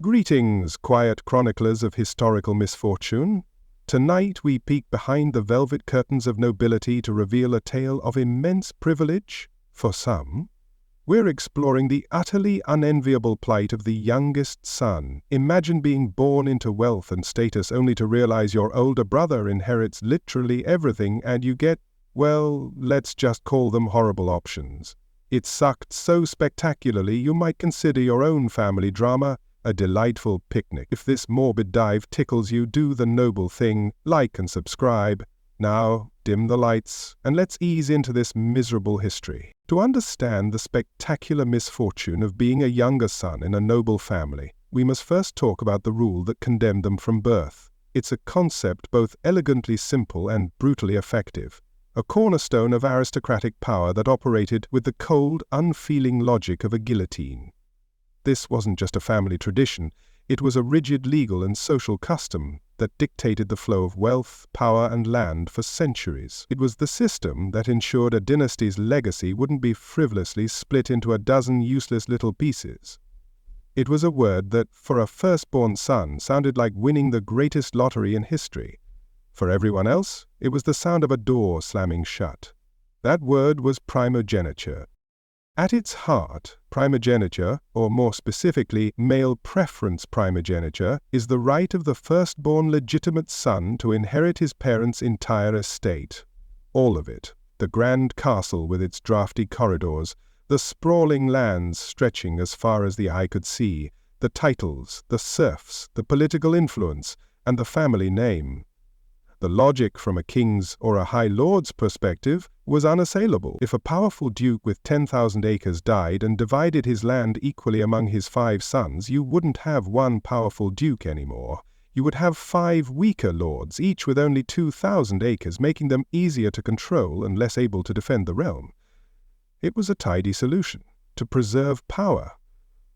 Greetings, quiet chroniclers of historical misfortune. Tonight we peek behind the velvet curtains of nobility to reveal a tale of immense privilege, for some. We're exploring the utterly unenviable plight of the youngest son. Imagine being born into wealth and status only to realize your older brother inherits literally everything and you get, well, let's just call them horrible options. It's sucked so spectacularly you might consider your own family drama a delightful picnic. If this morbid dive tickles you, do the noble thing, like and subscribe. Now, dim the lights, and let's ease into this miserable history. To understand the spectacular misfortune of being a younger son in a noble family, we must first talk about the rule that condemned them from birth. It's a concept both elegantly simple and brutally effective, a cornerstone of aristocratic power that operated with the cold, unfeeling logic of a guillotine. This wasn't just a family tradition, it was a rigid legal and social custom that dictated the flow of wealth, power, and land for centuries. It was the system that ensured a dynasty's legacy wouldn't be frivolously split into a dozen useless little pieces. It was a word that, for a firstborn son, sounded like winning the greatest lottery in history. For everyone else, it was the sound of a door slamming shut. That word was primogeniture. At its heart, primogeniture, or more specifically, male preference primogeniture, is the right of the firstborn legitimate son to inherit his parents' entire estate. All of it. The grand castle with its drafty corridors, the sprawling lands stretching as far as the eye could see, the titles, the serfs, the political influence, and the family name. The logic from a king's or a high lord's perspective was unassailable. If a powerful duke with 10,000 acres died and divided his land equally among his 5 sons, you wouldn't have one powerful duke anymore. You would have 5 weaker lords, each with only 2,000 acres, making them easier to control and less able to defend the realm. It was a tidy solution, to preserve power.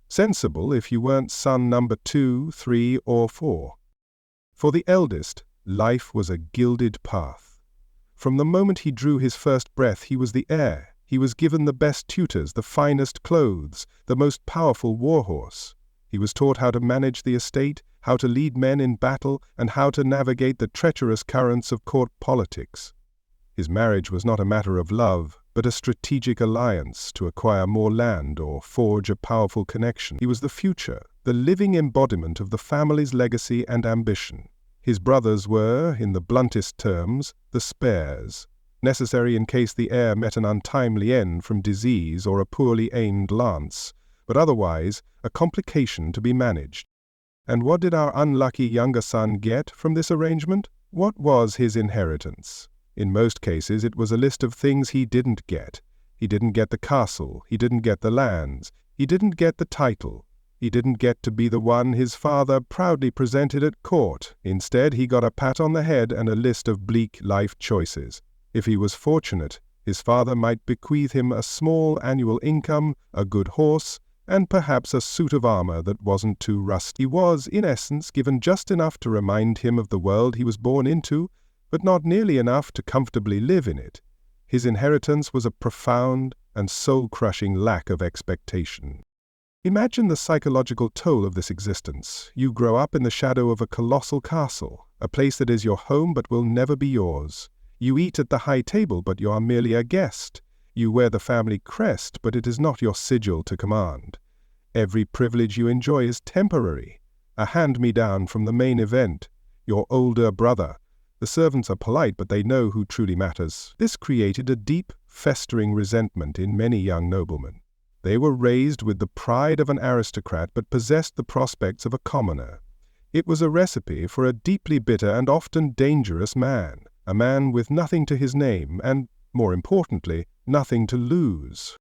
Sensible if you weren't son number 2, 3, or 4. For the eldest, life was a gilded path. From the moment he drew his first breath, he was the heir. He was given the best tutors, the finest clothes, the most powerful warhorse. He was taught how to manage the estate, how to lead men in battle, and how to navigate the treacherous currents of court politics. His marriage was not a matter of love, but a strategic alliance to acquire more land or forge a powerful connection. He was the future, the living embodiment of the family's legacy and ambition. His brothers were, in the bluntest terms, the spares, necessary in case the heir met an untimely end from disease or a poorly aimed lance, but otherwise a complication to be managed. And what did our unlucky younger son get from this arrangement? What was his inheritance? In most cases it was a list of things he didn't get. He didn't get the castle, he didn't get the lands, he didn't get the title. He didn't get to be the one his father proudly presented at court. Instead, he got a pat on the head and a list of bleak life choices. If he was fortunate, his father might bequeath him a small annual income, a good horse, and perhaps a suit of armor that wasn't too rusty. He was, in essence, given just enough to remind him of the world he was born into, but not nearly enough to comfortably live in it. His inheritance was a profound and soul-crushing lack of expectation. Imagine the psychological toll of this existence. You grow up in the shadow of a colossal castle, a place that is your home but will never be yours. You eat at the high table but you are merely a guest. You wear the family crest but it is not your sigil to command. Every privilege you enjoy is temporary, a hand-me-down from the main event, your older brother. The servants are polite but they know who truly matters. This created a deep, festering resentment in many young noblemen. They were raised with the pride of an aristocrat but possessed the prospects of a commoner. It was a recipe for a deeply bitter and often dangerous man, a man with nothing to his name and, more importantly, nothing to lose.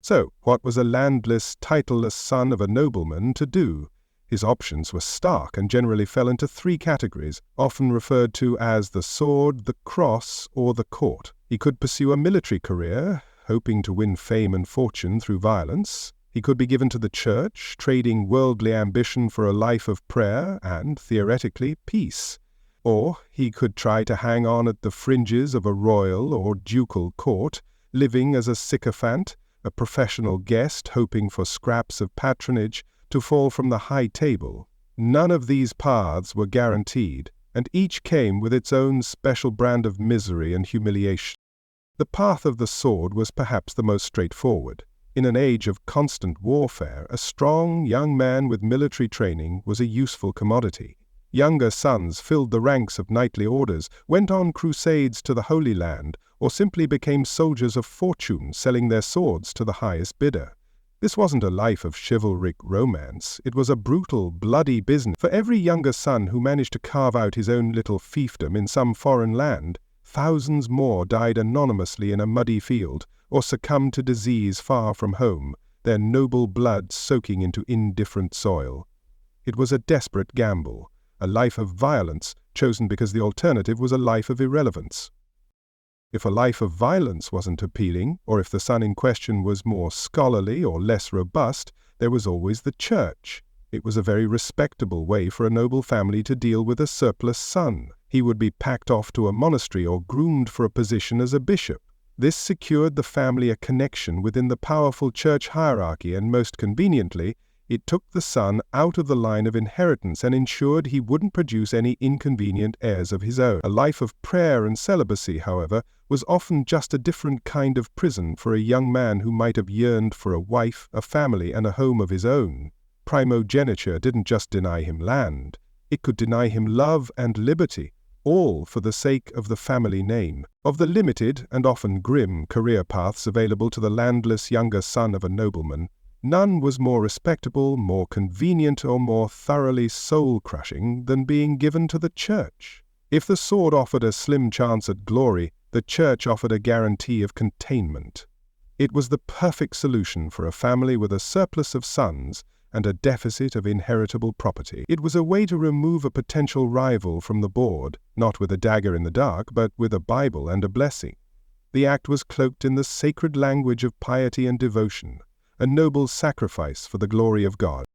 So, what was a landless, titleless son of a nobleman to do? His options were stark and generally fell into 3 categories, often referred to as the sword, the cross, or the court. He could pursue a military career, hoping to win fame and fortune through violence. He could be given to the church, trading worldly ambition for a life of prayer and, theoretically, peace. Or he could try to hang on at the fringes of a royal or ducal court, living as a sycophant, a professional guest hoping for scraps of patronage, to fall from the high table. None of these paths were guaranteed, and each came with its own special brand of misery and humiliation. The path of the sword was perhaps the most straightforward. In an age of constant warfare, a strong young man with military training was a useful commodity. Younger sons filled the ranks of knightly orders, went on crusades to the Holy Land, or simply became soldiers of fortune, selling their swords to the highest bidder. This wasn't a life of chivalric romance. It was a brutal, bloody business. For every younger son who managed to carve out his own little fiefdom in some foreign land, thousands more died anonymously in a muddy field, or succumbed to disease far from home, their noble blood soaking into indifferent soil. It was a desperate gamble, a life of violence, chosen because the alternative was a life of irrelevance. If a life of violence wasn't appealing, or if the son in question was more scholarly or less robust, there was always the church. It was a very respectable way for a noble family to deal with a surplus son. He would be packed off to a monastery or groomed for a position as a bishop. This secured the family a connection within the powerful church hierarchy, and most conveniently, it took the son out of the line of inheritance and ensured he wouldn't produce any inconvenient heirs of his own. A life of prayer and celibacy, however, was often just a different kind of prison for a young man who might have yearned for a wife, a family, and a home of his own. Primogeniture didn't just deny him land, it could deny him love and liberty, all for the sake of the family name. Of the limited and often grim career paths available to the landless younger son of a nobleman, none was more respectable, more convenient, or more thoroughly soul-crushing than being given to the church. If the sword offered a slim chance at glory, the church offered a guarantee of containment. It was the perfect solution for a family with a surplus of sons and a deficit of inheritable property. It was a way to remove a potential rival from the board, not with a dagger in the dark, but with a Bible and a blessing. The act was cloaked in the sacred language of piety and devotion, a noble sacrifice for the glory of God.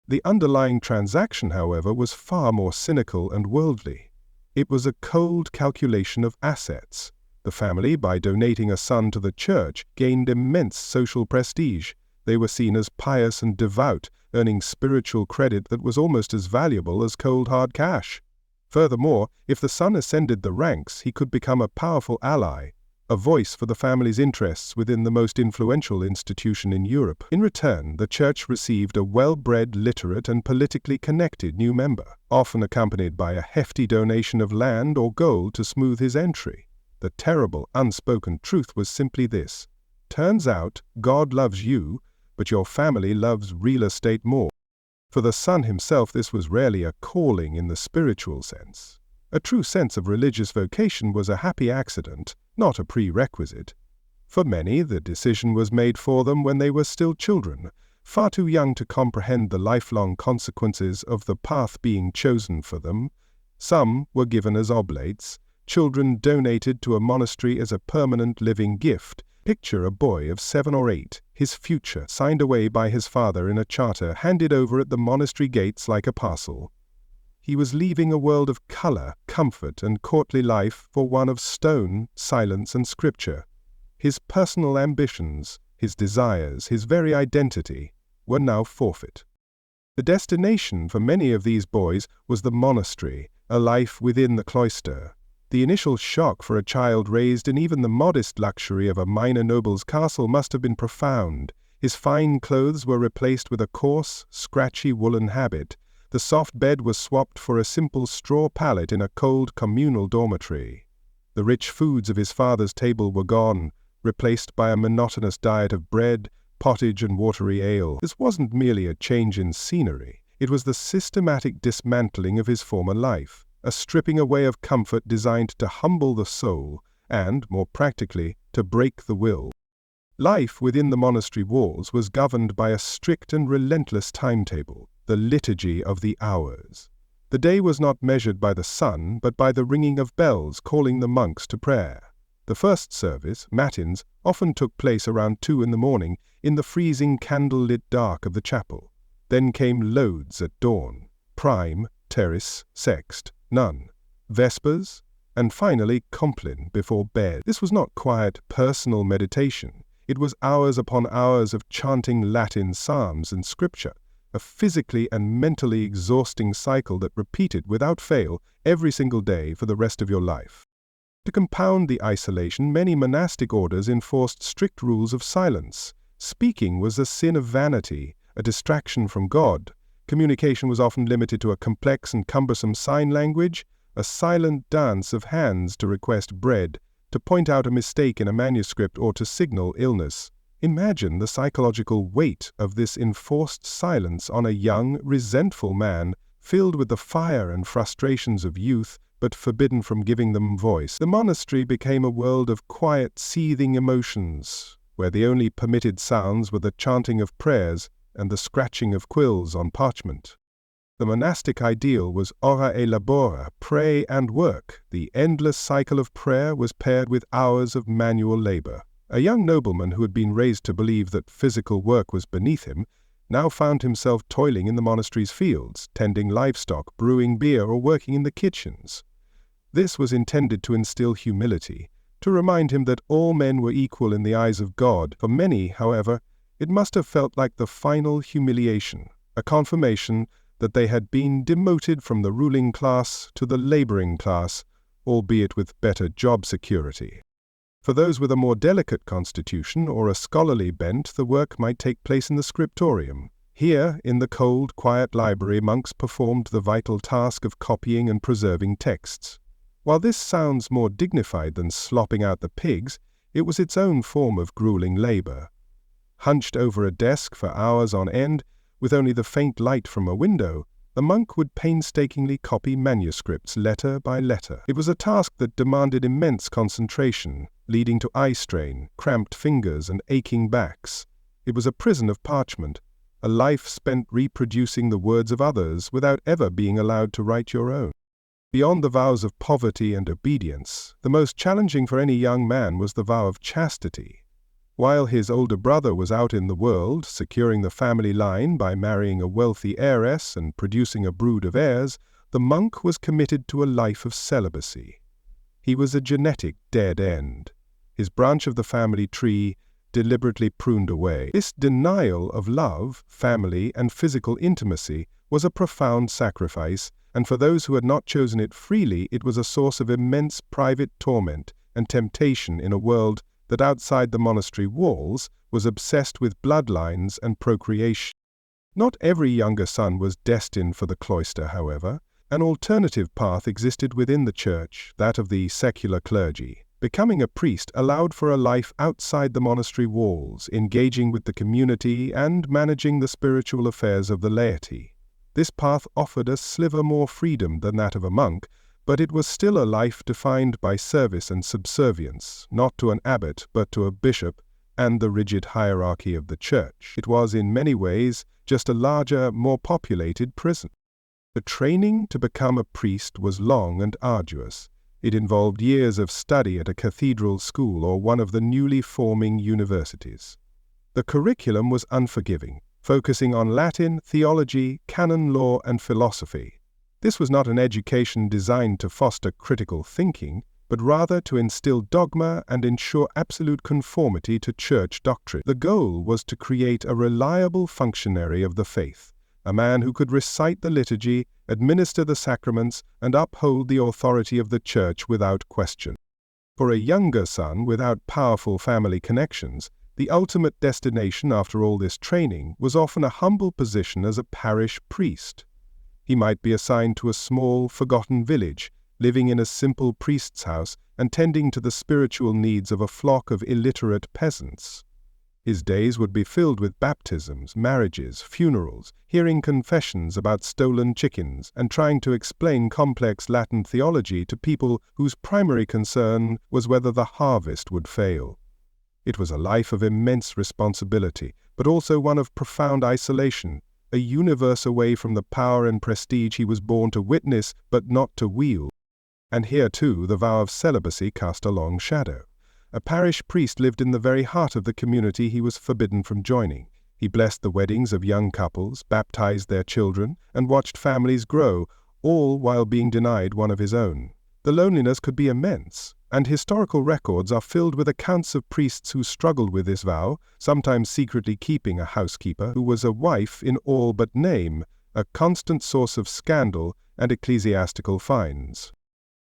The underlying transaction, however, was far more cynical and worldly. It was a cold calculation of assets. The family, by donating a son to the church, gained immense social prestige. They were seen as pious and devout, earning spiritual credit that was almost as valuable as cold hard cash. Furthermore, if the son ascended the ranks, he could become a powerful ally, a voice for the family's interests within the most influential institution in Europe. In return, the church received a well-bred, literate, and politically connected new member, often accompanied by a hefty donation of land or gold to smooth his entry. The terrible, unspoken truth was simply this: turns out, God loves you, but your family loves real estate more. For the son himself, this was rarely a calling in the spiritual sense. A true sense of religious vocation was a happy accident, not a prerequisite. For many, the decision was made for them when they were still children, far too young to comprehend the lifelong consequences of the path being chosen for them. Some were given as oblates, children donated to a monastery as a permanent living gift. Picture a boy of 7 or 8, his future signed away by his father in a charter handed over at the monastery gates like a parcel. He was leaving a world of color, comfort, and courtly life for one of stone, silence, and scripture. His personal ambitions, his desires, his very identity were now forfeit. The destination for many of these boys was the monastery, a life within the cloister. The initial shock for a child raised in even the modest luxury of a minor noble's castle must have been profound. His fine clothes were replaced with a coarse, scratchy woolen habit. The soft bed was swapped for a simple straw pallet in a cold communal dormitory. The rich foods of his father's table were gone, replaced by a monotonous diet of bread, pottage, and watery ale. This wasn't merely a change in scenery. It was the systematic dismantling of his former life, a stripping away of comfort designed to humble the soul and, more practically, to break the will. Life within the monastery walls was governed by a strict and relentless timetable, the liturgy of the hours. The day was not measured by the sun, but by the ringing of bells calling the monks to prayer. The first service, matins, often took place around 2 in the morning in the freezing candle-lit dark of the chapel. Then came lauds at dawn, prime, terce, sext, none, vespers, and finally compline before bed. This was not quiet, personal meditation. It was hours upon hours of chanting Latin psalms and scripture, a physically and mentally exhausting cycle that repeated without fail every single day for the rest of your life. To compound the isolation, many monastic orders enforced strict rules of silence. Speaking was a sin of vanity, a distraction from God. Communication was often limited to a complex and cumbersome sign language, a silent dance of hands to request bread, to point out a mistake in a manuscript, or to signal illness. Imagine the psychological weight of this enforced silence on a young, resentful man, filled with the fire and frustrations of youth, but forbidden from giving them voice. The monastery became a world of quiet, seething emotions, where the only permitted sounds were the chanting of prayers and the scratching of quills on parchment. The monastic ideal was ora et labora, pray and work. The endless cycle of prayer was paired with hours of manual labor. A young nobleman who had been raised to believe that physical work was beneath him now found himself toiling in the monastery's fields, tending livestock, brewing beer, or working in the kitchens. This was intended to instill humility, to remind him that all men were equal in the eyes of God. For many, however, it must have felt like the final humiliation, a confirmation that they had been demoted from the ruling class to the laboring class, albeit with better job security. For those with a more delicate constitution or a scholarly bent, the work might take place in the scriptorium. Here, in the cold, quiet library, monks performed the vital task of copying and preserving texts. While this sounds more dignified than slopping out the pigs, it was its own form of grueling labor. Hunched over a desk for hours on end, with only the faint light from a window, the monk would painstakingly copy manuscripts letter by letter. It was a task that demanded immense concentration, leading to eye strain, cramped fingers, and aching backs. It was a prison of parchment, a life spent reproducing the words of others without ever being allowed to write your own. Beyond the vows of poverty and obedience, the most challenging for any young man was the vow of chastity. While his older brother was out in the world, securing the family line by marrying a wealthy heiress and producing a brood of heirs, the monk was committed to a life of celibacy. He was a genetic dead end, his branch of the family tree deliberately pruned away. This denial of love, family, and physical intimacy was a profound sacrifice, and for those who had not chosen it freely, it was a source of immense private torment and temptation in a world that outside the monastery walls was obsessed with bloodlines and procreation. Not every younger son was destined for the cloister, however. An alternative path existed within the church, that of the secular clergy. Becoming a priest allowed for a life outside the monastery walls, engaging with the community and managing the spiritual affairs of the laity. This path offered a sliver more freedom than that of a monk, but it was still a life defined by service and subservience, not to an abbot, but to a bishop and the rigid hierarchy of the church. It was in many ways just a larger, more populated prison. The training to become a priest was long and arduous. It involved years of study at a cathedral school or one of the newly forming universities. The curriculum was unforgiving, focusing on Latin, theology, canon law, and philosophy. This was not an education designed to foster critical thinking, but rather to instill dogma and ensure absolute conformity to church doctrine. The goal was to create a reliable functionary of the faith, a man who could recite the liturgy, administer the sacraments, and uphold the authority of the church without question. For a younger son without powerful family connections, the ultimate destination after all this training was often a humble position as a parish priest. He might be assigned to a small, forgotten village, living in a simple priest's house and tending to the spiritual needs of a flock of illiterate peasants. His days would be filled with baptisms, marriages, funerals, hearing confessions about stolen chickens, and trying to explain complex Latin theology to people whose primary concern was whether the harvest would fail. It was a life of immense responsibility, but also one of profound isolation, a universe away from the power and prestige he was born to witness but not to wield. And here, too, the vow of celibacy cast a long shadow. A parish priest lived in the very heart of the community he was forbidden from joining. He blessed the weddings of young couples, baptized their children, and watched families grow, all while being denied one of his own. The loneliness could be immense, and historical records are filled with accounts of priests who struggled with this vow, sometimes secretly keeping a housekeeper who was a wife in all but name, a constant source of scandal and ecclesiastical fines.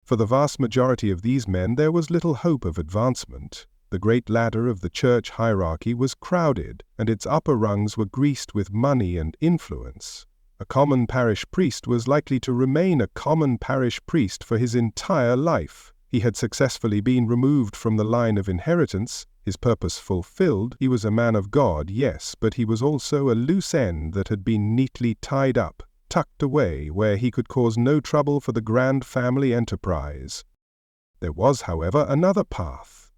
For the vast majority of these men there was little hope of advancement. The great ladder of the church hierarchy was crowded, and its upper rungs were greased with money and influence. A common parish priest was likely to remain a common parish priest for his entire life. He had successfully been removed from the line of inheritance, his purpose fulfilled. He was a man of God, yes, but he was also a loose end that had been neatly tied up, tucked away where he could cause no trouble for the grand family enterprise. There was, however, another path.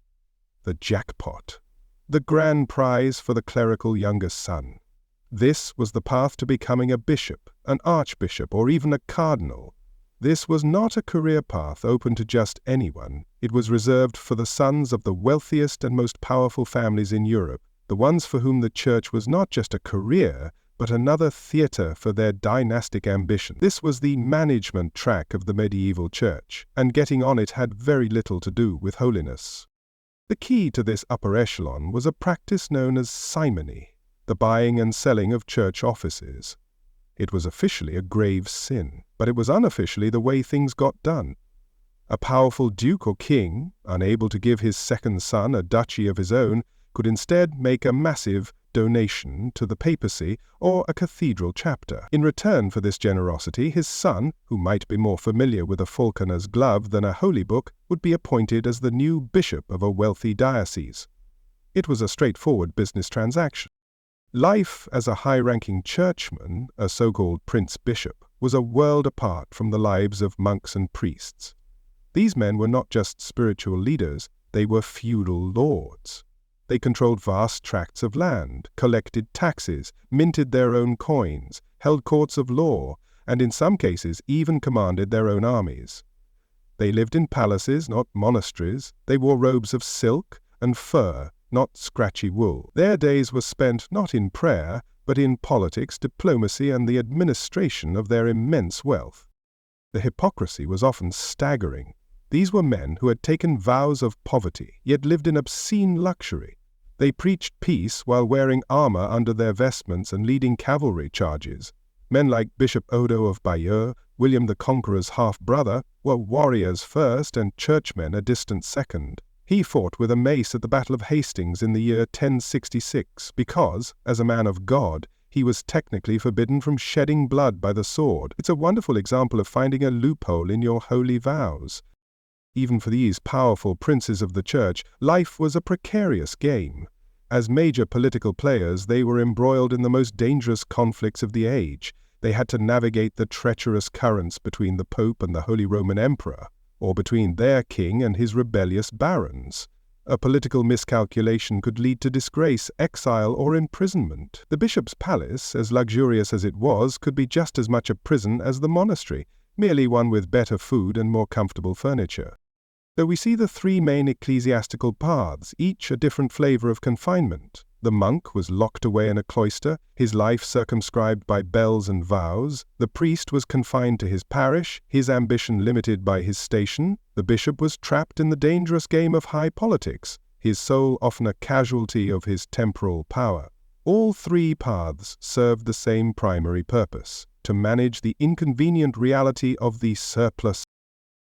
The jackpot. The grand prize for the clerical youngest son. This was the path to becoming a bishop, an archbishop, or even a cardinal. This was not a career path open to just anyone. It was reserved for the sons of the wealthiest and most powerful families in Europe, the ones for whom the church was not just a career, but another theatre for their dynastic ambition. This was the management track of the medieval church, and getting on it had very little to do with holiness. The key to this upper echelon was a practice known as simony, the buying and selling of church offices. It was officially a grave sin, but it was unofficially the way things got done. A powerful duke or king, unable to give his second son a duchy of his own, could instead make a massive donation to the papacy or a cathedral chapter. In return for this generosity, his son, who might be more familiar with a falconer's glove than a holy book, would be appointed as the new bishop of a wealthy diocese. It was a straightforward business transaction. Life as a high-ranking churchman, a so-called prince-bishop, was a world apart from the lives of monks and priests. These men were not just spiritual leaders, they were feudal lords. They controlled vast tracts of land, collected taxes, minted their own coins, held courts of law, and in some cases even commanded their own armies. They lived in palaces, not monasteries. They wore robes of silk and fur, not scratchy wool. Their days were spent not in prayer, but in politics, diplomacy, and the administration of their immense wealth. The hypocrisy was often staggering. These were men who had taken vows of poverty, yet lived in obscene luxury. They preached peace while wearing armor under their vestments and leading cavalry charges. Men like Bishop Odo of Bayeux, William the Conqueror's half-brother, were warriors first and churchmen a distant second. He fought with a mace at the Battle of Hastings in the year 1066 because, as a man of God, he was technically forbidden from shedding blood by the sword. It's a wonderful example of finding a loophole in your holy vows. Even for these powerful princes of the church, life was a precarious game. As major political players, they were embroiled in the most dangerous conflicts of the age. They had to navigate the treacherous currents between the Pope and the Holy Roman Emperor, or between their king and his rebellious barons. A political miscalculation could lead to disgrace, exile, or imprisonment. The bishop's palace, as luxurious as it was, could be just as much a prison as the monastery, merely one with better food and more comfortable furniture. Though we see the three main ecclesiastical paths, each a different flavor of confinement. The monk was locked away in a cloister, his life circumscribed by bells and vows. The priest was confined to his parish, his ambition limited by his station. The bishop was trapped in the dangerous game of high politics, his soul often a casualty of his temporal power. All three paths served the same primary purpose: to manage the inconvenient reality of the surplus.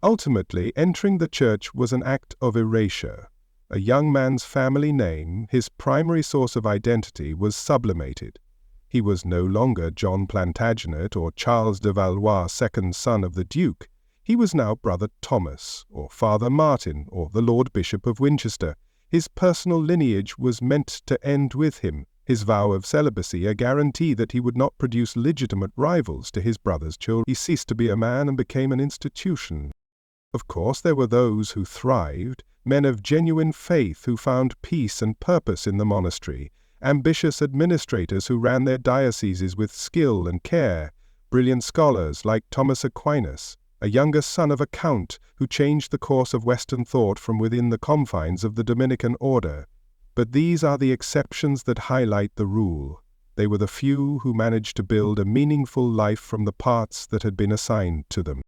Ultimately, entering the church was an act of erasure. A young man's family name, his primary source of identity, was sublimated. He was no longer John Plantagenet or Charles de Valois, second son of the Duke. He was now Brother Thomas, or Father Martin, or the Lord Bishop of Winchester. His personal lineage was meant to end with him, his vow of celibacy a guarantee that he would not produce legitimate rivals to his brother's children. He ceased to be a man and became an institution. Of course, there were those who thrived, men of genuine faith who found peace and purpose in the monastery, ambitious administrators who ran their dioceses with skill and care, brilliant scholars like Thomas Aquinas, a younger son of a count who changed the course of Western thought from within the confines of the Dominican order. But these are the exceptions that highlight the rule. They were the few who managed to build a meaningful life from the parts that had been assigned to them.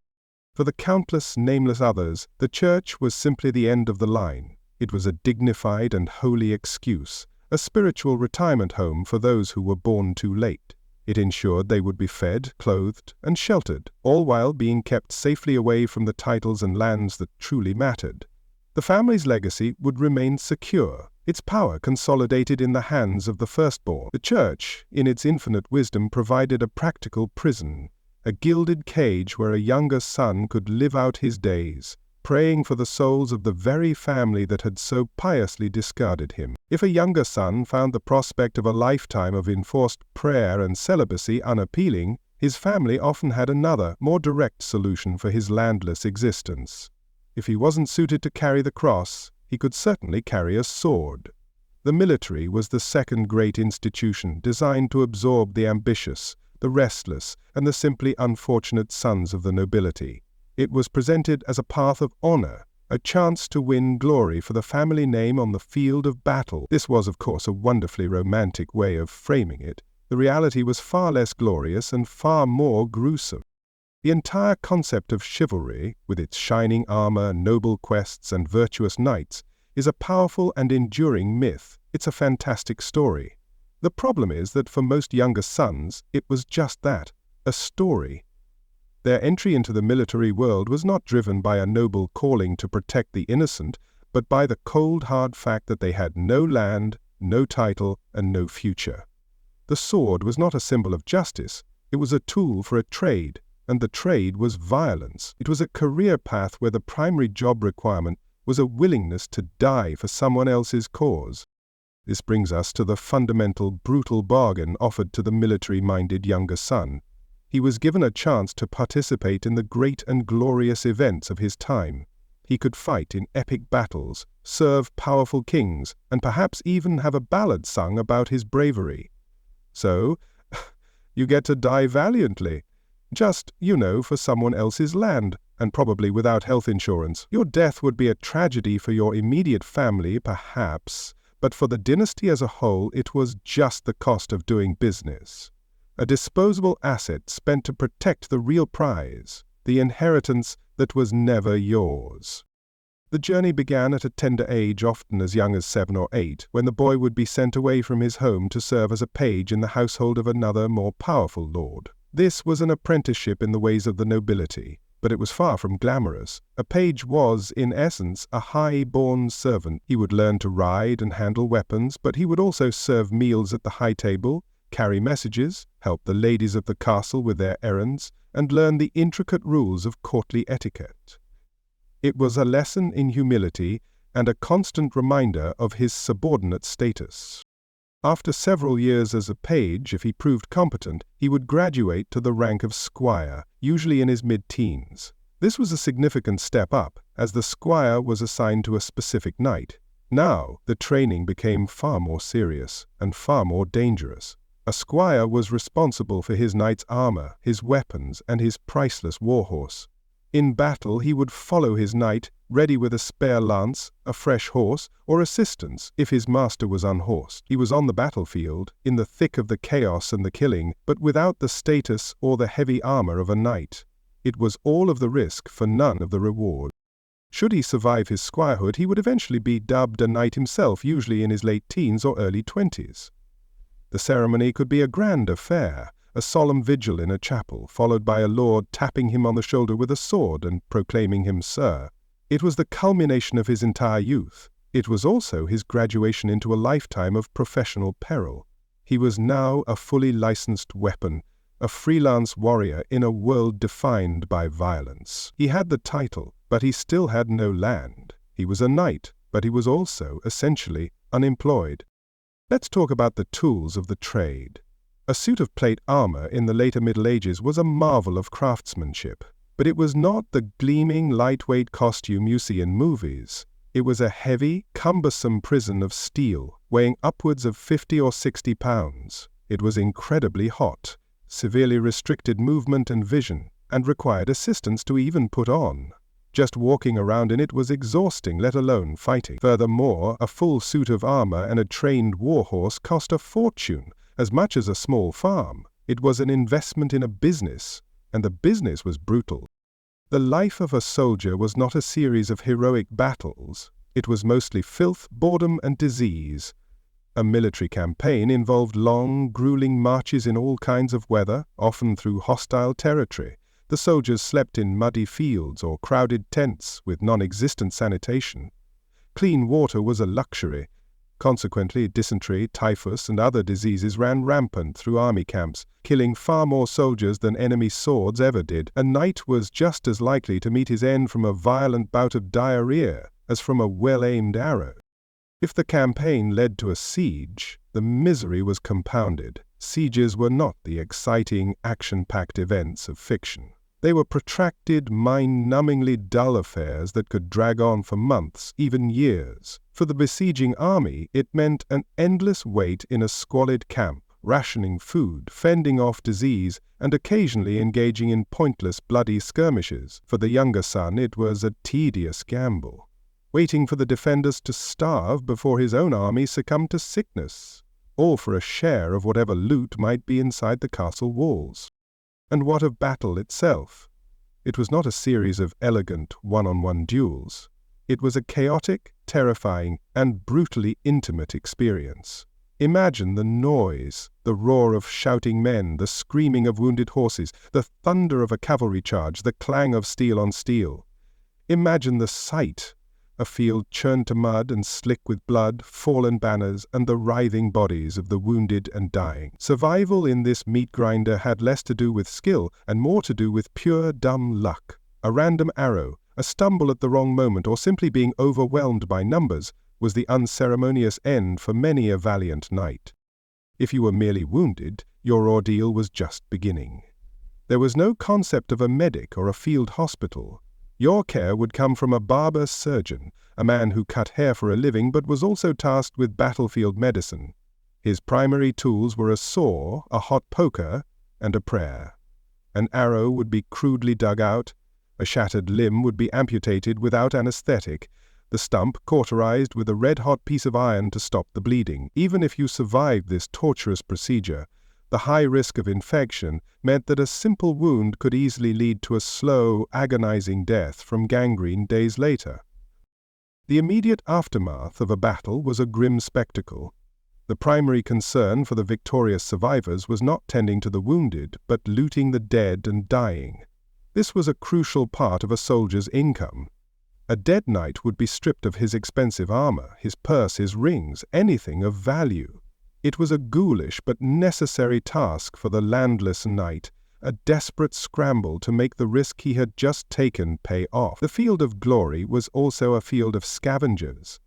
For the countless nameless others, the church was simply the end of the line. It was a dignified and holy excuse, a spiritual retirement home for those who were born too late. It ensured they would be fed, clothed, and sheltered, all while being kept safely away from the titles and lands that truly mattered. The family's legacy would remain secure, its power consolidated in the hands of the firstborn. The church, in its infinite wisdom, provided a practical prison, a gilded cage where a younger son could live out his days, praying for the souls of the very family that had so piously discarded him. If a younger son found the prospect of a lifetime of enforced prayer and celibacy unappealing, his family often had another, more direct solution for his landless existence. If he wasn't suited to carry the cross, he could certainly carry a sword. The military was the second great institution designed to absorb the ambitious, the restless, and the simply unfortunate sons of the nobility. It was presented as a path of honor, a chance to win glory for the family name on the field of battle. This was, of course, a wonderfully romantic way of framing it. The reality was far less glorious and far more gruesome. The entire concept of chivalry, with its shining armor, noble quests, and virtuous knights, is a powerful and enduring myth. It's a fantastic story. The problem is that for most younger sons, it was just that, a story. Their entry into the military world was not driven by a noble calling to protect the innocent, but by the cold, hard fact that they had no land, no title, and no future. The sword was not a symbol of justice, it was a tool for a trade, and the trade was violence. It was a career path where the primary job requirement was a willingness to die for someone else's cause. This brings us to the fundamental, brutal bargain offered to the military-minded younger son. He was given a chance to participate in the great and glorious events of his time. He could fight in epic battles, serve powerful kings, and perhaps even have a ballad sung about his bravery. So, you get to die valiantly. Just, for someone else's land, and probably without health insurance. Your death would be a tragedy for your immediate family, perhaps, but for the dynasty as a whole, it was just the cost of doing business. A disposable asset spent to protect the real prize, the inheritance that was never yours. The journey began at a tender age, often as young as 7 or 8, when the boy would be sent away from his home to serve as a page in the household of another, more powerful lord. This was an apprenticeship in the ways of the nobility, but it was far from glamorous. A page was, in essence, a high-born servant. He would learn to ride and handle weapons, but he would also serve meals at the high table, carry messages, help the ladies of the castle with their errands, and learn the intricate rules of courtly etiquette. It was a lesson in humility and a constant reminder of his subordinate status. After several years as a page, if he proved competent, he would graduate to the rank of squire, usually in his mid-teens. This was a significant step up, as the squire was assigned to a specific knight. Now, the training became far more serious and far more dangerous. A squire was responsible for his knight's armor, his weapons, and his priceless warhorse. In battle, he would follow his knight, ready with a spare lance, a fresh horse, or assistance if his master was unhorsed. He was on the battlefield, in the thick of the chaos and the killing, but without the status or the heavy armor of a knight. It was all of the risk for none of the reward. Should he survive his squirehood, he would eventually be dubbed a knight himself, usually in his late teens or early 20s. The ceremony could be a grand affair, a solemn vigil in a chapel, followed by a lord tapping him on the shoulder with a sword and proclaiming him sir. It was the culmination of his entire youth. It was also his graduation into a lifetime of professional peril. He was now a fully licensed weapon, a freelance warrior in a world defined by violence. He had the title, but he still had no land. He was a knight, but he was also, essentially, unemployed. Let's talk about the tools of the trade. A suit of plate armor in the later Middle Ages was a marvel of craftsmanship, but it was not the gleaming, lightweight costume you see in movies. It was a heavy, cumbersome prison of steel, weighing upwards of 50 or 60 pounds. It was incredibly hot, severely restricted movement and vision, and required assistance to even put on. Just walking around in it was exhausting, let alone fighting. Furthermore, a full suit of armor and a trained warhorse cost a fortune, as much as a small farm. It was an investment in a business, and the business was brutal. The life of a soldier was not a series of heroic battles. It was mostly filth, boredom, and disease. A military campaign involved long, grueling marches in all kinds of weather, often through hostile territory. The soldiers slept in muddy fields or crowded tents with non-existent sanitation. Clean water was a luxury. Consequently, dysentery, typhus, and other diseases ran rampant through army camps, killing far more soldiers than enemy swords ever did. A knight was just as likely to meet his end from a violent bout of diarrhea as from a well-aimed arrow. If the campaign led to a siege, the misery was compounded. Sieges were not the exciting, action-packed events of fiction. They were protracted, mind-numbingly dull affairs that could drag on for months, even years. For the besieging army, it meant an endless wait in a squalid camp, rationing food, fending off disease, and occasionally engaging in pointless, bloody skirmishes. For the younger son, it was a tedious gamble, waiting for the defenders to starve before his own army succumbed to sickness, or for a share of whatever loot might be inside the castle walls. And what of battle itself? It was not a series of elegant one-on-one duels. It was a chaotic, terrifying, and brutally intimate experience. Imagine the noise, the roar of shouting men, the screaming of wounded horses, the thunder of a cavalry charge, the clang of steel on steel. Imagine the sight, a field churned to mud and slick with blood, fallen banners, and the writhing bodies of the wounded and dying. Survival in this meat grinder had less to do with skill and more to do with pure dumb luck. A random arrow, a stumble at the wrong moment, or simply being overwhelmed by numbers was the unceremonious end for many a valiant knight. If you were merely wounded, your ordeal was just beginning. There was no concept of a medic or a field hospital. Your care would come from a barber surgeon, a man who cut hair for a living but was also tasked with battlefield medicine. His primary tools were a saw, a hot poker, and a prayer. An arrow would be crudely dug out, a shattered limb would be amputated without anesthetic, the stump cauterized with a red-hot piece of iron to stop the bleeding. Even if you survived this torturous procedure, the high risk of infection meant that a simple wound could easily lead to a slow, agonizing death from gangrene days later. The immediate aftermath of a battle was a grim spectacle. The primary concern for the victorious survivors was not tending to the wounded, but looting the dead and dying. This was a crucial part of a soldier's income. A dead knight would be stripped of his expensive armor, his purse, his rings, anything of value. It was a ghoulish but necessary task for the landless knight, a desperate scramble to make the risk he had just taken pay off. The field of glory was also a field of scavengers.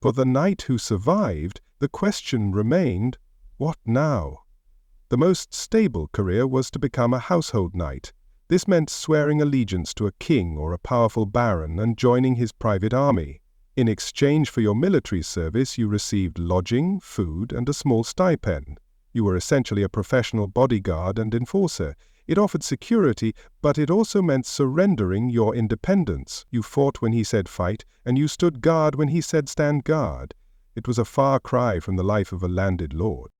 For the knight who survived, the question remained, what now? The most stable career was to become a household knight. This meant swearing allegiance to a king or a powerful baron and joining his private army. In exchange for your military service, you received lodging, food, and a small stipend. You were essentially a professional bodyguard and enforcer. It offered security, but it also meant surrendering your independence. You fought when he said fight, and you stood guard when he said stand guard. It was a far cry from the life of a landed lord.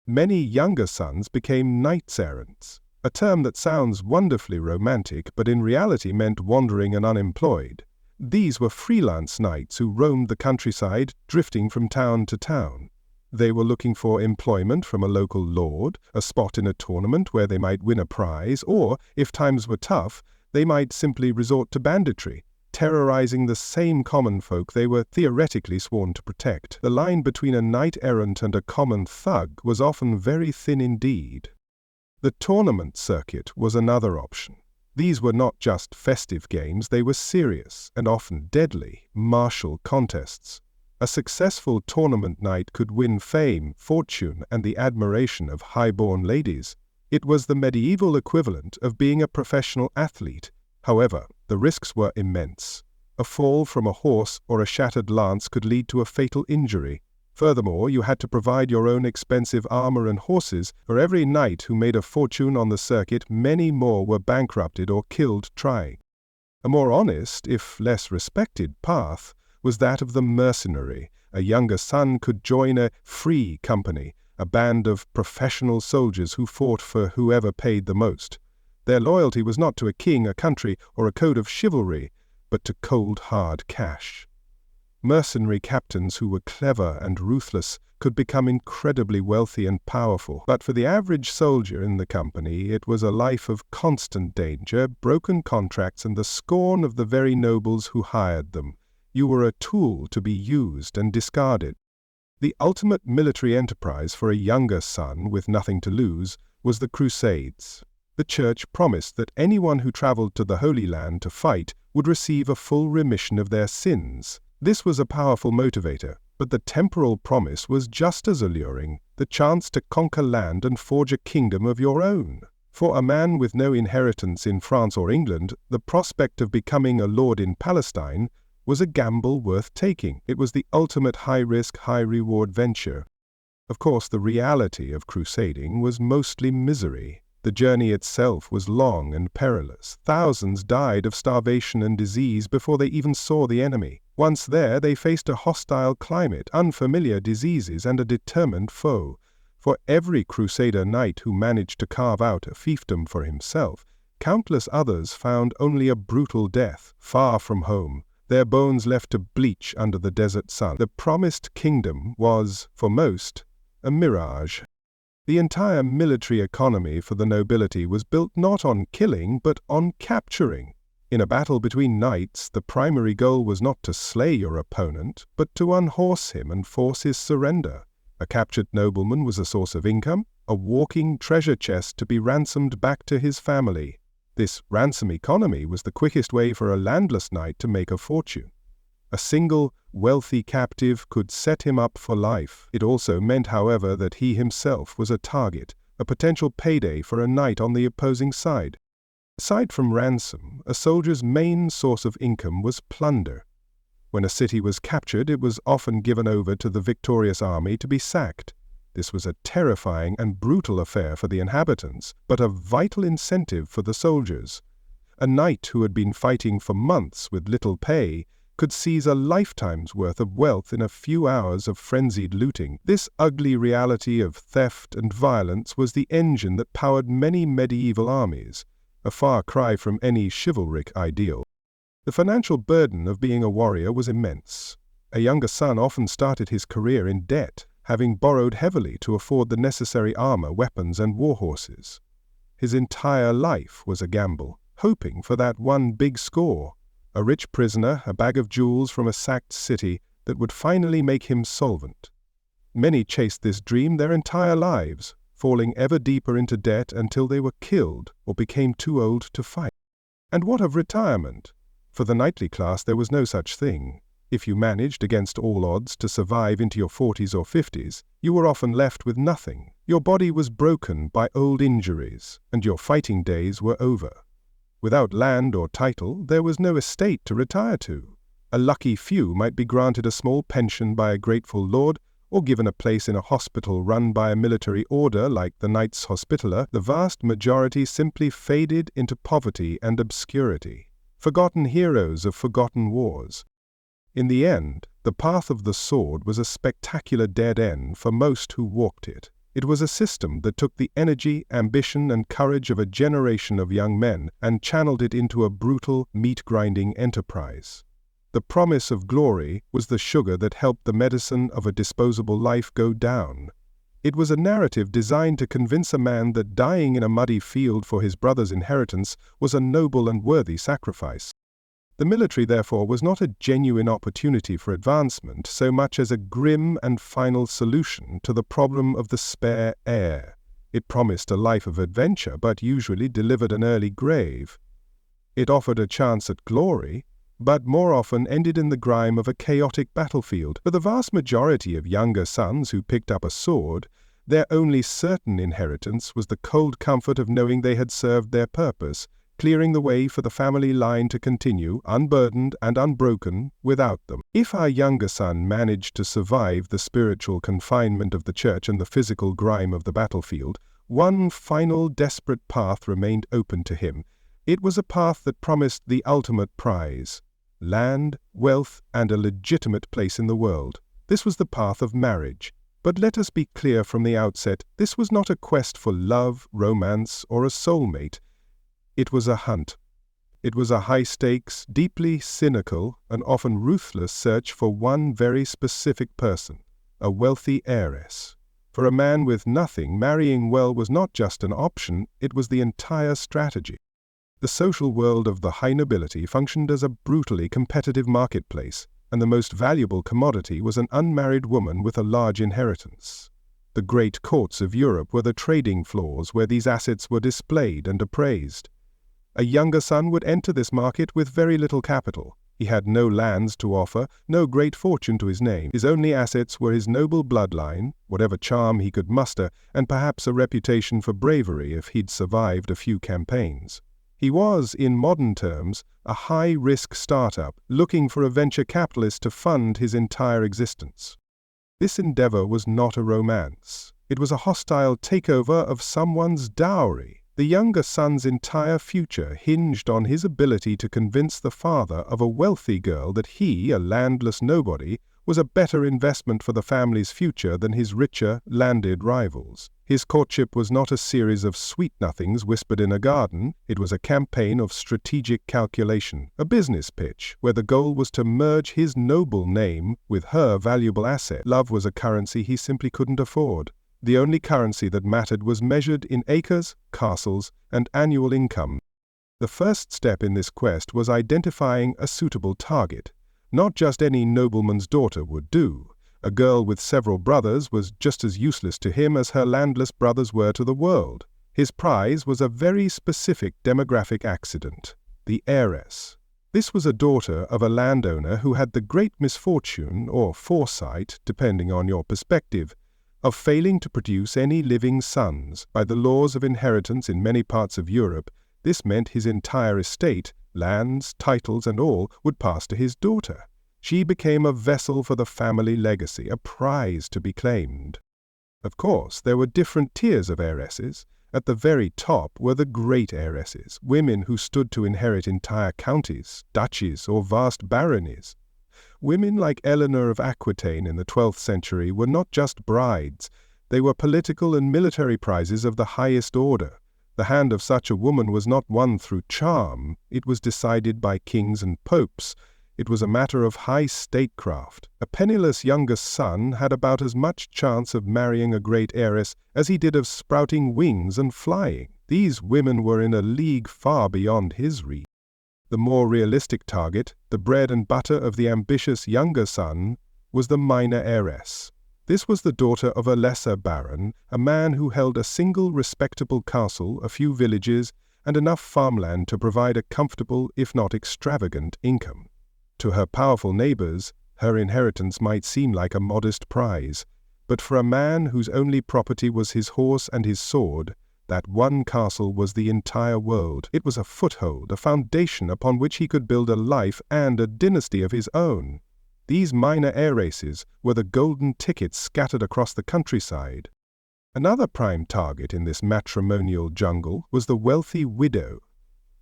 Many younger sons became knights-errants, a term that sounds wonderfully romantic, but in reality meant wandering and unemployed. These were freelance knights who roamed the countryside, drifting from town to town. They were looking for employment from a local lord, a spot in a tournament where they might win a prize, or, if times were tough, they might simply resort to banditry, terrorizing the same common folk they were theoretically sworn to protect. The line between a knight-errant and a common thug was often very thin indeed. The tournament circuit was another option. These were not just festive games, they were serious, and often deadly, martial contests. A successful tournament knight could win fame, fortune, and the admiration of high-born ladies. It was the medieval equivalent of being a professional athlete. However, the risks were immense. A fall from a horse or a shattered lance could lead to a fatal injury. Furthermore, you had to provide your own expensive armor and horses. For every knight who made a fortune on the circuit, many more were bankrupted or killed trying. A more honest, if less respected, path was that of the mercenary. A younger son could join a free company, a band of professional soldiers who fought for whoever paid the most. Their loyalty was not to a king, a country, or a code of chivalry, but to cold, hard cash. Mercenary captains who were clever and ruthless could become incredibly wealthy and powerful, but for the average soldier in the company it was a life of constant danger, broken contracts, and the scorn of the very nobles who hired them. You were a tool to be used and discarded. The ultimate military enterprise for a younger son with nothing to lose was the Crusades. The Church promised that anyone who traveled to the Holy Land to fight would receive a full remission of their sins. This was a powerful motivator, but the temporal promise was just as alluring, the chance to conquer land and forge a kingdom of your own. For a man with no inheritance in France or England, the prospect of becoming a lord in Palestine was a gamble worth taking. It was the ultimate high-risk, high-reward venture. Of course, the reality of crusading was mostly misery. The journey itself was long and perilous. Thousands died of starvation and disease before they even saw the enemy. Once there, they faced a hostile climate, unfamiliar diseases, and a determined foe. For every crusader knight who managed to carve out a fiefdom for himself, countless others found only a brutal death, far from home, their bones left to bleach under the desert sun. The promised kingdom was, for most, a mirage. The entire military economy for the nobility was built not on killing, but on capturing. In a battle between knights, the primary goal was not to slay your opponent, but to unhorse him and force his surrender. A captured nobleman was a source of income, a walking treasure chest to be ransomed back to his family. This ransom economy was the quickest way for a landless knight to make a fortune. A single, wealthy captive could set him up for life. It also meant, however, that he himself was a target, a potential payday for a knight on the opposing side. Aside from ransom, a soldier's main source of income was plunder. When a city was captured, it was often given over to the victorious army to be sacked. This was a terrifying and brutal affair for the inhabitants, but a vital incentive for the soldiers. A knight who had been fighting for months with little pay could seize a lifetime's worth of wealth in a few hours of frenzied looting. This ugly reality of theft and violence was the engine that powered many medieval armies, a far cry from any chivalric ideal. The financial burden of being a warrior was immense. A younger son often started his career in debt, having borrowed heavily to afford the necessary armor, weapons, and war horses. His entire life was a gamble, hoping for that one big score. A rich prisoner, a bag of jewels from a sacked city that would finally make him solvent. Many chased this dream their entire lives, falling ever deeper into debt until they were killed or became too old to fight. And what of retirement? For the knightly class there was no such thing. If you managed, against all odds, to survive into your 40s or 50s, you were often left with nothing. Your body was broken by old injuries, and your fighting days were over. Without land or title, there was no estate to retire to. A lucky few might be granted a small pension by a grateful lord, or given a place in a hospital run by a military order like the Knights Hospitaller. The vast majority simply faded into poverty and obscurity, forgotten heroes of forgotten wars. In the end, the path of the sword was a spectacular dead end for most who walked it. It was a system that took the energy, ambition, and courage of a generation of young men and channeled it into a brutal, meat-grinding enterprise. The promise of glory was the sugar that helped the medicine of a disposable life go down. It was a narrative designed to convince a man that dying in a muddy field for his brother's inheritance was a noble and worthy sacrifice. The military, therefore, was not a genuine opportunity for advancement so much as a grim and final solution to the problem of the spare heir. It promised a life of adventure, but usually delivered an early grave. It offered a chance at glory, but more often ended in the grime of a chaotic battlefield. For the vast majority of younger sons who picked up a sword, their only certain inheritance was the cold comfort of knowing they had served their purpose, clearing the way for the family line to continue, unburdened and unbroken, without them. If our younger son managed to survive the spiritual confinement of the church and the physical grime of the battlefield, one final desperate path remained open to him. It was a path that promised the ultimate prize: land, wealth, and a legitimate place in the world. This was the path of marriage. But let us be clear from the outset, this was not a quest for love, romance, or a soulmate. It was a hunt. It was a high-stakes, deeply cynical, and often ruthless search for one very specific person, a wealthy heiress. For a man with nothing, marrying well was not just an option, it was the entire strategy. The social world of the high nobility functioned as a brutally competitive marketplace, and the most valuable commodity was an unmarried woman with a large inheritance. The great courts of Europe were the trading floors where these assets were displayed and appraised. A younger son would enter this market with very little capital. He had no lands to offer, no great fortune to his name. His only assets were his noble bloodline, whatever charm he could muster, and perhaps a reputation for bravery if he'd survived a few campaigns. He was, in modern terms, a high-risk startup looking for a venture capitalist to fund his entire existence. This endeavor was not a romance. It was a hostile takeover of someone's dowry. The younger son's entire future hinged on his ability to convince the father of a wealthy girl that he, a landless nobody, was a better investment for the family's future than his richer, landed rivals. His courtship was not a series of sweet-nothings whispered in a garden. It was a campaign of strategic calculation, a business pitch, where the goal was to merge his noble name with her valuable asset. Love was a currency he simply couldn't afford. The only currency that mattered was measured in acres, castles, and annual income. The first step in this quest was identifying a suitable target. Not just any nobleman's daughter would do. A girl with several brothers was just as useless to him as her landless brothers were to the world. His prize was a very specific demographic accident, the heiress. This was a daughter of a landowner who had the great misfortune, or foresight, depending on your perspective, of failing to produce any living sons. By the laws of inheritance in many parts of Europe, this meant his entire estate, lands, titles, and all, would pass to his daughter. She became a vessel for the family legacy, a prize to be claimed. Of course, there were different tiers of heiresses. At the very top were the great heiresses, women who stood to inherit entire counties, duchies, or vast baronies. Women like Eleanor of Aquitaine in the 12th century were not just brides, they were political and military prizes of the highest order. The hand of such a woman was not won through charm, it was decided by kings and popes. It was a matter of high statecraft. A penniless younger son had about as much chance of marrying a great heiress as he did of sprouting wings and flying. These women were in a league far beyond his reach. The more realistic target, the bread and butter of the ambitious younger son, was the minor heiress. This was the daughter of a lesser baron, a man who held a single respectable castle, a few villages, and enough farmland to provide a comfortable, if not extravagant, income. To her powerful neighbors, her inheritance might seem like a modest prize, but for a man whose only property was his horse and his sword, that one castle was the entire world. It was a foothold, a foundation upon which he could build a life and a dynasty of his own. These minor heiresses were the golden tickets scattered across the countryside. Another prime target in this matrimonial jungle was the wealthy widow.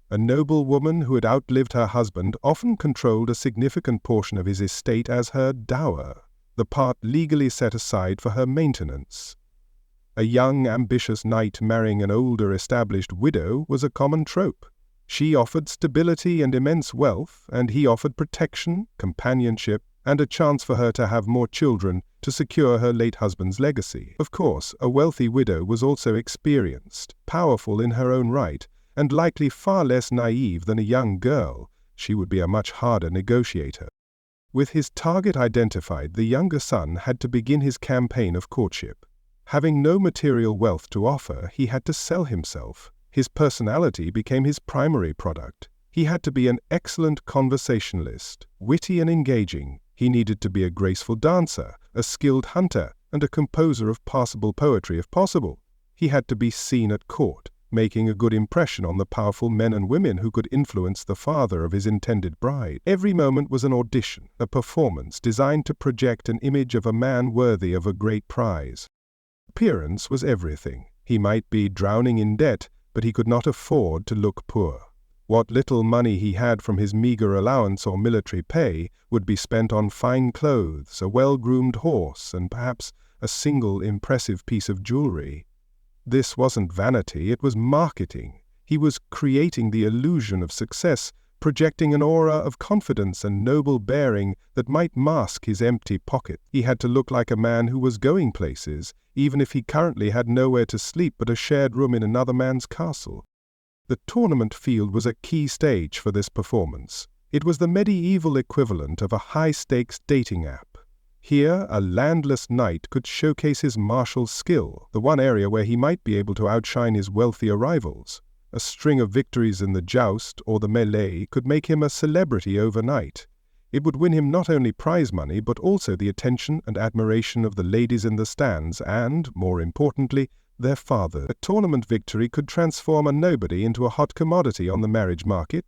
A noble woman who had outlived her husband often controlled a significant portion of his estate as her dower, the part legally set aside for her maintenance. A young, ambitious knight marrying an older, established widow was a common trope. She offered stability and immense wealth, and he offered protection, companionship, and a chance for her to have more children to secure her late husband's legacy. Of course, a wealthy widow was also experienced, powerful in her own right, and likely far less naive than a young girl. She would be a much harder negotiator. With his target identified, the younger son had to begin his campaign of courtship. Having no material wealth to offer, he had to sell himself. His personality became his primary product. He had to be an excellent conversationalist, witty and engaging. He needed to be a graceful dancer, a skilled hunter, and a composer of passable poetry if possible. He had to be seen at court, making a good impression on the powerful men and women who could influence the father of his intended bride. Every moment was an audition, a performance designed to project an image of a man worthy of a great prize. Appearance was everything. He might be drowning in debt, but he could not afford to look poor. What little money he had from his meager allowance or military pay would be spent on fine clothes, a well-groomed horse, and perhaps a single impressive piece of jewelry. This wasn't vanity, it was marketing. He was creating the illusion of success, projecting an aura of confidence and noble bearing that might mask his empty pocket. He had to look like a man who was going places, even if he currently had nowhere to sleep but a shared room in another man's castle. The tournament field was a key stage for this performance. It was the medieval equivalent of a high-stakes dating app. Here, a landless knight could showcase his martial skill, the one area where he might be able to outshine his wealthier rivals. A string of victories in the joust or the melee could make him a celebrity overnight. It would win him not only prize money but also the attention and admiration of the ladies in the stands and, more importantly, their father. A tournament victory could transform a nobody into a hot commodity on the marriage market.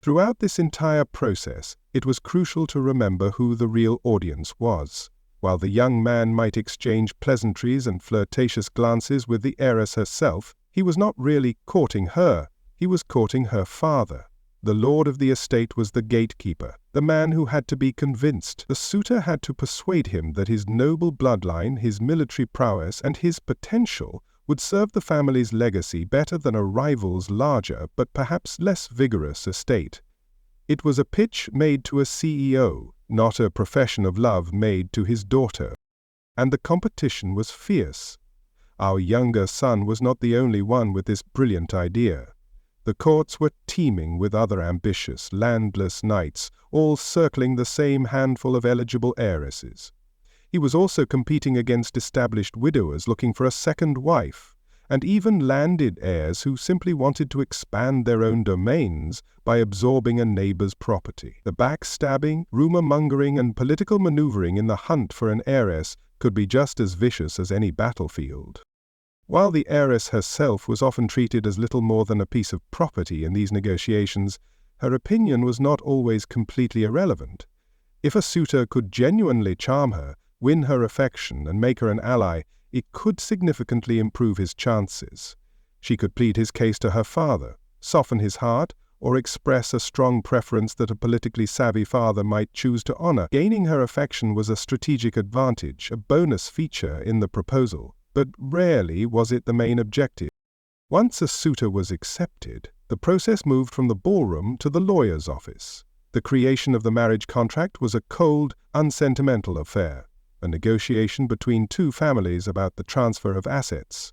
Throughout this entire process, it was crucial to remember who the real audience was. While the young man might exchange pleasantries and flirtatious glances with the heiress herself, he was not really courting her, he was courting her father. The lord of the estate was the gatekeeper, the man who had to be convinced. The suitor had to persuade him that his noble bloodline, his military prowess, and his potential would serve the family's legacy better than a rival's larger but perhaps less vigorous estate. It was a pitch made to a CEO, not a profession of love made to his daughter. And the competition was fierce. Our younger son was not the only one with this brilliant idea. The courts were teeming with other ambitious, landless knights, all circling the same handful of eligible heiresses. He was also competing against established widowers looking for a second wife, and even landed heirs who simply wanted to expand their own domains by absorbing a neighbor's property. The backstabbing, rumor-mongering, and political maneuvering in the hunt for an heiress could be just as vicious as any battlefield. While the heiress herself was often treated as little more than a piece of property in these negotiations, her opinion was not always completely irrelevant. If a suitor could genuinely charm her, win her affection, and make her an ally, it could significantly improve his chances. She could plead his case to her father, soften his heart, or express a strong preference that a politically savvy father might choose to honor. Gaining her affection was a strategic advantage, a bonus feature in the proposal, but rarely was it the main objective. Once a suitor was accepted, the process moved from the ballroom to the lawyer's office. The creation of the marriage contract was a cold, unsentimental affair, a negotiation between two families about the transfer of assets.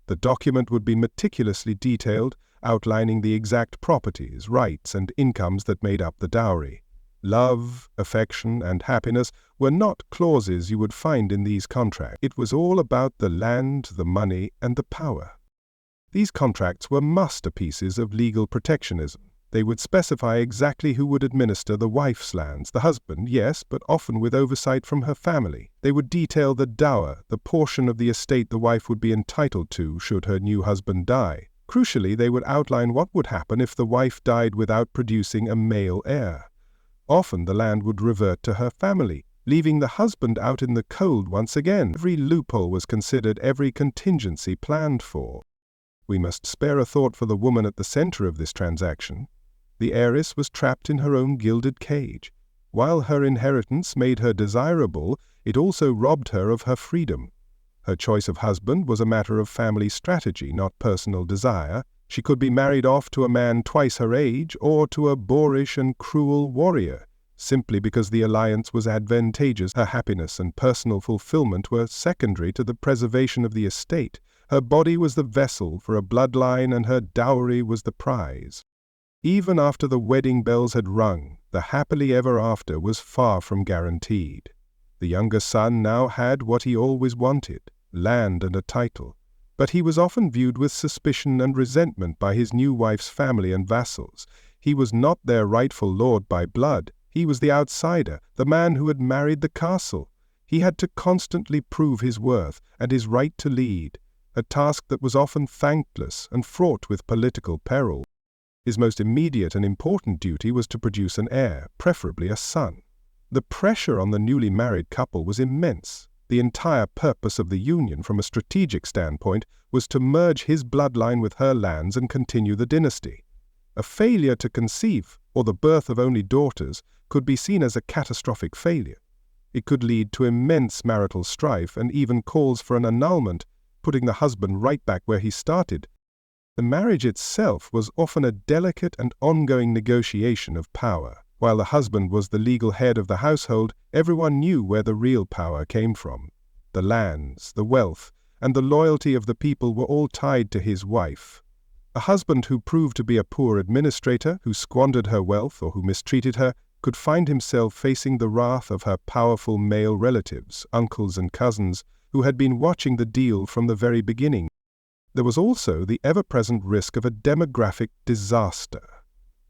The document would be meticulously detailed, outlining the exact properties, rights, and incomes that made up the dowry. Love, affection, and happiness were not clauses you would find in these contracts. It was all about the land, the money, and the power. These contracts were masterpieces of legal protectionism. They would specify exactly who would administer the wife's lands, the husband, yes, but often with oversight from her family. They would detail the dower, the portion of the estate the wife would be entitled to should her new husband die. Crucially, they would outline what would happen if the wife died without producing a male heir. Often the land would revert to her family, leaving the husband out in the cold once again. Every loophole was considered, every contingency planned for. We must spare a thought for the woman at the center of this transaction. The heiress was trapped in her own gilded cage. While her inheritance made her desirable, it also robbed her of her freedom. Her choice of husband was a matter of family strategy, not personal desire. She could be married off to a man twice her age or to a boorish and cruel warrior, simply because the alliance was advantageous. Her happiness and personal fulfillment were secondary to the preservation of the estate. Her body was the vessel for a bloodline, and her dowry was the prize. Even after the wedding bells had rung, the happily ever after was far from guaranteed. The younger son now had what he always wanted, land and a title, but he was often viewed with suspicion and resentment by his new wife's family and vassals. He was not their rightful lord by blood. He was the outsider, the man who had married the castle. He had to constantly prove his worth and his right to lead, a task that was often thankless and fraught with political peril. His most immediate and important duty was to produce an heir, preferably a son. The pressure on the newly married couple was immense. The entire purpose of the union, from a strategic standpoint, was to merge his bloodline with her lands and continue the dynasty. A failure to conceive, or the birth of only daughters, could be seen as a catastrophic failure. It could lead to immense marital strife and even calls for an annulment, putting the husband right back where he started. The marriage itself was often a delicate and ongoing negotiation of power. While the husband was the legal head of the household, everyone knew where the real power came from. The lands, the wealth, and the loyalty of the people were all tied to his wife. A husband who proved to be a poor administrator, who squandered her wealth or who mistreated her, could find himself facing the wrath of her powerful male relatives, uncles and cousins, who had been watching the deal from the very beginning. There was also the ever-present risk of a demographic disaster.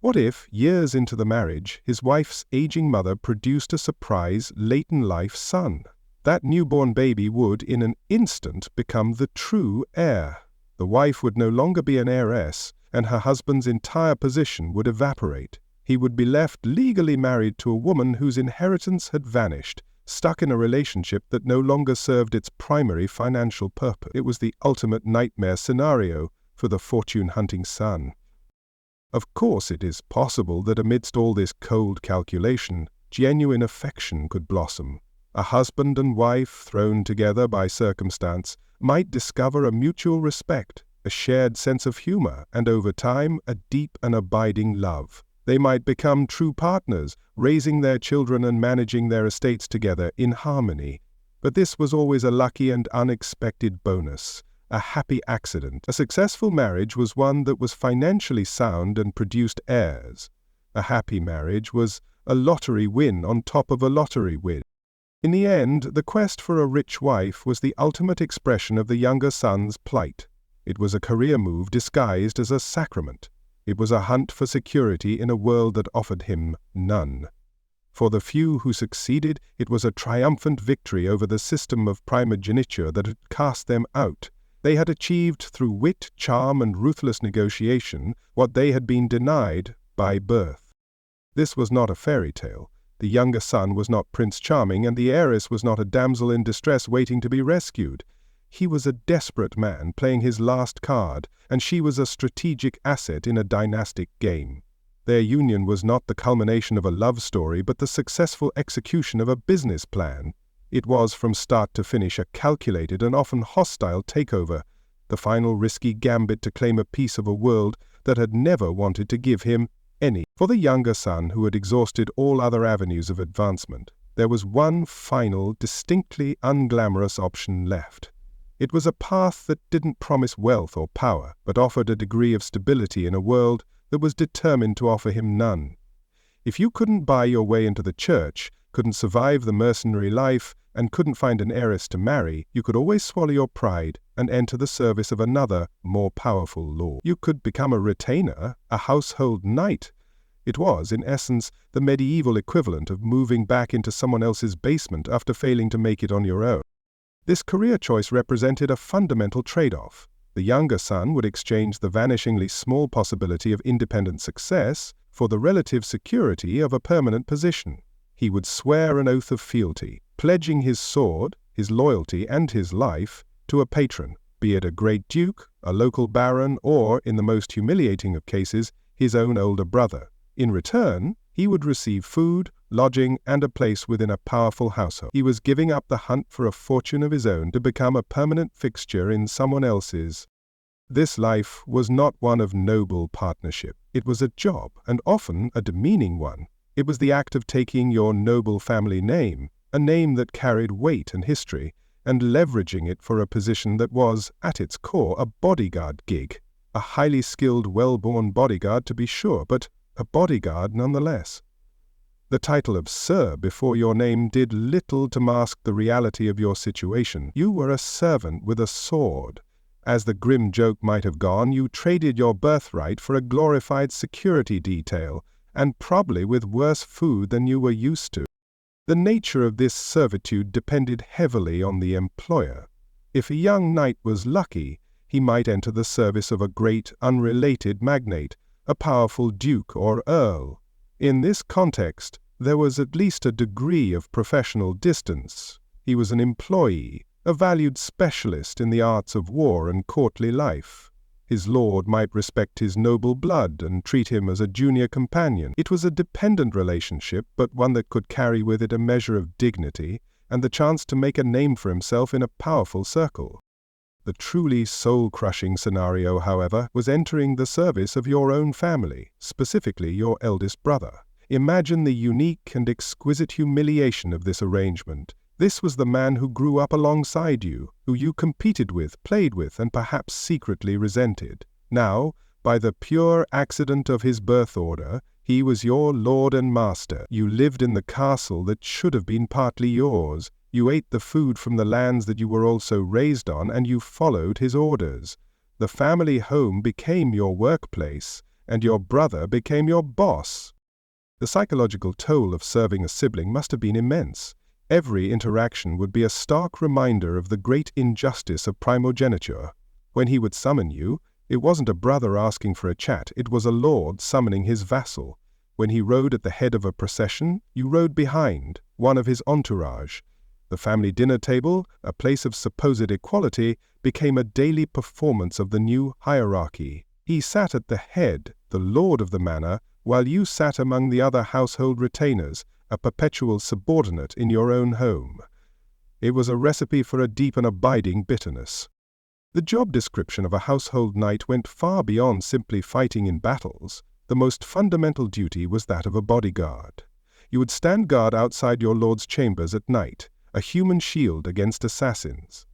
What if, years into the marriage, his wife's aging mother produced a surprise late-in-life son? That newborn baby would, in an instant, become the true heir. The wife would no longer be an heiress, and her husband's entire position would evaporate. He would be left legally married to a woman whose inheritance had vanished, stuck in a relationship that no longer served its primary financial purpose. It was the ultimate nightmare scenario for the fortune-hunting son. Of course, it is possible that amidst all this cold calculation, genuine affection could blossom. A husband and wife, thrown together by circumstance, might discover a mutual respect, a shared sense of humor, and over time, a deep and abiding love. They might become true partners, raising their children and managing their estates together in harmony. But this was always a lucky and unexpected bonus, a happy accident. A successful marriage was one that was financially sound and produced heirs. A happy marriage was a lottery win on top of a lottery win. In the end, the quest for a rich wife was the ultimate expression of the younger son's plight. It was a career move disguised as a sacrament. It was a hunt for security in a world that offered him none. For the few who succeeded, it was a triumphant victory over the system of primogeniture that had cast them out. They had achieved through wit, charm, and ruthless negotiation what they had been denied by birth. This was not a fairy tale. The younger son was not Prince Charming, and the heiress was not a damsel in distress waiting to be rescued. He was a desperate man playing his last card, and she was a strategic asset in a dynastic game. Their union was not the culmination of a love story, but the successful execution of a business plan. It was, from start to finish, a calculated and often hostile takeover, the final risky gambit to claim a piece of a world that had never wanted to give him any. For the younger son, who had exhausted all other avenues of advancement, there was one final, distinctly unglamorous option left. It was a path that didn't promise wealth or power, but offered a degree of stability in a world that was determined to offer him none. If you couldn't buy your way into the church, couldn't survive the mercenary life, and couldn't find an heiress to marry, you could always swallow your pride and enter the service of another, more powerful lord. You could become a retainer, a household knight. It was, in essence, the medieval equivalent of moving back into someone else's basement after failing to make it on your own. This career choice represented a fundamental trade-off. The younger son would exchange the vanishingly small possibility of independent success for the relative security of a permanent position. He would swear an oath of fealty, pledging his sword, his loyalty, and his life to a patron, be it a great duke, a local baron, or, in the most humiliating of cases, his own older brother. In return, he would receive food, lodging, and a place within a powerful household. He was giving up the hunt for a fortune of his own to become a permanent fixture in someone else's. This life was not one of noble partnership. It was a job, and often a demeaning one. It was the act of taking your noble family name, a name that carried weight and history, and leveraging it for a position that was, at its core, a bodyguard gig. A highly skilled, well-born bodyguard, to be sure, but a bodyguard nonetheless. The title of Sir before your name did little to mask the reality of your situation. You were a servant with a sword. As the grim joke might have gone, you traded your birthright for a glorified security detail, and probably with worse food than you were used to. The nature of this servitude depended heavily on the employer. If a young knight was lucky, he might enter the service of a great, unrelated magnate, a powerful duke or earl. In this context, there was at least a degree of professional distance. He was an employee, a valued specialist in the arts of war and courtly life. His lord might respect his noble blood and treat him as a junior companion. It was a dependent relationship, but one that could carry with it a measure of dignity and the chance to make a name for himself in a powerful circle. The truly soul-crushing scenario, however, was entering the service of your own family, specifically your eldest brother. Imagine the unique and exquisite humiliation of this arrangement. This was the man who grew up alongside you, who you competed with, played with, and perhaps secretly resented. Now, by the pure accident of his birth order, he was your lord and master. You lived in the castle that should have been partly yours. You ate the food from the lands that you were also raised on, and you followed his orders. The family home became your workplace, and your brother became your boss. The psychological toll of serving a sibling must have been immense. Every interaction would be a stark reminder of the great injustice of primogeniture. When he would summon you, it wasn't a brother asking for a chat, it was a lord summoning his vassal. When he rode at the head of a procession, you rode behind, one of his entourage. The family dinner table, a place of supposed equality, became a daily performance of the new hierarchy. He sat at the head, the lord of the manor, while you sat among the other household retainers, a perpetual subordinate in your own home. It was a recipe for a deep and abiding bitterness. The job description of a household knight went far beyond simply fighting in battles. The most fundamental duty was that of a bodyguard. You would stand guard outside your lord's chambers at night, a human shield against assassins.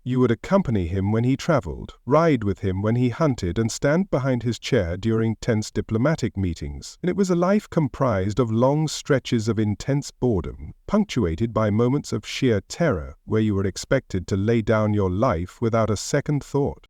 You would accompany him when he traveled, ride with him when he hunted, and stand behind his chair during tense diplomatic meetings. And it was a life comprised of long stretches of intense boredom, punctuated by moments of sheer terror, where you were expected to lay down your life without a second thought.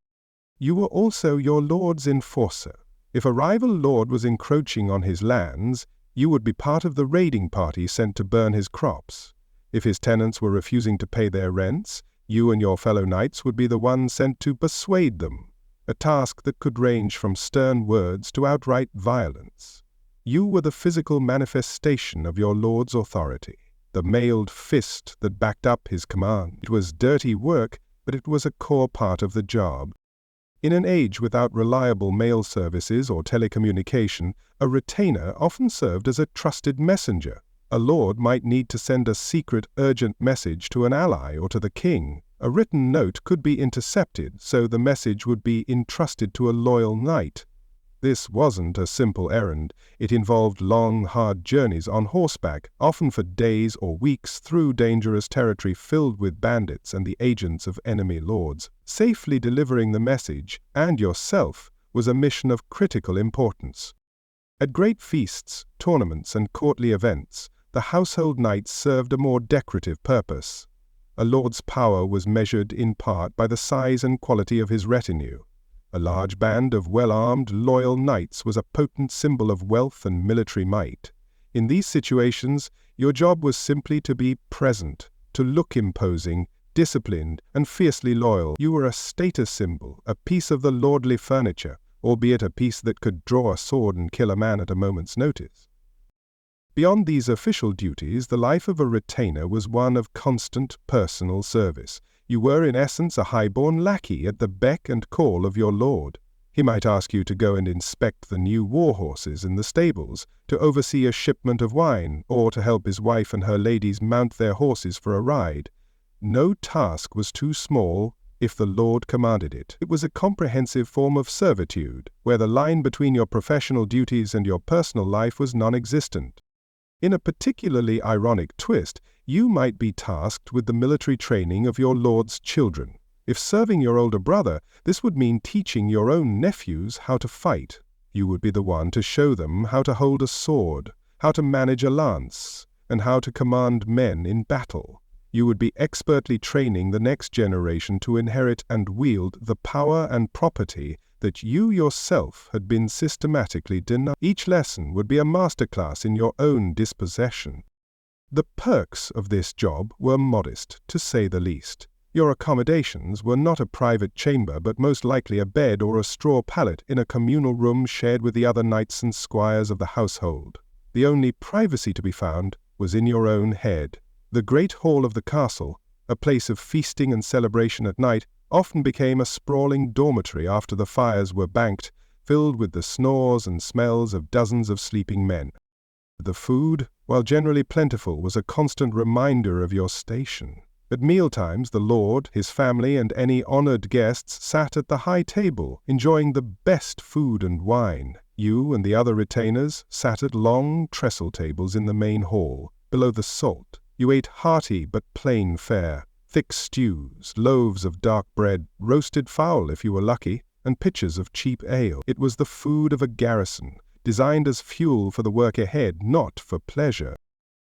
You were also your lord's enforcer. If a rival lord was encroaching on his lands, you would be part of the raiding party sent to burn his crops. If his tenants were refusing to pay their rents, you and your fellow knights would be the ones sent to persuade them, a task that could range from stern words to outright violence. You were the physical manifestation of your lord's authority, the mailed fist that backed up his command. It was dirty work, but it was a core part of the job. In an age without reliable mail services or telecommunication, a retainer often served as a trusted messenger. A lord might need to send a secret, urgent message to an ally or to the king. A written note could be intercepted, so the message would be entrusted to a loyal knight. This wasn't a simple errand. It involved long, hard journeys on horseback, often for days or weeks through dangerous territory filled with bandits and the agents of enemy lords. Safely delivering the message, and yourself, was a mission of critical importance. At great feasts, tournaments, and courtly events, the household knights served a more decorative purpose. A lord's power was measured in part by the size and quality of his retinue. A large band of well-armed, loyal knights was a potent symbol of wealth and military might. In these situations, your job was simply to be present, to look imposing, disciplined, and fiercely loyal. You were a status symbol, a piece of the lordly furniture, albeit a piece that could draw a sword and kill a man at a moment's notice. Beyond these official duties, the life of a retainer was one of constant personal service. You were in essence a high-born lackey at the beck and call of your lord. He might ask you to go and inspect the new war horses in the stables, to oversee a shipment of wine, or to help his wife and her ladies mount their horses for a ride. No task was too small if the lord commanded it. It was a comprehensive form of servitude, where the line between your professional duties and your personal life was non-existent. In a particularly ironic twist, you might be tasked with the military training of your lord's children. If serving your older brother, this would mean teaching your own nephews how to fight. You would be the one to show them how to hold a sword, how to manage a lance, and how to command men in battle. You would be expertly training the next generation to inherit and wield the power and property that you yourself had been systematically denied. Each lesson would be a masterclass in your own dispossession. The perks of this job were modest, to say the least. Your accommodations were not a private chamber, but most likely a bed or a straw pallet in a communal room shared with the other knights and squires of the household. The only privacy to be found was in your own head. The great hall of the castle, a place of feasting and celebration at night, often became a sprawling dormitory after the fires were banked, filled with the snores and smells of dozens of sleeping men. The food, while generally plentiful, was a constant reminder of your station. At mealtimes, the lord, his family, and any honored guests sat at the high table, enjoying the best food and wine. You and the other retainers sat at long trestle tables in the main hall, below the salt. You ate hearty but plain fare, thick stews, loaves of dark bread, roasted fowl if you were lucky, and pitchers of cheap ale. It was the food of a garrison, designed as fuel for the work ahead, not for pleasure.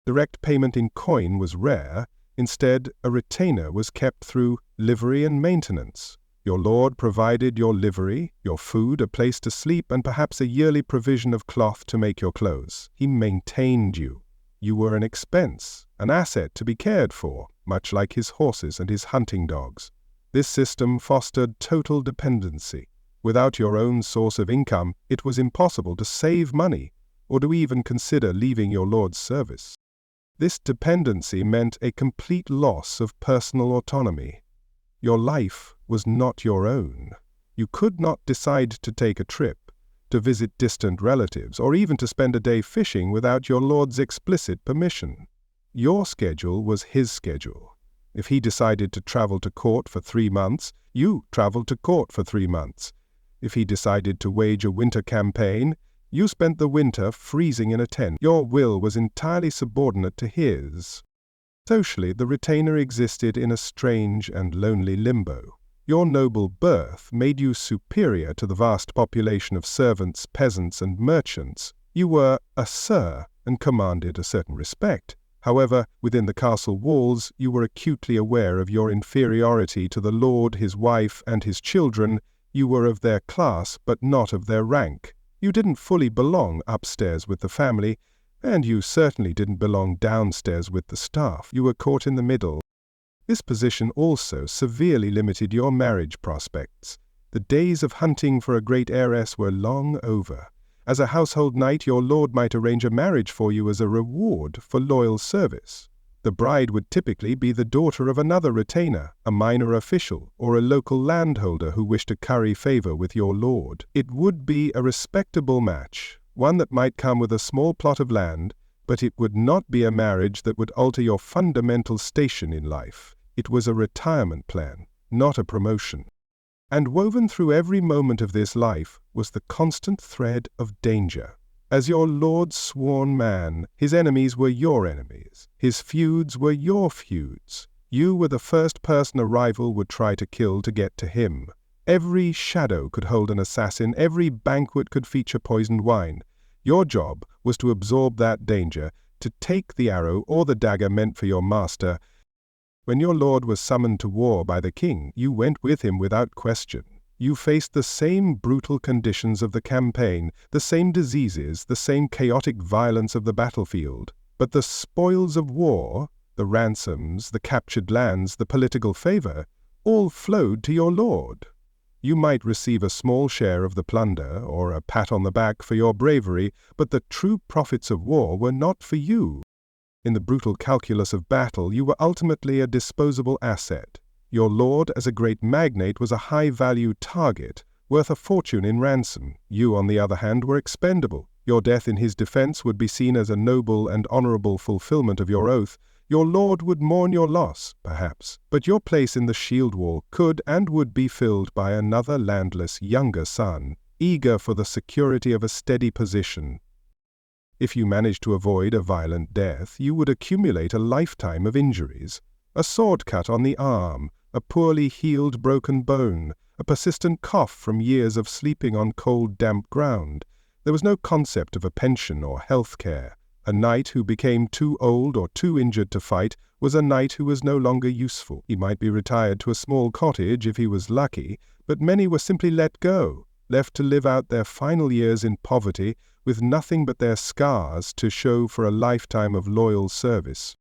Direct payment in coin was rare. Instead, a retainer was kept through livery and maintenance. Your lord provided your livery, your food, a place to sleep, and perhaps a yearly provision of cloth to make your clothes. He maintained you. You were an expense, an asset to be cared for, much like his horses and his hunting dogs. This system fostered total dependency. Without your own source of income, it was impossible to save money or to even consider leaving your lord's service. This dependency meant a complete loss of personal autonomy. Your life was not your own. You could not decide to take a trip, to visit distant relatives, or even to spend a day fishing without your lord's explicit permission. Your schedule was his schedule. If he decided to travel to court for 3 months, you traveled to court for 3 months. If he decided to wage a winter campaign, you spent the winter freezing in a tent. Your will was entirely subordinate to his. Socially, the retainer existed in a strange and lonely limbo. Your noble birth made you superior to the vast population of servants, peasants, and merchants. You were a sir and commanded a certain respect. However, within the castle walls, you were acutely aware of your inferiority to the lord, his wife, and his children. You were of their class, but not of their rank. You didn't fully belong upstairs with the family, and you certainly didn't belong downstairs with the staff. You were caught in the middle. This position also severely limited your marriage prospects. The days of hunting for a great heiress were long over. As a household knight, your lord might arrange a marriage for you as a reward for loyal service. The bride would typically be the daughter of another retainer, a minor official, or a local landholder who wished to curry favor with your lord. It would be a respectable match, one that might come with a small plot of land, but it would not be a marriage that would alter your fundamental station in life. It was a retirement plan, not a promotion. And woven through every moment of this life was the constant thread of danger. As your lord's sworn man, his enemies were your enemies. His feuds were your feuds. You were the first person a rival would try to kill to get to him. Every shadow could hold an assassin. Every banquet could feature poisoned wine. Your job was to absorb that danger, to take the arrow or the dagger meant for your master. When your lord was summoned to war by the king, you went with him without question. You faced the same brutal conditions of the campaign, the same diseases, the same chaotic violence of the battlefield. But the spoils of war, the ransoms, the captured lands, the political favor, all flowed to your lord. You might receive a small share of the plunder or a pat on the back for your bravery, but the true profits of war were not for you. In the brutal calculus of battle, you were ultimately a disposable asset. Your lord, as a great magnate, was a high-value target, worth a fortune in ransom. You, on the other hand, were expendable. Your death in his defense would be seen as a noble and honorable fulfillment of your oath. Your lord would mourn your loss, perhaps, but your place in the shield wall could and would be filled by another landless younger son, eager for the security of a steady position. If you managed to avoid a violent death, you would accumulate a lifetime of injuries. A sword cut on the arm, a poorly healed broken bone, a persistent cough from years of sleeping on cold, damp ground. There was no concept of a pension or health care. A knight who became too old or too injured to fight was a knight who was no longer useful. He might be retired to a small cottage if he was lucky, but many were simply let go, left to live out their final years in poverty with nothing but their scars to show for a lifetime of loyal service.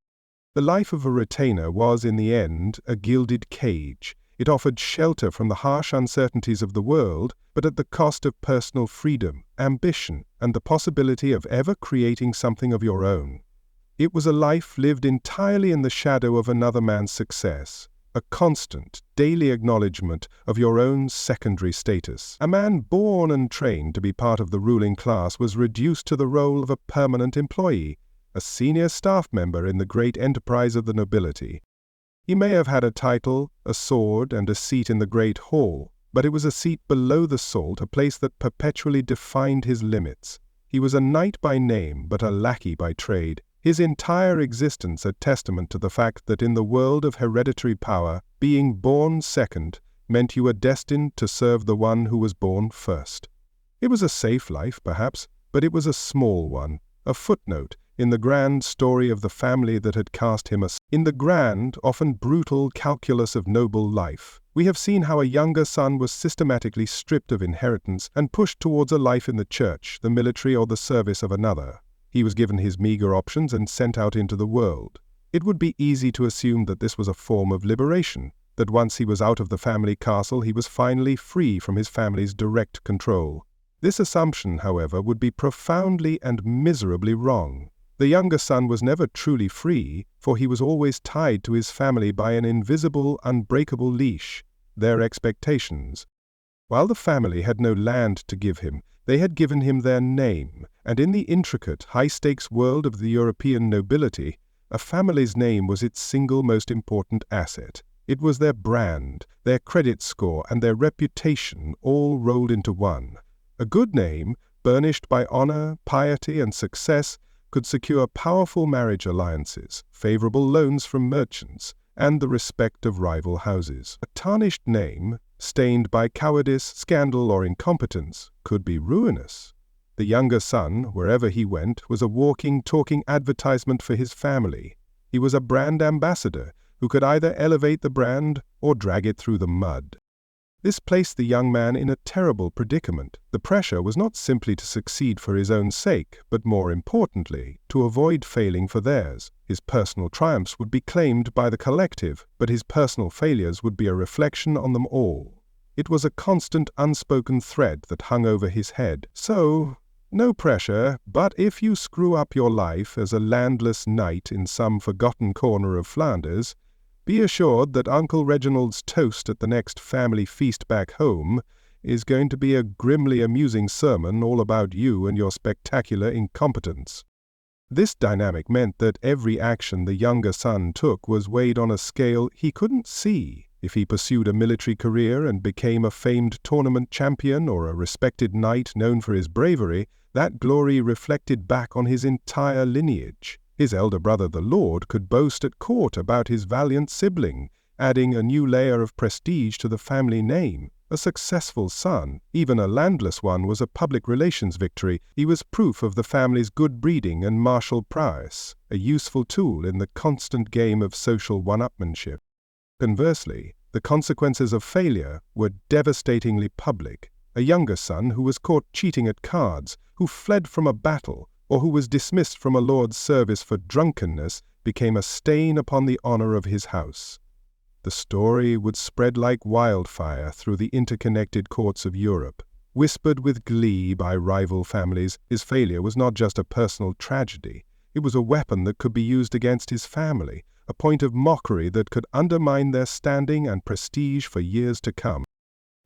The life of a retainer was, in the end, a gilded cage. It offered shelter from the harsh uncertainties of the world, but at the cost of personal freedom, ambition, and the possibility of ever creating something of your own. It was a life lived entirely in the shadow of another man's success, a constant, daily acknowledgement of your own secondary status. A man born and trained to be part of the ruling class was reduced to the role of a permanent employee, a senior staff member in the great enterprise of the nobility. He may have had a title, a sword, and a seat in the great hall, but it was a seat below the salt, a place that perpetually defined his limits. He was a knight by name, but a lackey by trade. His entire existence a testament to the fact that in the world of hereditary power, being born second meant you were destined to serve the one who was born first. It was a safe life, perhaps, but it was a small one, a footnote in the grand story of the family that had cast him aside. In the grand, often brutal calculus of noble life, we have seen how a younger son was systematically stripped of inheritance and pushed towards a life in the church, the military, or the service of another. He was given his meager options and sent out into the world. It would be easy to assume that this was a form of liberation, that once he was out of the family castle he was finally free from his family's direct control. This assumption, however, would be profoundly and miserably wrong. The younger son was never truly free, for he was always tied to his family by an invisible, unbreakable leash, their expectations. While the family had no land to give him, they had given him their name, and in the intricate, high-stakes world of the European nobility, a family's name was its single most important asset. It was their brand, their credit score, and their reputation all rolled into one. A good name, burnished by honor, piety, and success, could secure powerful marriage alliances, favorable loans from merchants, and the respect of rival houses. A tarnished name, stained by cowardice, scandal, or incompetence, could be ruinous. The younger son, wherever he went, was a walking, talking advertisement for his family. He was a brand ambassador who could either elevate the brand or drag it through the mud. This placed the young man in a terrible predicament. The pressure was not simply to succeed for his own sake, but more importantly, to avoid failing for theirs. His personal triumphs would be claimed by the collective, but his personal failures would be a reflection on them all. It was a constant unspoken thread that hung over his head. So, no pressure, but if you screw up your life as a landless knight in some forgotten corner of Flanders, be assured that Uncle Reginald's toast at the next family feast back home is going to be a grimly amusing sermon all about you and your spectacular incompetence. This dynamic meant that every action the younger son took was weighed on a scale he couldn't see. If he pursued a military career and became a famed tournament champion or a respected knight known for his bravery, that glory reflected back on his entire lineage. His elder brother, the Lord, could boast at court about his valiant sibling, adding a new layer of prestige to the family name. A successful son, even a landless one, was a public relations victory. He was proof of the family's good breeding and martial prowess, a useful tool in the constant game of social one-upmanship. Conversely, the consequences of failure were devastatingly public. A younger son who was caught cheating at cards, who fled from a battle, or who was dismissed from a lord's service for drunkenness, became a stain upon the honor of his house. The story would spread like wildfire through the interconnected courts of Europe. Whispered with glee by rival families, his failure was not just a personal tragedy. It was a weapon that could be used against his family, a point of mockery that could undermine their standing and prestige for years to come.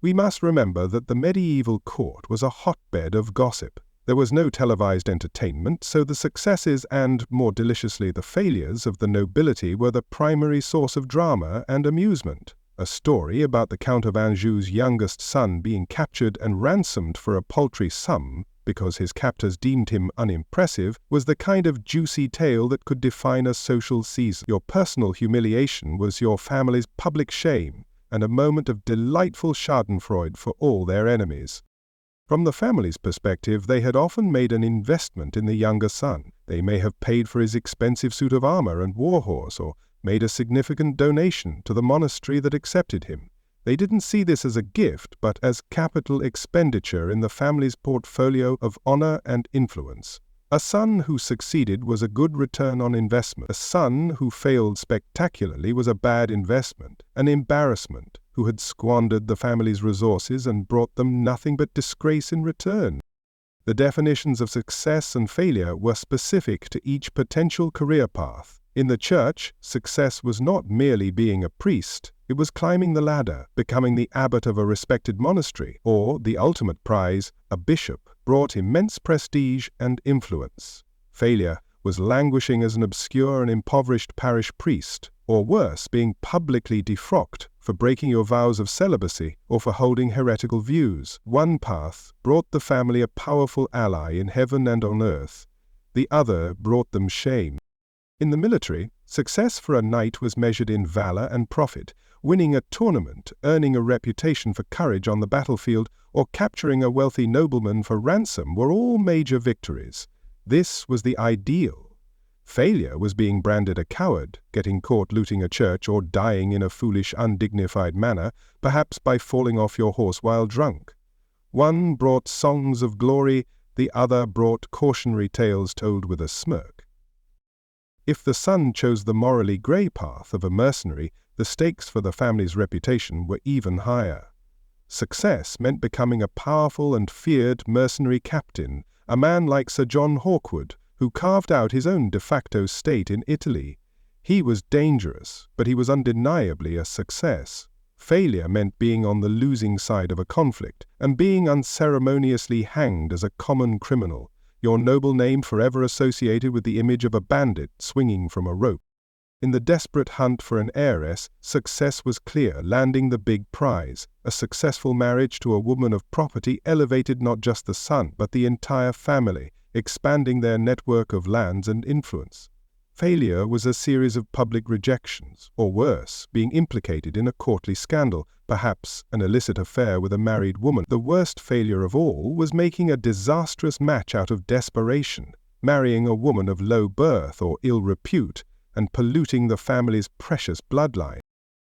We must remember that the medieval court was a hotbed of gossip. There was no televised entertainment, so the successes and, more deliciously, the failures of the nobility were the primary source of drama and amusement. A story about the Count of Anjou's youngest son being captured and ransomed for a paltry sum because his captors deemed him unimpressive was the kind of juicy tale that could define a social season. Your personal humiliation was your family's public shame and a moment of delightful schadenfreude for all their enemies. From the family's perspective, they had often made an investment in the younger son. They may have paid for his expensive suit of armor and warhorse, or made a significant donation to the monastery that accepted him. They didn't see this as a gift, but as capital expenditure in the family's portfolio of honor and influence. A son who succeeded was a good return on investment. A son who failed spectacularly was a bad investment, an embarrassment, who had squandered the family's resources and brought them nothing but disgrace in return. The definitions of success and failure were specific to each potential career path. In the church, success was not merely being a priest, it was climbing the ladder, becoming the abbot of a respected monastery, or, the ultimate prize, a bishop, brought immense prestige and influence. Failure was languishing as an obscure and impoverished parish priest, or worse, being publicly defrocked for breaking your vows of celibacy or for holding heretical views. One path brought the family a powerful ally in heaven and on earth. The other brought them shame. In the military, success for a knight was measured in valor and profit. Winning a tournament, earning a reputation for courage on the battlefield, or capturing a wealthy nobleman for ransom were all major victories. This was the ideal. Failure was being branded a coward, getting caught looting a church or dying in a foolish, undignified manner, perhaps by falling off your horse while drunk. One brought songs of glory, the other brought cautionary tales told with a smirk. If the son chose the morally grey path of a mercenary, the stakes for the family's reputation were even higher. Success meant becoming a powerful and feared mercenary captain, a man like Sir John Hawkwood, who carved out his own de facto state in Italy. He was dangerous, but he was undeniably a success. Failure meant being on the losing side of a conflict, and being unceremoniously hanged as a common criminal, your noble name forever associated with the image of a bandit swinging from a rope. In the desperate hunt for an heiress, success was clear, landing the big prize. A successful marriage to a woman of property elevated not just the son, but the entire family, expanding their network of lands and influence. Failure was a series of public rejections, or worse, being implicated in a courtly scandal, perhaps an illicit affair with a married woman. The worst failure of all was making a disastrous match out of desperation, marrying a woman of low birth or ill repute, and polluting the family's precious bloodline.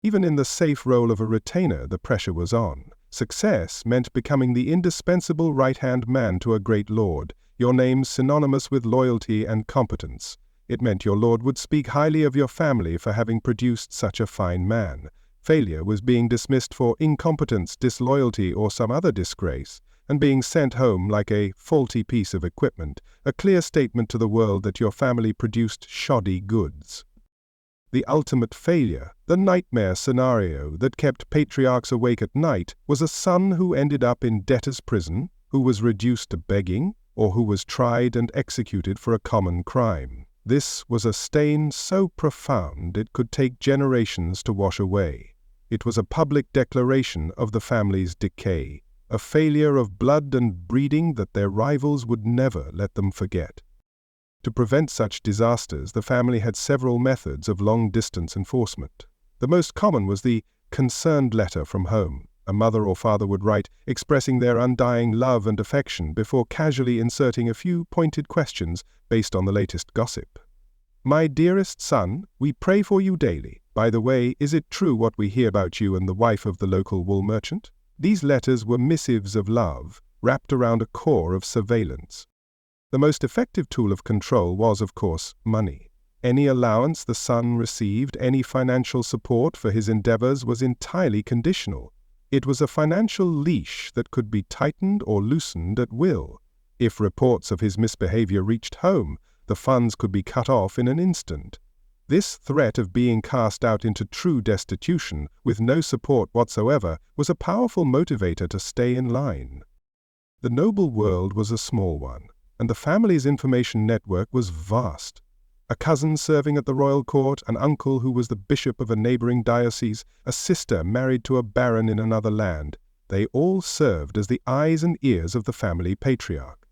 Even in the safe role of a retainer, the pressure was on. Success meant becoming the indispensable right-hand man to a great lord, your name synonymous with loyalty and competence. It meant your lord would speak highly of your family for having produced such a fine man. Failure was being dismissed for incompetence, disloyalty, or some other disgrace, and being sent home like a faulty piece of equipment, a clear statement to the world that your family produced shoddy goods. The ultimate failure, the nightmare scenario that kept patriarchs awake at night, was a son who ended up in debtor's prison, who was reduced to begging, or who was tried and executed for a common crime. This was a stain so profound it could take generations to wash away. It was a public declaration of the family's decay, a failure of blood and breeding that their rivals would never let them forget. To prevent such disasters, the family had several methods of long-distance enforcement. The most common was the concerned letter from home. A mother or father would write, expressing their undying love and affection before casually inserting a few pointed questions based on the latest gossip. My dearest son, we pray for you daily. By the way, is it true what we hear about you and the wife of the local wool merchant? These letters were missives of love, wrapped around a core of surveillance. The most effective tool of control was, of course, money. Any allowance the son received, any financial support for his endeavors was entirely conditional. It was a financial leash that could be tightened or loosened at will. If reports of his misbehavior reached home, the funds could be cut off in an instant. This threat of being cast out into true destitution, with no support whatsoever, was a powerful motivator to stay in line. The noble world was a small one, and the family's information network was vast. A cousin serving at the royal court, an uncle who was the bishop of a neighboring diocese, a sister married to a baron in another land, they all served as the eyes and ears of the family patriarch.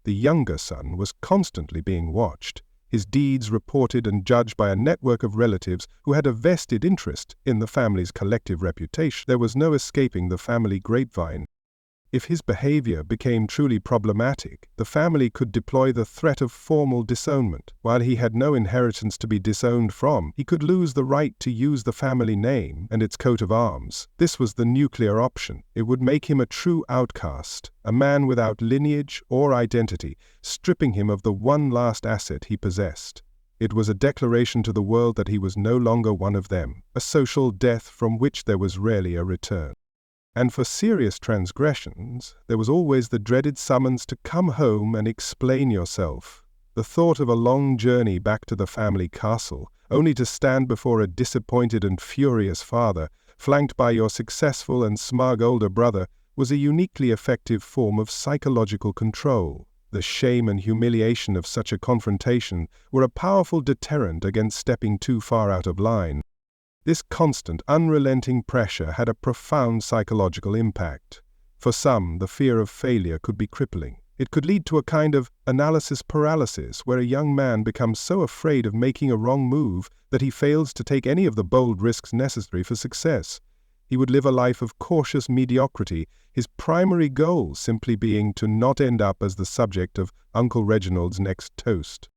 The younger son was constantly being watched, his deeds reported and judged by a network of relatives who had a vested interest in the family's collective reputation. There was no escaping the family grapevine. If his behavior became truly problematic, the family could deploy the threat of formal disownment. While he had no inheritance to be disowned from, he could lose the right to use the family name and its coat of arms. This was the nuclear option. It would make him a true outcast, a man without lineage or identity, stripping him of the one last asset he possessed. It was a declaration to the world that he was no longer one of them, a social death from which there was rarely a return. And for serious transgressions, there was always the dreaded summons to come home and explain yourself. The thought of a long journey back to the family castle, only to stand before a disappointed and furious father, flanked by your successful and smug older brother, was a uniquely effective form of psychological control. The shame and humiliation of such a confrontation were a powerful deterrent against stepping too far out of line. This constant, unrelenting pressure had a profound psychological impact. For some, the fear of failure could be crippling. It could lead to a kind of analysis paralysis, where a young man becomes so afraid of making a wrong move that he fails to take any of the bold risks necessary for success. He would live a life of cautious mediocrity, his primary goal simply being to not end up as the subject of Uncle Reginald's next toast.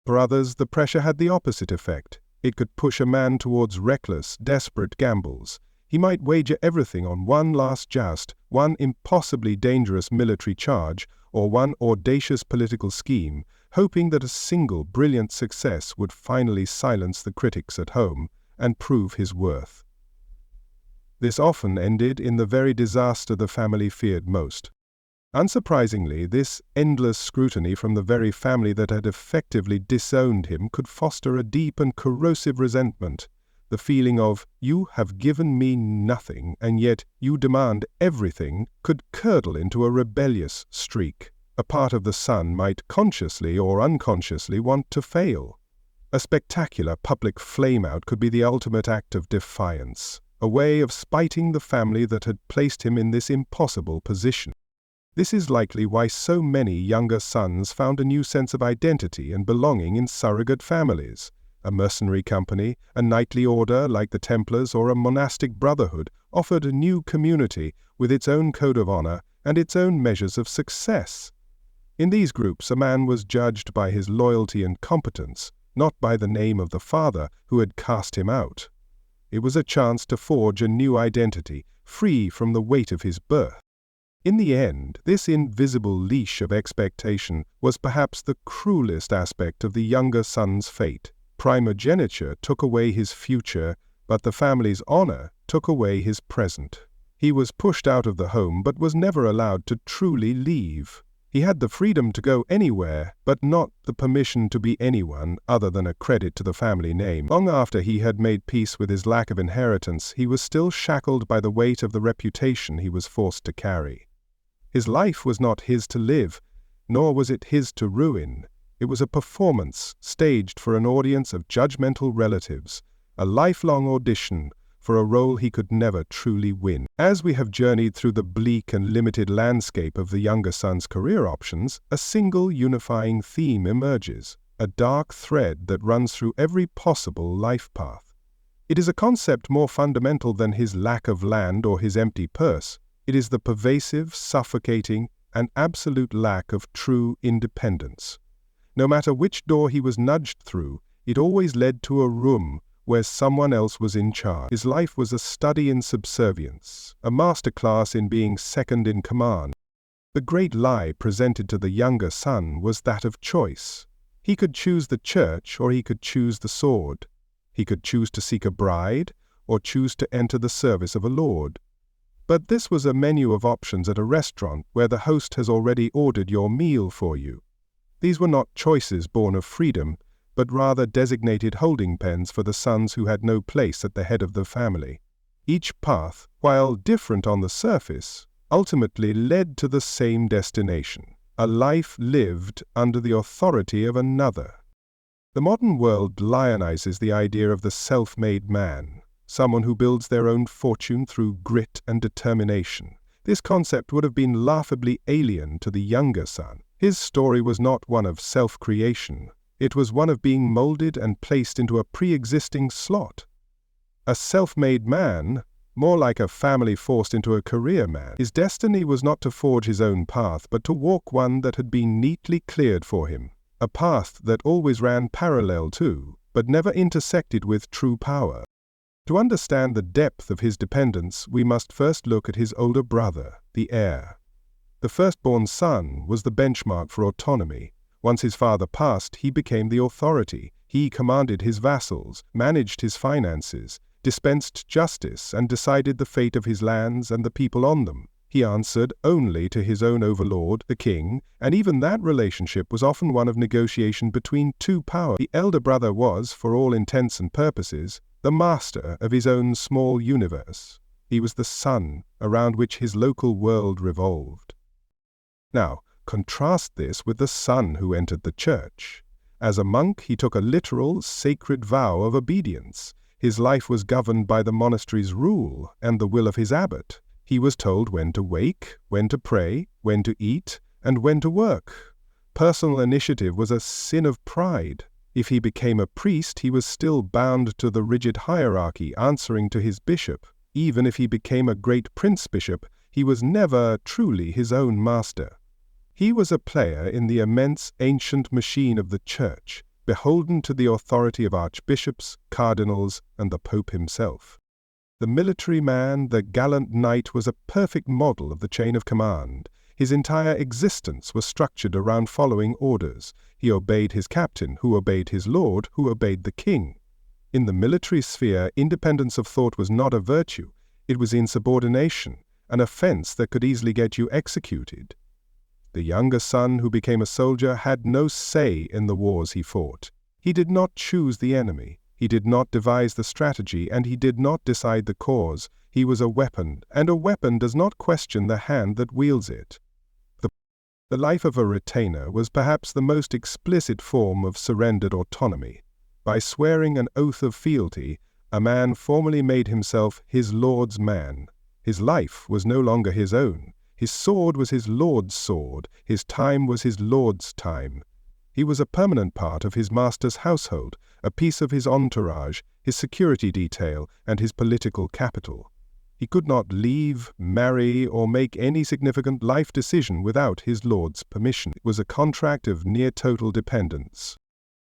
For others, the pressure had the opposite effect. It could push a man towards reckless, desperate gambles. He might wager everything on one last joust, one impossibly dangerous military charge, or one audacious political scheme, hoping that a single brilliant success would finally silence the critics at home and prove his worth. This often ended in the very disaster the family feared most. Unsurprisingly, this endless scrutiny from the very family that had effectively disowned him could foster a deep and corrosive resentment. The feeling of, "you have given me nothing, and yet you demand everything," could curdle into a rebellious streak. A part of the son might consciously or unconsciously want to fail. A spectacular public flame-out could be the ultimate act of defiance, a way of spiting the family that had placed him in this impossible position. This is likely why so many younger sons found a new sense of identity and belonging in surrogate families. A mercenary company, a knightly order like the Templars, or a monastic brotherhood offered a new community with its own code of honor and its own measures of success. In these groups, a man was judged by his loyalty and competence, not by the name of the father who had cast him out. It was a chance to forge a new identity, free from the weight of his birth. In the end, this invisible leash of expectation was perhaps the cruelest aspect of the younger son's fate. Primogeniture took away his future, but the family's honor took away his present. He was pushed out of the home but was never allowed to truly leave. He had the freedom to go anywhere, but not the permission to be anyone other than a credit to the family name. Long after he had made peace with his lack of inheritance, he was still shackled by the weight of the reputation he was forced to carry. His life was not his to live, nor was it his to ruin. It was a performance staged for an audience of judgmental relatives, a lifelong audition for a role he could never truly win. As we have journeyed through the bleak and limited landscape of the younger son's career options, a single unifying theme emerges, a dark thread that runs through every possible life path. It is a concept more fundamental than his lack of land or his empty purse. It is the pervasive, suffocating, and absolute lack of true independence. No matter which door he was nudged through, it always led to a room where someone else was in charge. His life was a study in subservience, a masterclass in being second in command. The great lie presented to the younger son was that of choice. He could choose the church or he could choose the sword. He could choose to seek a bride or choose to enter the service of a lord. But this was a menu of options at a restaurant where the host has already ordered your meal for you. These were not choices born of freedom, but rather designated holding pens for the sons who had no place at the head of the family. Each path, while different on the surface, ultimately led to the same destination, a life lived under the authority of another. The modern world lionizes the idea of the self-made man, someone who builds their own fortune through grit and determination. This concept would have been laughably alien to the younger son. His story was not one of self-creation. It was one of being molded and placed into a pre-existing slot. A self-made man, more like a family forced into a career man. His destiny was not to forge his own path, but to walk one that had been neatly cleared for him. A path that always ran parallel to, but never intersected with true power. To understand the depth of his dependence, we must first look at his older brother, the heir. The firstborn son was the benchmark for autonomy. Once his father passed, he became the authority. He commanded his vassals, managed his finances, dispensed justice, and decided the fate of his lands and the people on them. He answered only to his own overlord, the king, and even that relationship was often one of negotiation between two powers. The elder brother was, for all intents and purposes, the master of his own small universe. He was the sun around which his local world revolved. Now, Contrast this with the son who entered the church. As a monk, he took a literal, sacred vow of obedience. His life was governed by the monastery's rule and the will of his abbot. He was told when to wake, when to pray, when to eat, and when to work. Personal initiative was a sin of pride. If he became a priest, he was still bound to the rigid hierarchy, answering to his bishop. Even if he became a great prince-bishop, he was never truly his own master. He was a player in the immense ancient machine of the Church, beholden to the authority of archbishops, cardinals, and the Pope himself. The military man, the gallant knight, was a perfect model of the chain of command. His entire existence was structured around following orders. He obeyed his captain, who obeyed his lord, who obeyed the king. In the military sphere, independence of thought was not a virtue. It was insubordination, an offense that could easily get you executed. The younger son who became a soldier had no say in the wars he fought. He did not choose the enemy. He did not devise the strategy, and he did not decide the cause. He was a weapon, and a weapon does not question the hand that wields it. The life of a retainer was perhaps the most explicit form of surrendered autonomy. By swearing an oath of fealty, a man formally made himself his lord's man. His life was no longer his own. His sword was his lord's sword. His time was his lord's time. He was a permanent part of his master's household, a piece of his entourage, his security detail, and his political capital. He could not leave, marry, or make any significant life decision without his lord's permission. It was a contract of near-total dependence.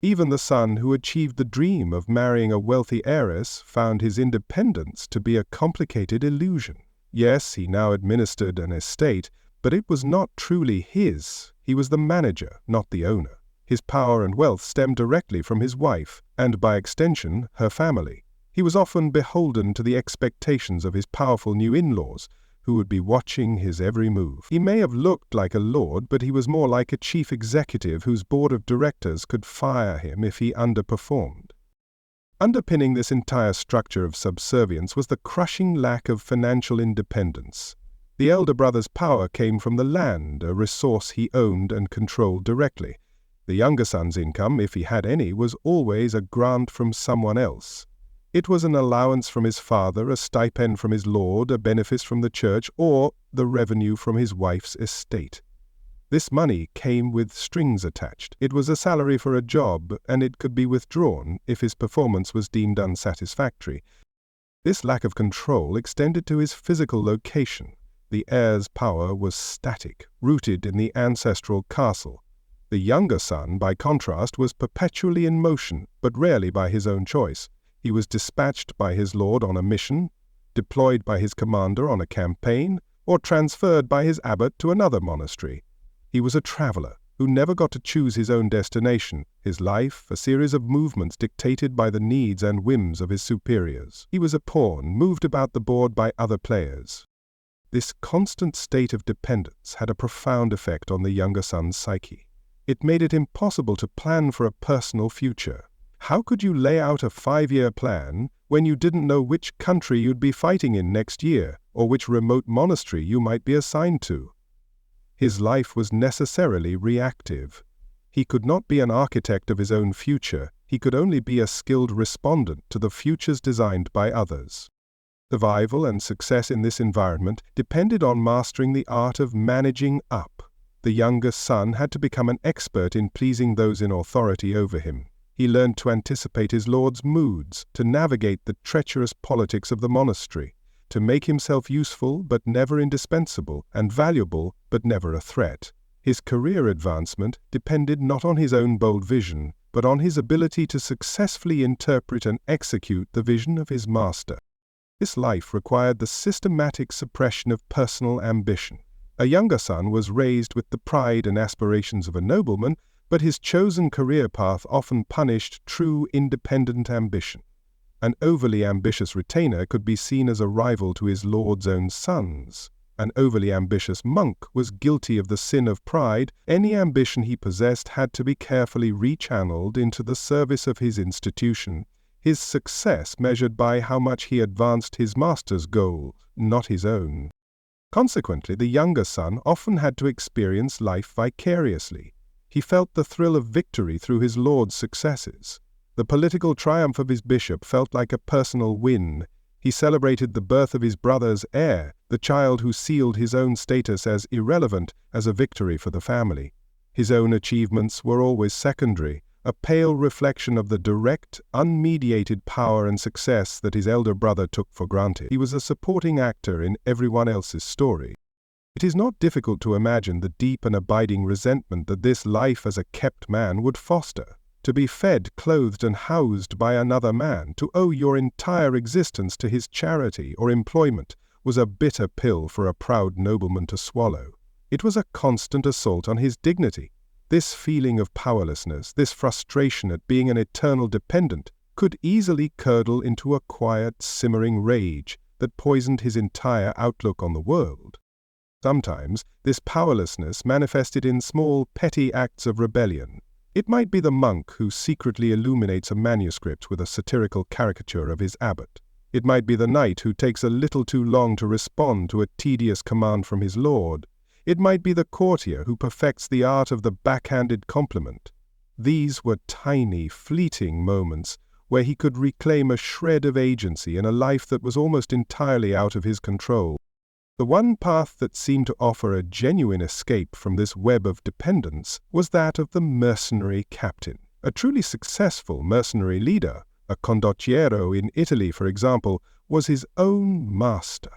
Even the son who achieved the dream of marrying a wealthy heiress found his independence to be a complicated illusion. Yes, he now administered an estate, but it was not truly his. He was the manager, not the owner. His power and wealth stemmed directly from his wife, and by extension, her family. He was often beholden to the expectations of his powerful new in-laws, who would be watching his every move. He may have looked like a lord, but he was more like a chief executive whose board of directors could fire him if he underperformed. Underpinning this entire structure of subservience was the crushing lack of financial independence. The elder brother's power came from the land, a resource he owned and controlled directly. The younger son's income, if he had any, was always a grant from someone else. It was an allowance from his father, a stipend from his lord, a benefice from the church, or the revenue from his wife's estate. This money came with strings attached. It was a salary for a job, and it could be withdrawn if his performance was deemed unsatisfactory. This lack of control extended to his physical location. The heir's power was static, rooted in the ancestral castle. The younger son, by contrast, was perpetually in motion, but rarely by his own choice. He was dispatched by his lord on a mission, deployed by his commander on a campaign, or transferred by his abbot to another monastery. He was a traveler who never got to choose his own destination, his life a series of movements dictated by the needs and whims of his superiors. He was a pawn moved about the board by other players. This constant state of dependence had a profound effect on the younger son's psyche. It made it impossible to plan for a personal future. How could you lay out a 5-year plan when you didn't know which country you'd be fighting in next year, or which remote monastery you might be assigned to? His life was necessarily reactive. He could not be an architect of his own future. He could only be a skilled respondent to the futures designed by others. Survival and success in this environment depended on mastering the art of managing up. The younger son had to become an expert in pleasing those in authority over him. He learned to anticipate his lord's moods, to navigate the treacherous politics of the monastery, to make himself useful but never indispensable, and valuable but never a threat. His career advancement depended not on his own bold vision, but on his ability to successfully interpret and execute the vision of his master. This life required the systematic suppression of personal ambition. A younger son was raised with the pride and aspirations of a nobleman, but his chosen career path often punished true independent ambition. An overly ambitious retainer could be seen as a rival to his lord's own sons. An overly ambitious monk was guilty of the sin of pride. Any ambition he possessed had to be carefully rechanneled into the service of his institution, his success measured by how much he advanced his master's goal, not his own. Consequently, the younger son often had to experience life vicariously. He felt the thrill of victory through his lord's successes. The political triumph of his bishop felt like a personal win. He celebrated the birth of his brother's heir, the child who sealed his own status as irrelevant, as a victory for the family. His own achievements were always secondary, a pale reflection of the direct, unmediated power and success that his elder brother took for granted. He was a supporting actor in everyone else's story. It is not difficult to imagine the deep and abiding resentment that this life as a kept man would foster. To be fed, clothed, and housed by another man, to owe your entire existence to his charity or employment, was a bitter pill for a proud nobleman to swallow. It was a constant assault on his dignity. This feeling of powerlessness, this frustration at being an eternal dependent, could easily curdle into a quiet, simmering rage that poisoned his entire outlook on the world. Sometimes, this powerlessness manifested in small, petty acts of rebellion. It might be the monk who secretly illuminates a manuscript with a satirical caricature of his abbot. It might be the knight who takes a little too long to respond to a tedious command from his lord. It might be the courtier who perfects the art of the backhanded compliment. These were tiny, fleeting moments where he could reclaim a shred of agency in a life that was almost entirely out of his control. The one path that seemed to offer a genuine escape from this web of dependence was that of the mercenary captain. A truly successful mercenary leader, a condottiero in Italy, for example, was his own master.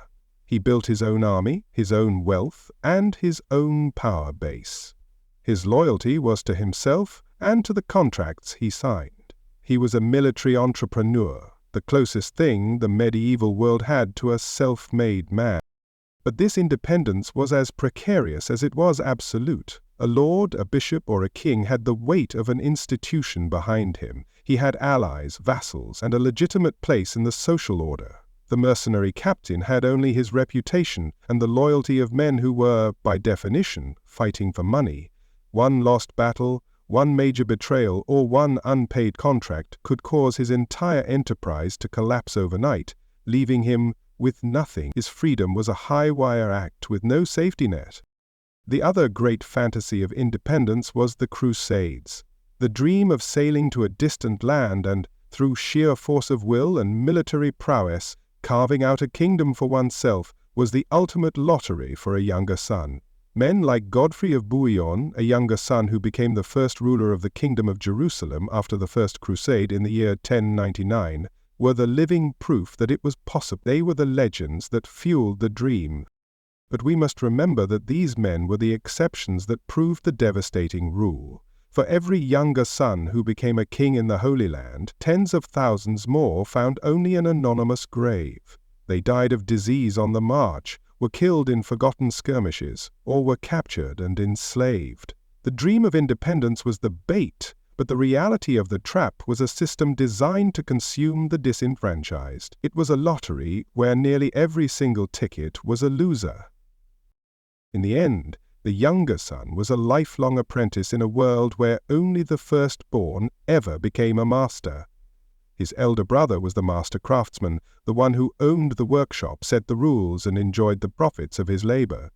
He built his own army, his own wealth, and his own power base. His loyalty was to himself and to the contracts he signed. He was a military entrepreneur, the closest thing the medieval world had to a self-made man. But this independence was as precarious as it was absolute. A lord, a bishop, or a king had the weight of an institution behind him. He had allies, vassals, and a legitimate place in the social order. The mercenary captain had only his reputation and the loyalty of men who were, by definition, fighting for money. One lost battle, one major betrayal, or one unpaid contract could cause his entire enterprise to collapse overnight, leaving him with nothing. His freedom was a high-wire act with no safety net. The other great fantasy of independence was the Crusades. The dream of sailing to a distant land and, through sheer force of will and military prowess, carving out a kingdom for oneself was the ultimate lottery for a younger son. Men like Godfrey of Bouillon, a younger son who became the first ruler of the Kingdom of Jerusalem after the First Crusade in the year 1099, were the living proof that it was possible. They were the legends that fueled the dream. But we must remember that these men were the exceptions that proved the devastating rule. For every younger son who became a king in the Holy Land, tens of thousands more found only an anonymous grave. They died of disease on the march, were killed in forgotten skirmishes, or were captured and enslaved. The dream of independence was the bait, but the reality of the trap was a system designed to consume the disenfranchised. It was a lottery where nearly every single ticket was a loser. In the end, the younger son was a lifelong apprentice in a world where only the firstborn ever became a master. His elder brother was the master craftsman, the one who owned the workshop, set the rules, and enjoyed the profits of his labor.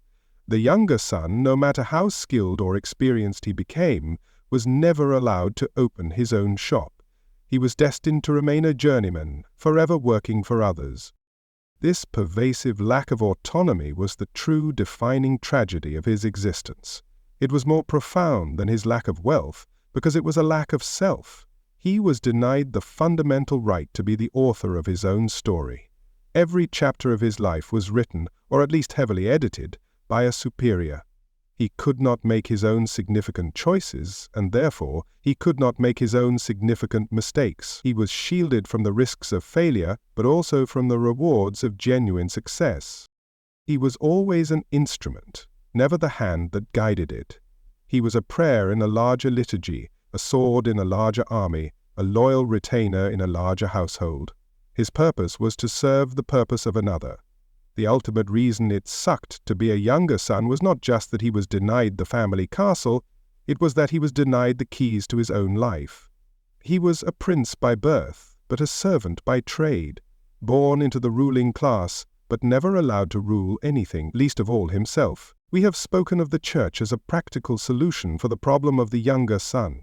The younger son, no matter how skilled or experienced he became, was never allowed to open his own shop. He was destined to remain a journeyman, forever working for others. This pervasive lack of autonomy was the true defining tragedy of his existence. It was more profound than his lack of wealth, because it was a lack of self. He was denied the fundamental right to be the author of his own story. Every chapter of his life was written, or at least heavily edited, by a superior. He could not make his own significant choices, and therefore he could not make his own significant mistakes. He was shielded from the risks of failure, but also from the rewards of genuine success. He was always an instrument, never the hand that guided it. He was a prayer in a larger liturgy, a sword in a larger army, a loyal retainer in a larger household. His purpose was to serve the purpose of another. The ultimate reason it sucked to be a younger son was not just that he was denied the family castle, it was that he was denied the keys to his own life. He was a prince by birth, but a servant by trade, born into the ruling class, but never allowed to rule anything, least of all himself. We have spoken of the Church as a practical solution for the problem of the younger son,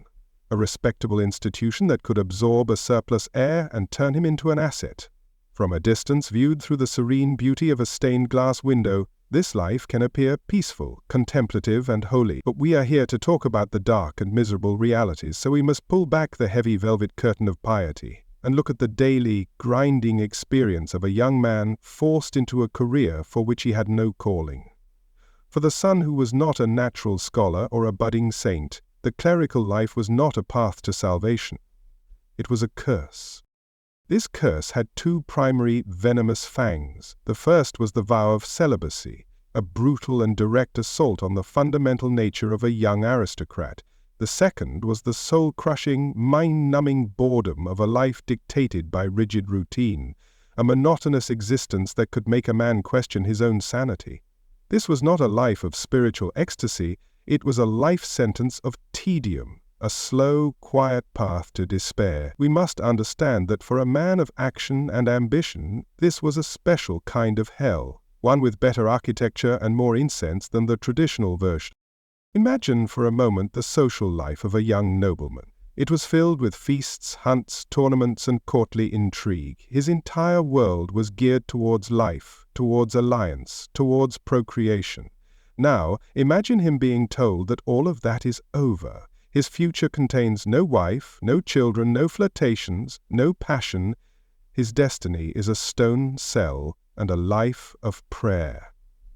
a respectable institution that could absorb a surplus heir and turn him into an asset. From a distance, viewed through the serene beauty of a stained glass window, this life can appear peaceful, contemplative, and holy. But we are here to talk about the dark and miserable realities, so we must pull back the heavy velvet curtain of piety and look at the daily, grinding experience of a young man forced into a career for which he had no calling. For the son who was not a natural scholar or a budding saint, the clerical life was not a path to salvation. It was a curse. This curse had two primary venomous fangs. The first was the vow of celibacy, a brutal and direct assault on the fundamental nature of a young aristocrat. The second was the soul-crushing, mind-numbing boredom of a life dictated by rigid routine, a monotonous existence that could make a man question his own sanity. This was not a life of spiritual ecstasy, it was a life sentence of tedium, a slow, quiet path to despair. We must understand that for a man of action and ambition, this was a special kind of hell, one with better architecture and more incense than the traditional version. Imagine for a moment the social life of a young nobleman. It was filled with feasts, hunts, tournaments, and courtly intrigue. His entire world was geared towards life, towards alliance, towards procreation. Now, imagine him being told that all of that is over. His future contains no wife, no children, no flirtations, no passion. His destiny is a stone cell and a life of prayer.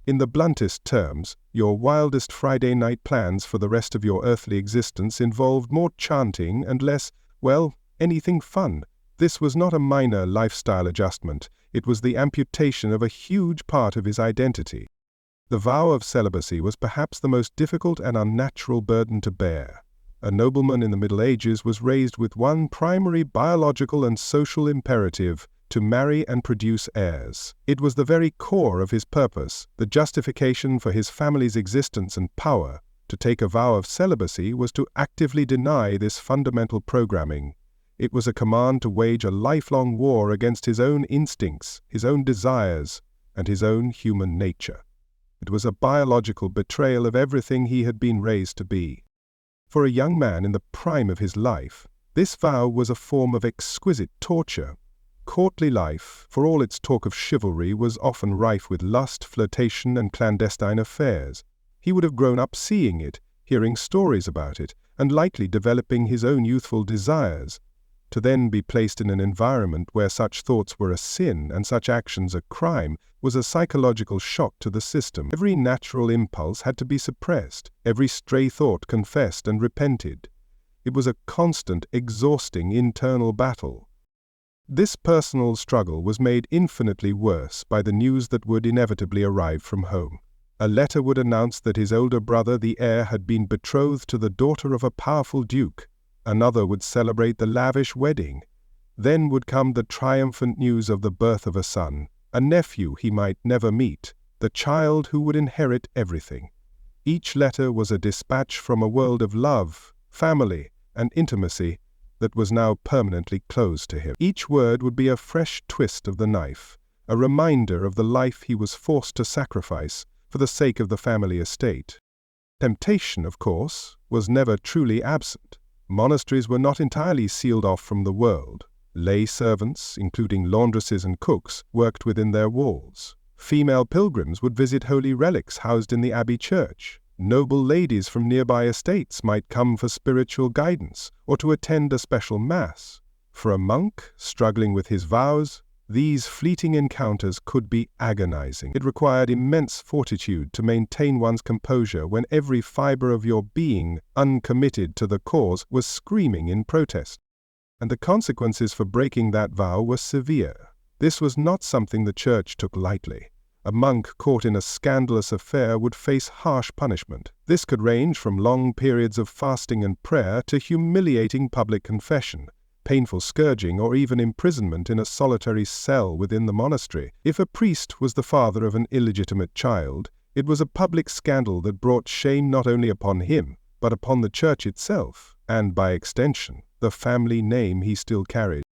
In the bluntest terms, your wildest Friday night plans for the rest of your earthly existence involved more chanting and less, well, anything fun. This was not a minor lifestyle adjustment. It was the amputation of a huge part of his identity. The vow of celibacy was perhaps the most difficult and unnatural burden to bear. A nobleman in the Middle Ages was raised with one primary biological and social imperative: to marry and produce heirs. It was the very core of his purpose, the justification for his family's existence and power. To take a vow of celibacy was to actively deny this fundamental programming. It was a command to wage a lifelong war against his own instincts, his own desires, and his own human nature. It was a biological betrayal of everything he had been raised to be. For a young man in the prime of his life, this vow was a form of exquisite torture. Courtly life, for all its talk of chivalry, was often rife with lust, flirtation, and clandestine affairs. He would have grown up seeing it, hearing stories about it, and likely developing his own youthful desires. To then be placed in an environment where such thoughts were a sin and such actions a crime was a psychological shock to the system. Every natural impulse had to be suppressed, every stray thought confessed and repented. It was a constant, exhausting internal battle. This personal struggle was made infinitely worse by the news that would inevitably arrive from home. A letter would announce that his older brother, the heir, had been betrothed to the daughter of a powerful duke. Another would celebrate the lavish wedding. Then would come the triumphant news of the birth of a son, a nephew he might never meet, the child who would inherit everything. Each letter was a dispatch from a world of love, family, and intimacy that was now permanently closed to him. Each word would be a fresh twist of the knife, a reminder of the life he was forced to sacrifice for the sake of the family estate. Temptation, of course, was never truly absent. Monasteries were not entirely sealed off from the world. Lay servants, including laundresses and cooks, worked within their walls. Female pilgrims would visit holy relics housed in the abbey church. Noble ladies from nearby estates might come for spiritual guidance or to attend a special mass. For a monk struggling with his vows, these fleeting encounters could be agonizing. It required immense fortitude to maintain one's composure when every fiber of your being, uncommitted to the cause, was screaming in protest. And the consequences for breaking that vow were severe. This was not something the church took lightly. A monk caught in a scandalous affair would face harsh punishment. This could range from long periods of fasting and prayer to humiliating public confession, painful scourging, or even imprisonment in a solitary cell within the monastery. If a priest was the father of an illegitimate child, it was a public scandal that brought shame not only upon him, but upon the church itself, and by extension, the family name he still carried.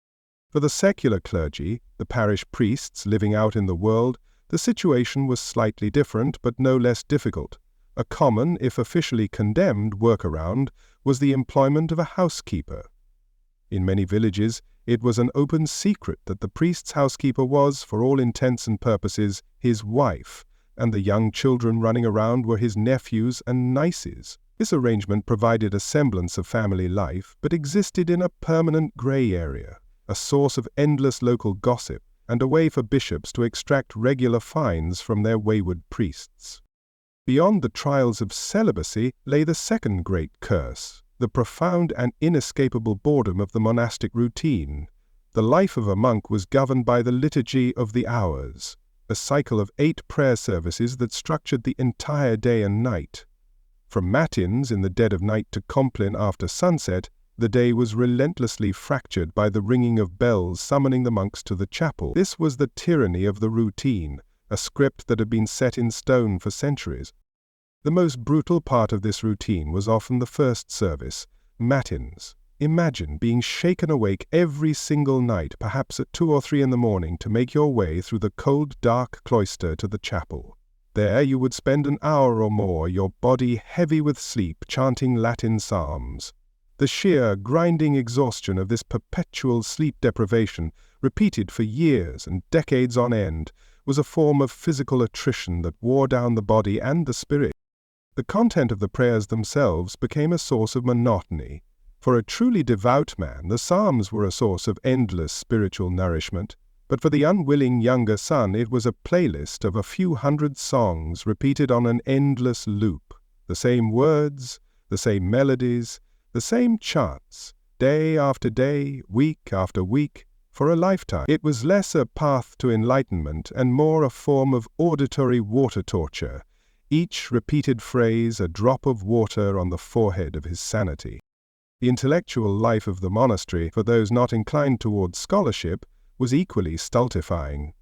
For the secular clergy, the parish priests living out in the world, The situation was slightly different, but no less difficult. A common, if officially condemned, workaround was the employment of a housekeeper. In many villages, it was an open secret that the priest's housekeeper was, for all intents and purposes, his wife, and the young children running around were his nephews and nieces. This arrangement provided a semblance of family life, but existed in a permanent grey area, a source of endless local gossip, and a way for bishops to extract regular fines from their wayward priests. Beyond the trials of celibacy lay the second great curse, the profound and inescapable boredom of the monastic routine. The life of a monk was governed by the liturgy of the hours, a cycle of 8 prayer services that structured the entire day and night. From matins in the dead of night to complin after sunset, the day was relentlessly fractured by the ringing of bells summoning the monks to the chapel. This was the tyranny of the routine, a script that had been set in stone for centuries. The most brutal part of this routine was often the first service, matins. Imagine being shaken awake every single night, perhaps at 2 or 3 in the morning, to make your way through the cold, dark cloister to the chapel. There you would spend an hour or more, your body heavy with sleep, chanting Latin psalms. The sheer, grinding exhaustion of this perpetual sleep deprivation, repeated for years and decades on end, was a form of physical attrition that wore down the body and the spirit. The content of the prayers themselves became a source of monotony. For a truly devout man, the psalms were a source of endless spiritual nourishment, but for the unwilling younger son it was a playlist of a few hundred songs repeated on an endless loop. The same words, the same melodies, the same chants, day after day, week after week, for a lifetime. It was less a path to enlightenment and more a form of auditory water torture, each repeated phrase a drop of water on the forehead of his sanity. The intellectual life of the monastery, for those not inclined towards scholarship, was equally stultifying.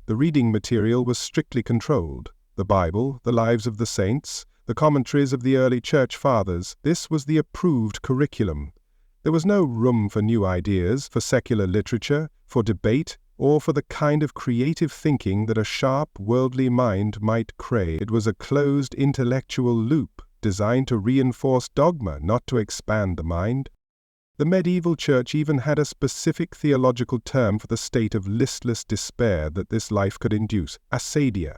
The reading material was strictly controlled. The Bible, the lives of the saints, the commentaries of the early church fathers, this was the approved curriculum. There was no room for new ideas, for secular literature, for debate, or for the kind of creative thinking that a sharp, worldly mind might crave. It was a closed intellectual loop, designed to reinforce dogma, not to expand the mind. The medieval church even had a specific theological term for the state of listless despair that this life could induce, acedia.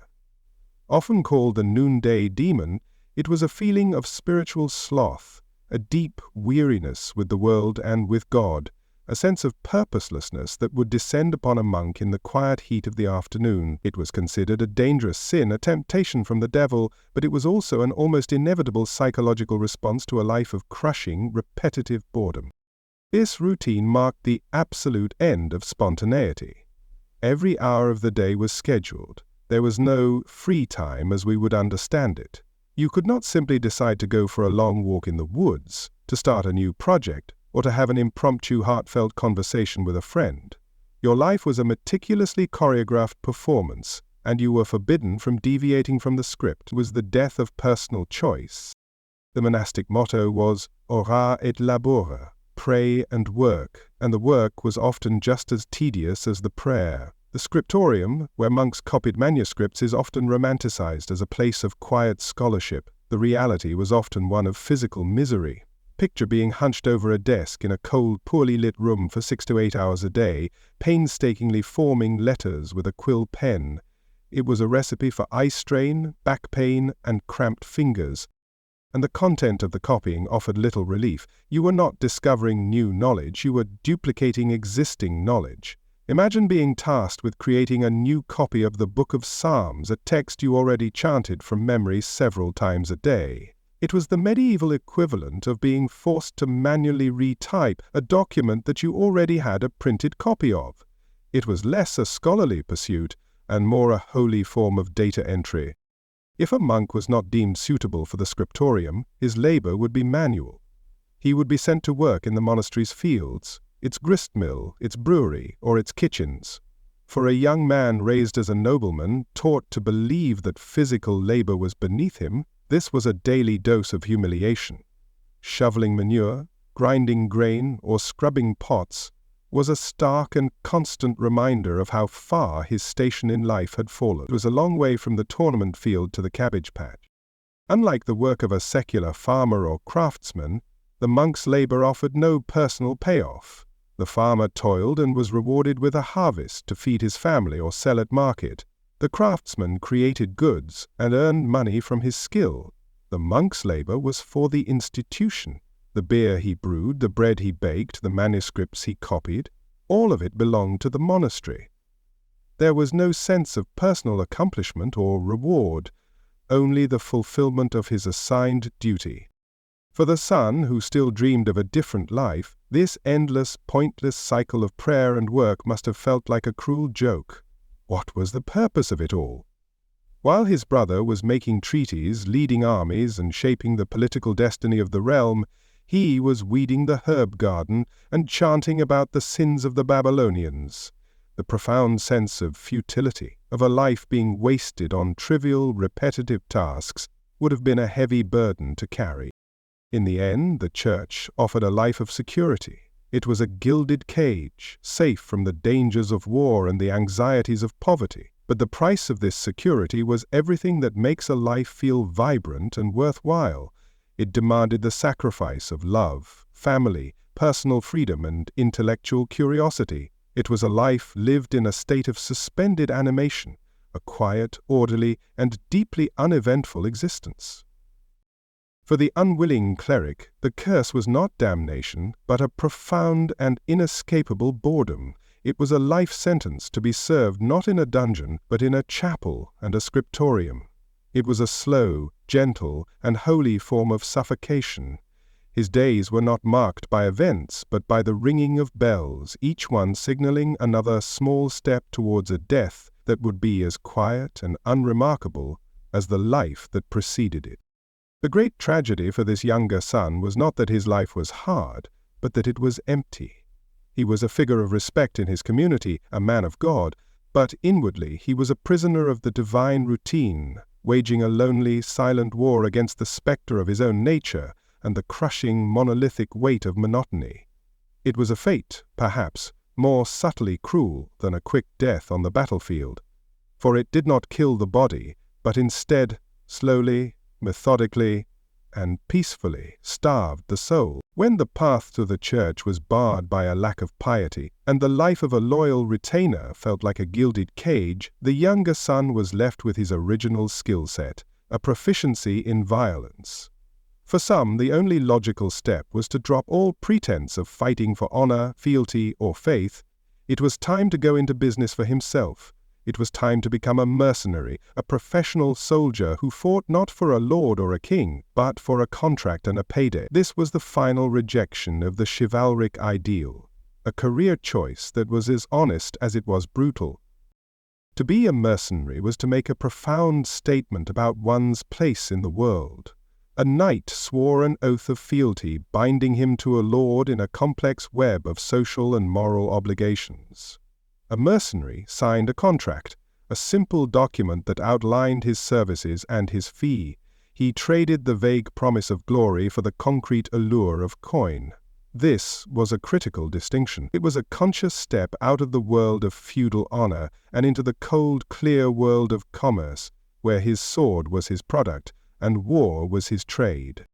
Often called the noonday demon, it was a feeling of spiritual sloth, a deep weariness with the world and with God, a sense of purposelessness that would descend upon a monk in the quiet heat of the afternoon. It was considered a dangerous sin, a temptation from the devil, but it was also an almost inevitable psychological response to a life of crushing, repetitive boredom. This routine marked the absolute end of spontaneity. Every hour of the day was scheduled. There was no free time as we would understand it. You could not simply decide to go for a long walk in the woods, to start a new project, or to have an impromptu, heartfelt conversation with a friend. Your life was a meticulously choreographed performance, and you were forbidden from deviating from the script. It was the death of personal choice. The monastic motto was ora et labora, pray and work, and the work was often just as tedious as the prayer. The scriptorium, where monks copied manuscripts, is often romanticized as a place of quiet scholarship. The reality was often one of physical misery. Picture being hunched over a desk in a cold, poorly lit room for 6 to 8 hours a day, painstakingly forming letters with a quill pen. It was a recipe for eye strain, back pain, and cramped fingers. And the content of the copying offered little relief. You were not discovering new knowledge, you were duplicating existing knowledge. Imagine being tasked with creating a new copy of the Book of Psalms, a text you already chanted from memory several times a day. It was the medieval equivalent of being forced to manually retype a document that you already had a printed copy of. It was less a scholarly pursuit and more a holy form of data entry. If a monk was not deemed suitable for the scriptorium, his labor would be manual. He would be sent to work in the monastery's fields, its gristmill, its brewery, or its kitchens. For a young man raised as a nobleman, taught to believe that physical labor was beneath him, this was a daily dose of humiliation. Shoveling manure, grinding grain, or scrubbing pots was a stark and constant reminder of how far his station in life had fallen. It was a long way from the tournament field to the cabbage patch. Unlike the work of a secular farmer or craftsman, the monk's labor offered no personal payoff. The farmer toiled and was rewarded with a harvest to feed his family or sell at market. The craftsman created goods and earned money from his skill. The monk's labor was for the institution. The beer he brewed, the bread he baked, the manuscripts he copied, all of it belonged to the monastery. There was no sense of personal accomplishment or reward, only the fulfillment of his assigned duty. For the son, who still dreamed of a different life, this endless, pointless cycle of prayer and work must have felt like a cruel joke. What was the purpose of it all? While his brother was making treaties, leading armies, and shaping the political destiny of the realm, he was weeding the herb garden and chanting about the sins of the Babylonians. The profound sense of futility, of a life being wasted on trivial, repetitive tasks, would have been a heavy burden to carry. In the end, the church offered a life of security. It was a gilded cage, safe from the dangers of war and the anxieties of poverty. But the price of this security was everything that makes a life feel vibrant and worthwhile. It demanded the sacrifice of love, family, personal freedom, and intellectual curiosity. It was a life lived in a state of suspended animation, a quiet, orderly, and deeply uneventful existence. For the unwilling cleric, the curse was not damnation, but a profound and inescapable boredom. It was a life sentence to be served not in a dungeon, but in a chapel and a scriptorium. It was a slow, gentle, and holy form of suffocation. His days were not marked by events, but by the ringing of bells, each one signaling another small step towards a death that would be as quiet and unremarkable as the life that preceded it. The great tragedy for this younger son was not that his life was hard, but that it was empty. He was a figure of respect in his community, a man of God, but inwardly he was a prisoner of the divine routine, waging a lonely, silent war against the spectre of his own nature and the crushing, monolithic weight of monotony. It was a fate, perhaps, more subtly cruel than a quick death on the battlefield, for it did not kill the body, but instead, slowly, methodically, and peacefully starved the soul. When the path to the church was barred by a lack of piety, and the life of a loyal retainer felt like a gilded cage, the younger son was left with his original skill set, a proficiency in violence. For some, the only logical step was to drop all pretense of fighting for honor, fealty, or faith. It was time to go into business for himself. It was time to become a mercenary, a professional soldier who fought not for a lord or a king, but for a contract and a payday. This was the final rejection of the chivalric ideal, a career choice that was as honest as it was brutal. To be a mercenary was to make a profound statement about one's place in the world. A knight swore an oath of fealty, binding him to a lord in a complex web of social and moral obligations. A mercenary signed a contract, a simple document that outlined his services and his fee. He traded the vague promise of glory for the concrete allure of coin. This was a critical distinction. It was a conscious step out of the world of feudal honor and into the cold, clear world of commerce, where his sword was his product and war was his trade.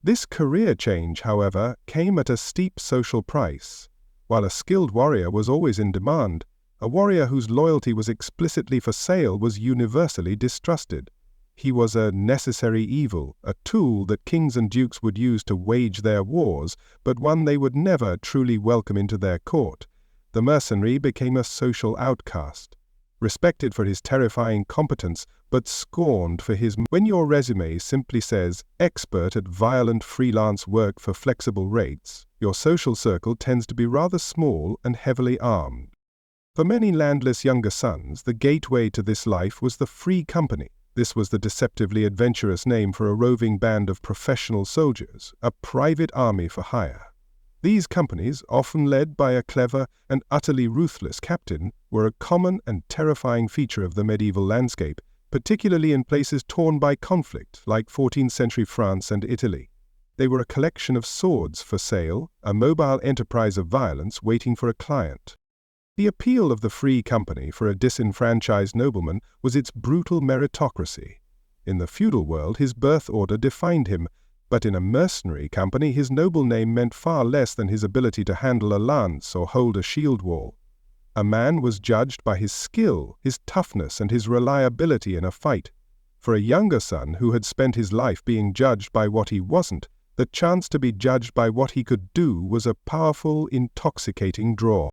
This career change, however, came at a steep social price. While a skilled warrior was always in demand, a warrior whose loyalty was explicitly for sale was universally distrusted. He was a necessary evil, a tool that kings and dukes would use to wage their wars, but one they would never truly welcome into their court. The mercenary became a social outcast, respected for his terrifying competence, but scorned for his... When your resume simply says, expert at violent freelance work for flexible rates, your social circle tends to be rather small and heavily armed. For many landless younger sons, the gateway to this life was the free company. This was the deceptively adventurous name for a roving band of professional soldiers, a private army for hire. These companies, often led by a clever and utterly ruthless captain, were a common and terrifying feature of the medieval landscape, particularly in places torn by conflict like 14th century France and Italy. They were a collection of swords for sale, a mobile enterprise of violence waiting for a client. The appeal of the free company for a disenfranchised nobleman was its brutal meritocracy. In the feudal world, his birth order defined him, but in a mercenary company, his noble name meant far less than his ability to handle a lance or hold a shield wall. A man was judged by his skill, his toughness, and his reliability in a fight. For a younger son who had spent his life being judged by what he wasn't, the chance to be judged by what he could do was a powerful, intoxicating draw.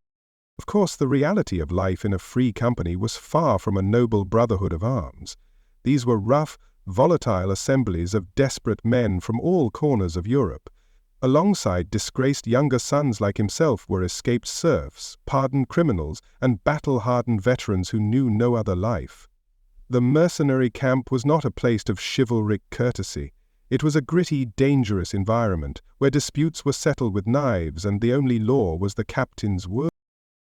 Of course, the reality of life in a free company was far from a noble brotherhood of arms. These were rough, volatile assemblies of desperate men from all corners of Europe. Alongside disgraced younger sons like himself were escaped serfs, pardoned criminals, and battle-hardened veterans who knew no other life. The mercenary camp was not a place of chivalric courtesy. It was a gritty, dangerous environment where disputes were settled with knives and the only law was the captain's word.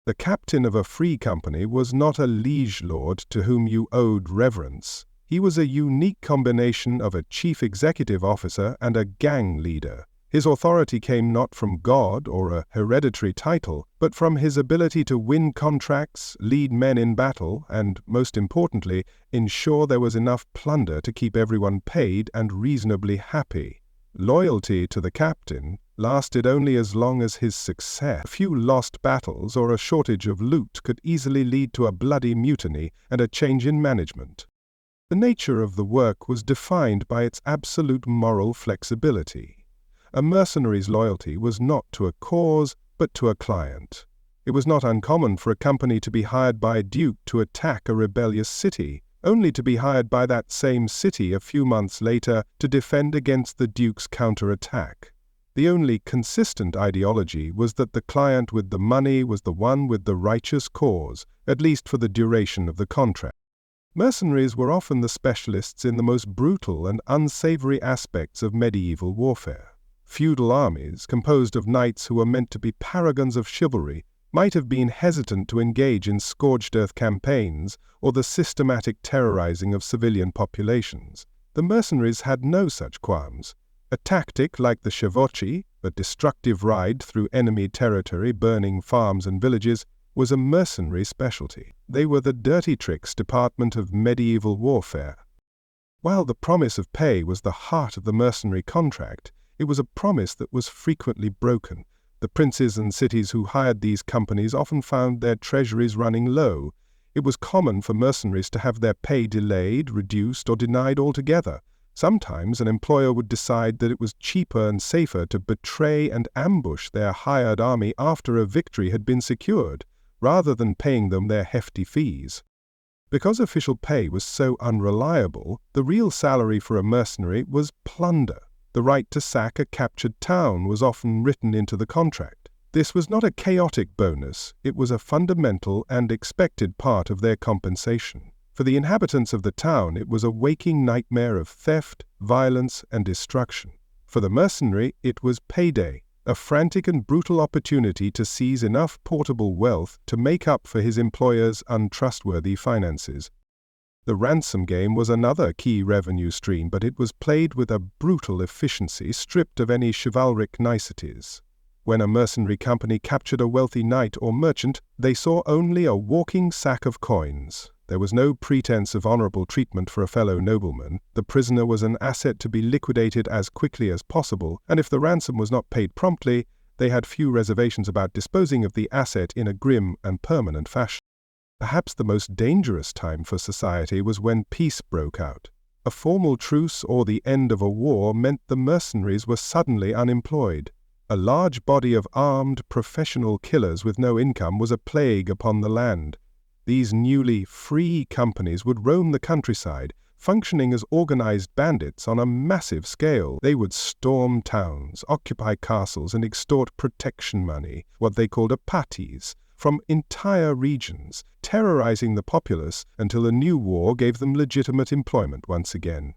The captain of a free company was not a liege lord to whom you owed reverence. He was a unique combination of a chief executive officer and a gang leader. His authority came not from God or a hereditary title, but from his ability to win contracts, lead men in battle, and, most importantly, ensure there was enough plunder to keep everyone paid and reasonably happy. Loyalty to the captain lasted only as long as his success. A few lost battles or a shortage of loot could easily lead to a bloody mutiny and a change in management. The nature of the work was defined by its absolute moral flexibility. A mercenary's loyalty was not to a cause, but to a client. It was not uncommon for a company to be hired by a duke to attack a rebellious city, only to be hired by that same city a few months later to defend against the duke's counterattack. The only consistent ideology was that the client with the money was the one with the righteous cause, at least for the duration of the contract. Mercenaries were often the specialists in the most brutal and unsavory aspects of medieval warfare. Feudal armies, composed of knights who were meant to be paragons of chivalry, might have been hesitant to engage in scorched earth campaigns or the systematic terrorizing of civilian populations. The mercenaries had no such qualms. A tactic like the Servitude, a destructive ride through enemy territory burning farms and villages, was a mercenary specialty. They were the dirty tricks department of medieval warfare. While the promise of pay was the heart of the mercenary contract, it was a promise that was frequently broken. The princes and cities who hired these companies often found their treasuries running low. It was common for mercenaries to have their pay delayed, reduced, or denied altogether. Sometimes an employer would decide that it was cheaper and safer to betray and ambush their hired army after a victory had been secured, rather than paying them their hefty fees. Because official pay was so unreliable, the real salary for a mercenary was plunder. The right to sack a captured town was often written into the contract. This was not a chaotic bonus, it was a fundamental and expected part of their compensation. For the inhabitants of the town, it was a waking nightmare of theft, violence, and destruction. For the mercenary, it was payday, a frantic and brutal opportunity to seize enough portable wealth to make up for his employer's untrustworthy finances. The ransom game was another key revenue stream, but it was played with a brutal efficiency stripped of any chivalric niceties. When a mercenary company captured a wealthy knight or merchant, they saw only a walking sack of coins. There was no pretense of honorable treatment for a fellow nobleman. The prisoner was an asset to be liquidated as quickly as possible, and if the ransom was not paid promptly, they had few reservations about disposing of the asset in a grim and permanent fashion. Perhaps the most dangerous time for society was when peace broke out. A formal truce or the end of a war meant the mercenaries were suddenly unemployed. A large body of armed, professional killers with no income was a plague upon the land. These newly free companies would roam the countryside, functioning as organized bandits on a massive scale. They would storm towns, occupy castles, and extort protection money, what they called apates, from entire regions, terrorizing the populace until a new war gave them legitimate employment once again.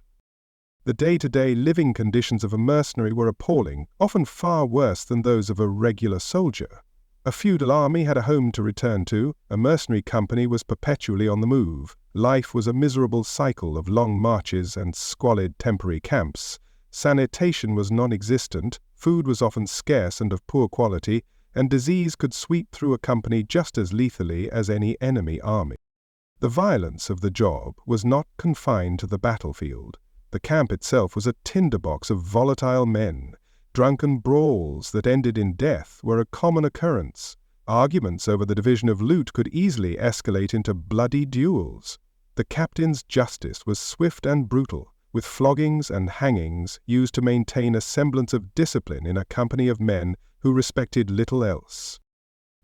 The day-to-day living conditions of a mercenary were appalling, often far worse than those of a regular soldier. A feudal army had a home to return to, a mercenary company was perpetually on the move. Life was a miserable cycle of long marches and squalid temporary camps. Sanitation was non-existent, food was often scarce and of poor quality, and disease could sweep through a company just as lethally as any enemy army. The violence of the job was not confined to the battlefield. The camp itself was a tinderbox of volatile men. Drunken brawls that ended in death were a common occurrence. Arguments over the division of loot could easily escalate into bloody duels. The captain's justice was swift and brutal, with floggings and hangings used to maintain a semblance of discipline in a company of men who respected little else.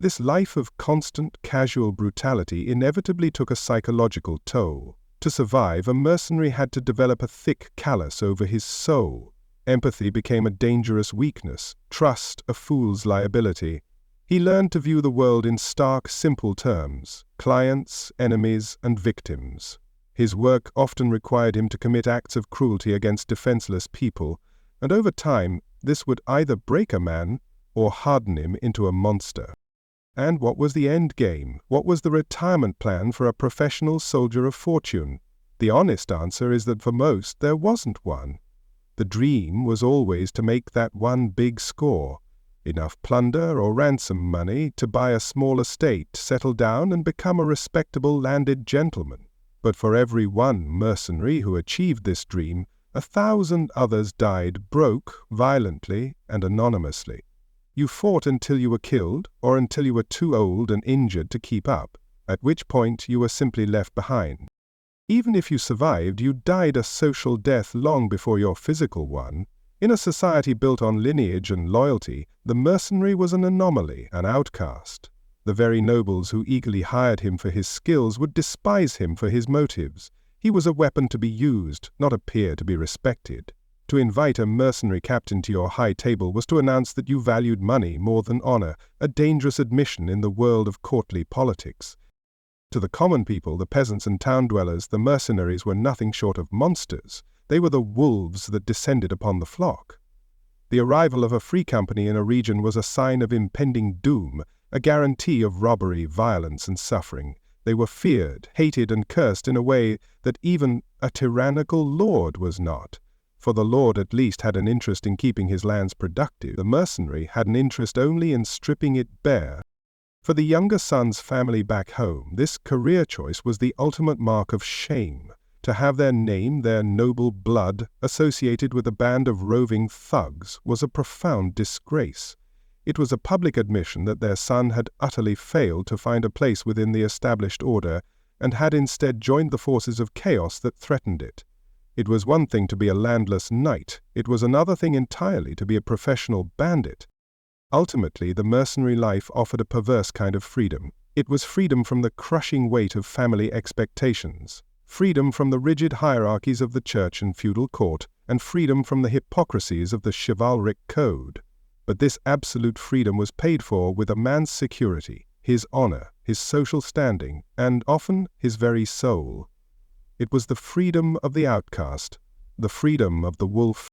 This life of constant, casual brutality inevitably took a psychological toll. To survive, a mercenary had to develop a thick callus over his soul. Empathy became a dangerous weakness, trust a fool's liability. He learned to view the world in stark, simple terms: clients, enemies, and victims. His work often required him to commit acts of cruelty against defenseless people, and over time, this would either break a man or harden him into a monster. And what was the end game? What was the retirement plan for a professional soldier of fortune? The honest answer is that for most, there wasn't one. The dream was always to make that one big score, enough plunder or ransom money to buy a small estate, settle down, and become a respectable landed gentleman. But for every one mercenary who achieved this dream, 1,000 others died broke, violently, and anonymously. You fought until you were killed, or until you were too old and injured to keep up, at which point you were simply left behind. Even if you survived, you died a social death long before your physical one. In a society built on lineage and loyalty, the mercenary was an anomaly, an outcast. The very nobles who eagerly hired him for his skills would despise him for his motives. He was a weapon to be used, not a peer to be respected. To invite a mercenary captain to your high table was to announce that you valued money more than honor, a dangerous admission in the world of courtly politics. To the common people, the peasants and town dwellers, the mercenaries were nothing short of monsters. They were the wolves that descended upon the flock. The arrival of a free company in a region was a sign of impending doom, a guarantee of robbery, violence, and suffering. They were feared, hated, and cursed in a way that even a tyrannical lord was not. For the lord at least had an interest in keeping his lands productive. The mercenary had an interest only in stripping it bare. For the younger son's family back home, this career choice was the ultimate mark of shame. To have their name, their noble blood, associated with a band of roving thugs was a profound disgrace. It was a public admission that their son had utterly failed to find a place within the established order and had instead joined the forces of chaos that threatened it. It was one thing to be a landless knight, it was another thing entirely to be a professional bandit. Ultimately, the mercenary life offered a perverse kind of freedom. It was freedom from the crushing weight of family expectations, freedom from the rigid hierarchies of the church and feudal court, and freedom from the hypocrisies of the chivalric code. But this absolute freedom was paid for with a man's security, his honor, his social standing, and often his very soul. It was the freedom of the outcast, the freedom of the wolf.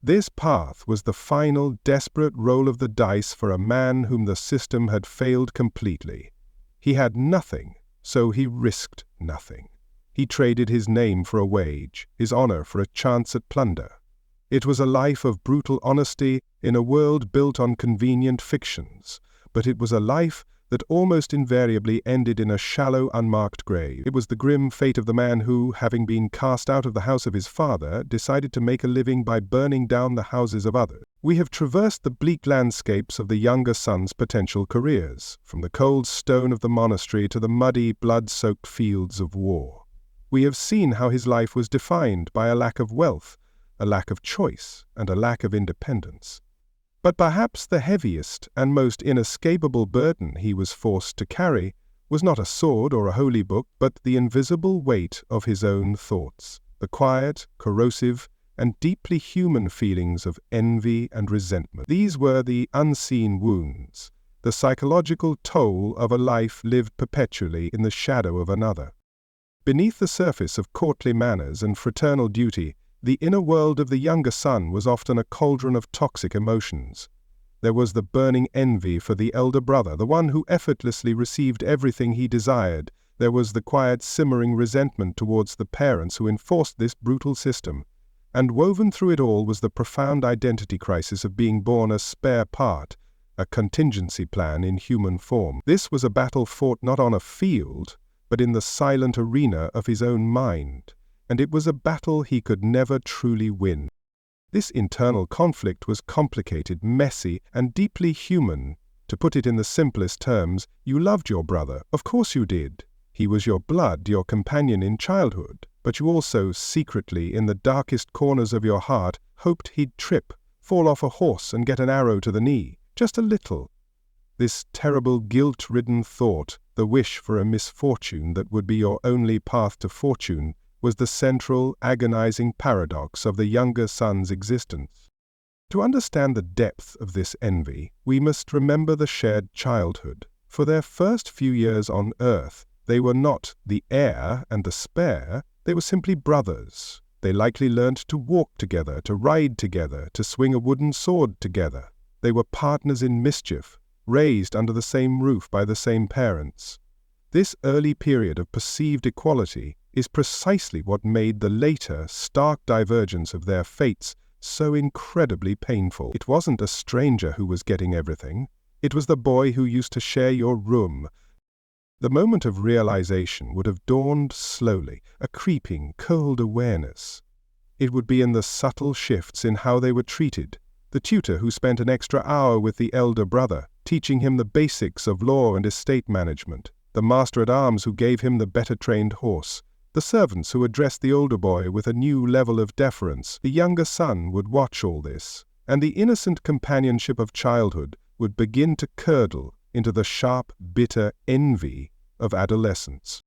This path was the final, desperate roll of the dice for a man whom the system had failed completely. He had nothing, so he risked nothing. He traded his name for a wage, his honor for a chance at plunder. It was a life of brutal honesty in a world built on convenient fictions, but it was a life that almost invariably ended in a shallow, unmarked grave. It was the grim fate of the man who, having been cast out of the house of his father, decided to make a living by burning down the houses of others. We have traversed the bleak landscapes of the younger son's potential careers, from the cold stone of the monastery to the muddy, blood-soaked fields of war. We have seen how his life was defined by a lack of wealth, a lack of choice, and a lack of independence. But perhaps the heaviest and most inescapable burden he was forced to carry was not a sword or a holy book, but the invisible weight of his own thoughts, the quiet, corrosive, and deeply human feelings of envy and resentment. These were the unseen wounds, the psychological toll of a life lived perpetually in the shadow of another. Beneath the surface of courtly manners and fraternal duty, the inner world of the younger son was often a cauldron of toxic emotions. There was the burning envy for the elder brother, the one who effortlessly received everything he desired. There was the quiet, simmering resentment towards the parents who enforced this brutal system. And woven through it all was the profound identity crisis of being born a spare part, a contingency plan in human form. This was a battle fought not on a field, but in the silent arena of his own mind, and it was a battle he could never truly win. This internal conflict was complicated, messy, and deeply human. To put it in the simplest terms, you loved your brother, of course you did. He was your blood, your companion in childhood, but you also secretly, in the darkest corners of your heart, hoped he'd trip, fall off a horse and get an arrow to the knee, just a little. This terrible guilt-ridden thought, the wish for a misfortune that would be your only path to fortune, was the central, agonizing paradox of the younger son's existence. To understand the depth of this envy, we must remember the shared childhood. For their first few years on Earth, they were not the heir and the spare, they were simply brothers. They likely learnt to walk together, to ride together, to swing a wooden sword together. They were partners in mischief, raised under the same roof by the same parents. This early period of perceived equality is precisely what made the later, stark divergence of their fates so incredibly painful. It wasn't a stranger who was getting everything. It was the boy who used to share your room. The moment of realization would have dawned slowly, a creeping, cold awareness. It would be in the subtle shifts in how they were treated. The tutor who spent an extra hour with the elder brother, teaching him the basics of law and estate management. The master-at-arms who gave him the better-trained horse. The servants who addressed the older boy with a new level of deference. The younger son would watch all this, and the innocent companionship of childhood would begin to curdle into the sharp, bitter envy of adolescence.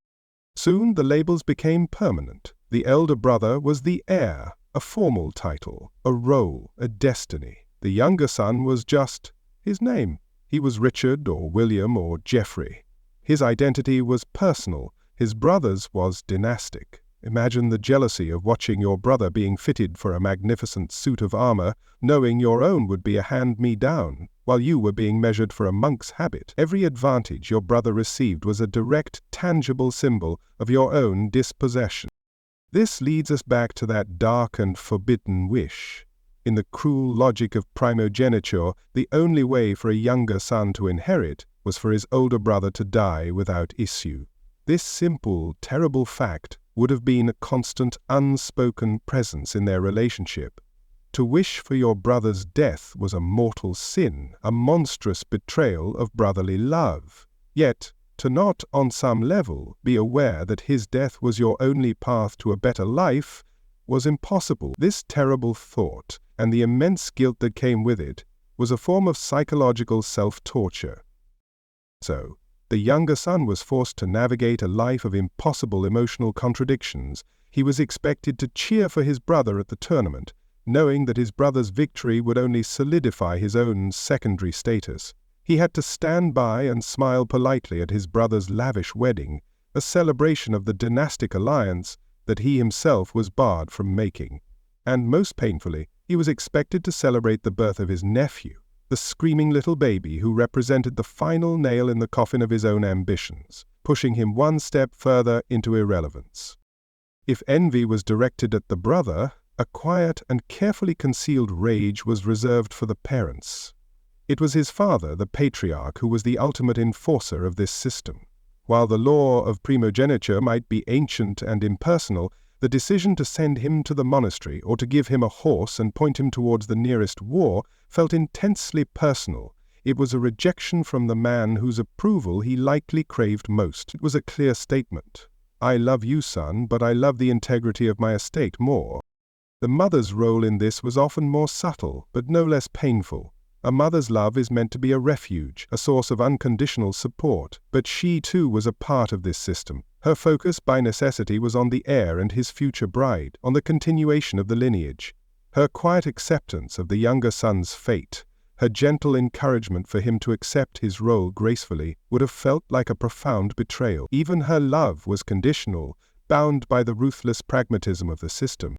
Soon the labels became permanent. The elder brother was the heir, a formal title, a role, a destiny. The younger son was just his name. He was Richard or William or Geoffrey. His identity was personal, his brother's was dynastic. Imagine the jealousy of watching your brother being fitted for a magnificent suit of armor, knowing your own would be a hand-me-down, while you were being measured for a monk's habit. Every advantage your brother received was a direct, tangible symbol of your own dispossession. This leads us back to that dark and forbidden wish. In the cruel logic of primogeniture, the only way for a younger son to inherit was for his older brother to die without issue. This simple, terrible fact would have been a constant, unspoken presence in their relationship. To wish for your brother's death was a mortal sin, a monstrous betrayal of brotherly love. Yet, to not, on some level, be aware that his death was your only path to a better life was impossible. This terrible thought, and the immense guilt that came with it, was a form of psychological self-torture. So, the younger son was forced to navigate a life of impossible emotional contradictions. He was expected to cheer for his brother at the tournament, knowing that his brother's victory would only solidify his own secondary status. He had to stand by and smile politely at his brother's lavish wedding, a celebration of the dynastic alliance that he himself was barred from making. And most painfully, he was expected to celebrate the birth of his nephew, the screaming little baby who represented the final nail in the coffin of his own ambitions, pushing him one step further into irrelevance. If envy was directed at the brother, a quiet and carefully concealed rage was reserved for the parents. It was his father, the patriarch, who was the ultimate enforcer of this system. While the law of primogeniture might be ancient and impersonal, the decision to send him to the monastery or to give him a horse and point him towards the nearest war felt intensely personal. It was a rejection from the man whose approval he likely craved most. It was a clear statement. I love you, son, but I love the integrity of my estate more. The mother's role in this was often more subtle, but no less painful. A mother's love is meant to be a refuge, a source of unconditional support, but she too was a part of this system. Her focus by necessity was on the heir and his future bride, on the continuation of the lineage. Her quiet acceptance of the younger son's fate, her gentle encouragement for him to accept his role gracefully, would have felt like a profound betrayal. Even her love was conditional, bound by the ruthless pragmatism of the system.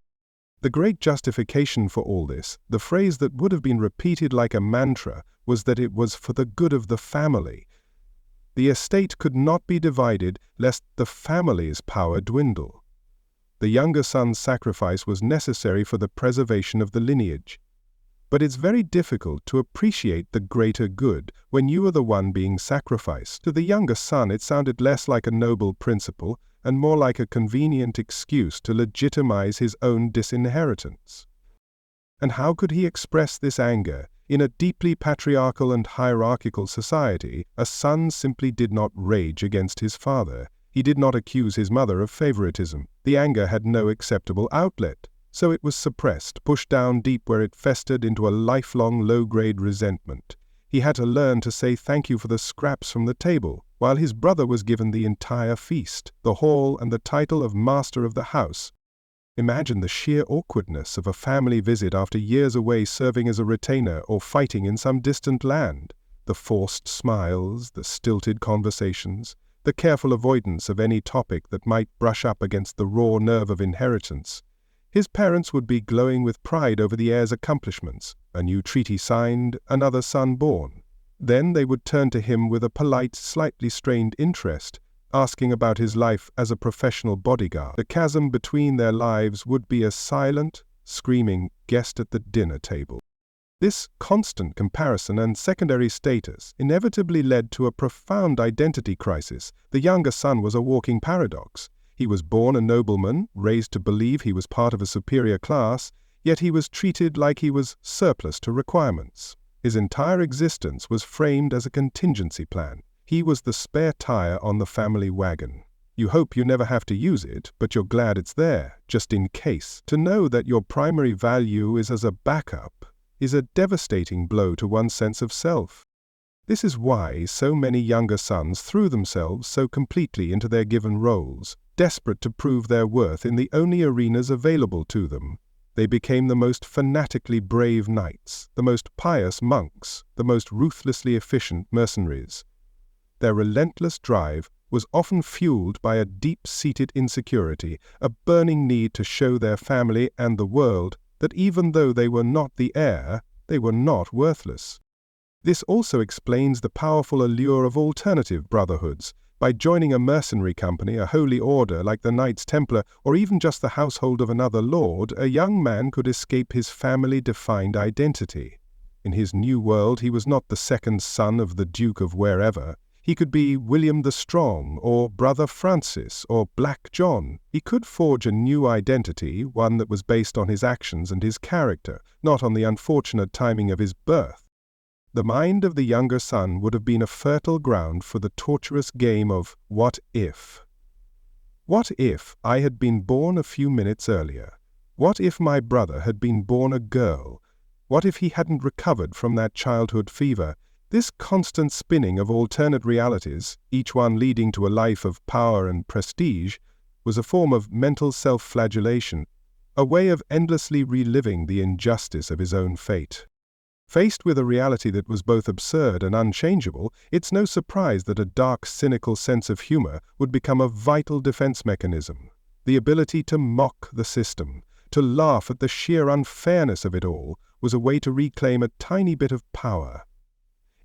The great justification for all this, the phrase that would have been repeated like a mantra, was that it was for the good of the family. The estate could not be divided lest the family's power dwindle. The younger son's sacrifice was necessary for the preservation of the lineage. But it's very difficult to appreciate the greater good when you are the one being sacrificed. To the younger son, it sounded less like a noble principle and more like a convenient excuse to legitimize his own disinheritance. And how could he express this anger? In a deeply patriarchal and hierarchical society, a son simply did not rage against his father. He did not accuse his mother of favoritism. The anger had no acceptable outlet, so it was suppressed, pushed down deep where it festered into a lifelong low-grade resentment. He had to learn to say thank you for the scraps from the table, while his brother was given the entire feast, the hall, and the title of master of the house. Imagine the sheer awkwardness of a family visit after years away serving as a retainer or fighting in some distant land. The forced smiles, the stilted conversations, the careful avoidance of any topic that might brush up against the raw nerve of inheritance. His parents would be glowing with pride over the heir's accomplishments, a new treaty signed, another son born. Then they would turn to him with a polite, slightly strained interest, asking about his life as a professional bodyguard. The chasm between their lives would be a silent, screaming guest at the dinner table. This constant comparison and secondary status inevitably led to a profound identity crisis. The younger son was a walking paradox. He was born a nobleman, raised to believe he was part of a superior class, yet he was treated like he was surplus to requirements. His entire existence was framed as a contingency plan. He was the spare tire on the family wagon. You hope you never have to use it, but you're glad it's there, just in case. To know that your primary value is as a backup is a devastating blow to one's sense of self. This is why so many younger sons threw themselves so completely into their given roles, desperate to prove their worth in the only arenas available to them. They became the most fanatically brave knights, the most pious monks, the most ruthlessly efficient mercenaries. Their relentless drive was often fueled by a deep-seated insecurity, a burning need to show their family and the world that even though they were not the heir, they were not worthless. This also explains the powerful allure of alternative brotherhoods. By joining a mercenary company, a holy order like the Knights Templar, or even just the household of another lord, a young man could escape his family-defined identity. In his new world, he was not the second son of the Duke of wherever. He could be William the Strong, or Brother Francis, or Black John. He could forge a new identity, one that was based on his actions and his character, not on the unfortunate timing of his birth. The mind of the younger son would have been a fertile ground for the torturous game of what if. What if I had been born a few minutes earlier? What if my brother had been born a girl? What if he hadn't recovered from that childhood fever? This constant spinning of alternate realities, each one leading to a life of power and prestige, was a form of mental self-flagellation, a way of endlessly reliving the injustice of his own fate. Faced with a reality that was both absurd and unchangeable, it's no surprise that a dark, cynical sense of humor would become a vital defense mechanism. The ability to mock the system, to laugh at the sheer unfairness of it all, was a way to reclaim a tiny bit of power.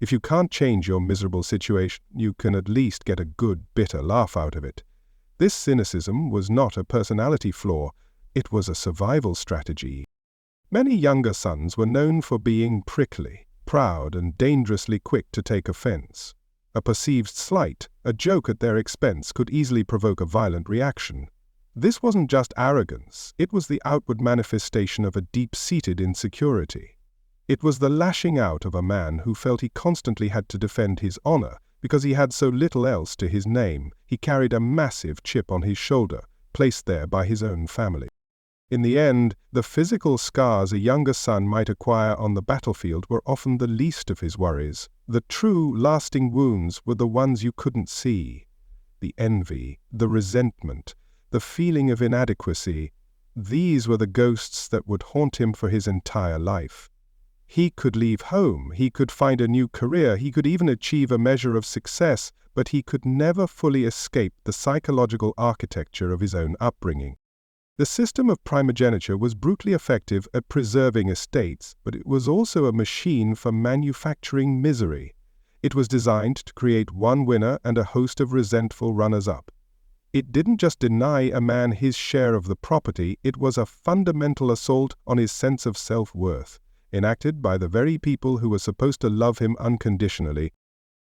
If you can't change your miserable situation, you can at least get a good, bitter laugh out of it. This cynicism was not a personality flaw, it was a survival strategy. Many younger sons were known for being prickly, proud, and dangerously quick to take offense. A perceived slight, a joke at their expense, could easily provoke a violent reaction. This wasn't just arrogance, it was the outward manifestation of a deep-seated insecurity. It was the lashing out of a man who felt he constantly had to defend his honor because he had so little else to his name. He carried a massive chip on his shoulder, placed there by his own family. In the end, the physical scars a younger son might acquire on the battlefield were often the least of his worries. The true, lasting wounds were the ones you couldn't see. The envy, the resentment, the feeling of inadequacy, these were the ghosts that would haunt him for his entire life. He could leave home, he could find a new career, he could even achieve a measure of success, but he could never fully escape the psychological architecture of his own upbringing. The system of primogeniture was brutally effective at preserving estates, but it was also a machine for manufacturing misery. It was designed to create one winner and a host of resentful runners-up. It didn't just deny a man his share of the property, it was a fundamental assault on his sense of self-worth, enacted by the very people who were supposed to love him unconditionally.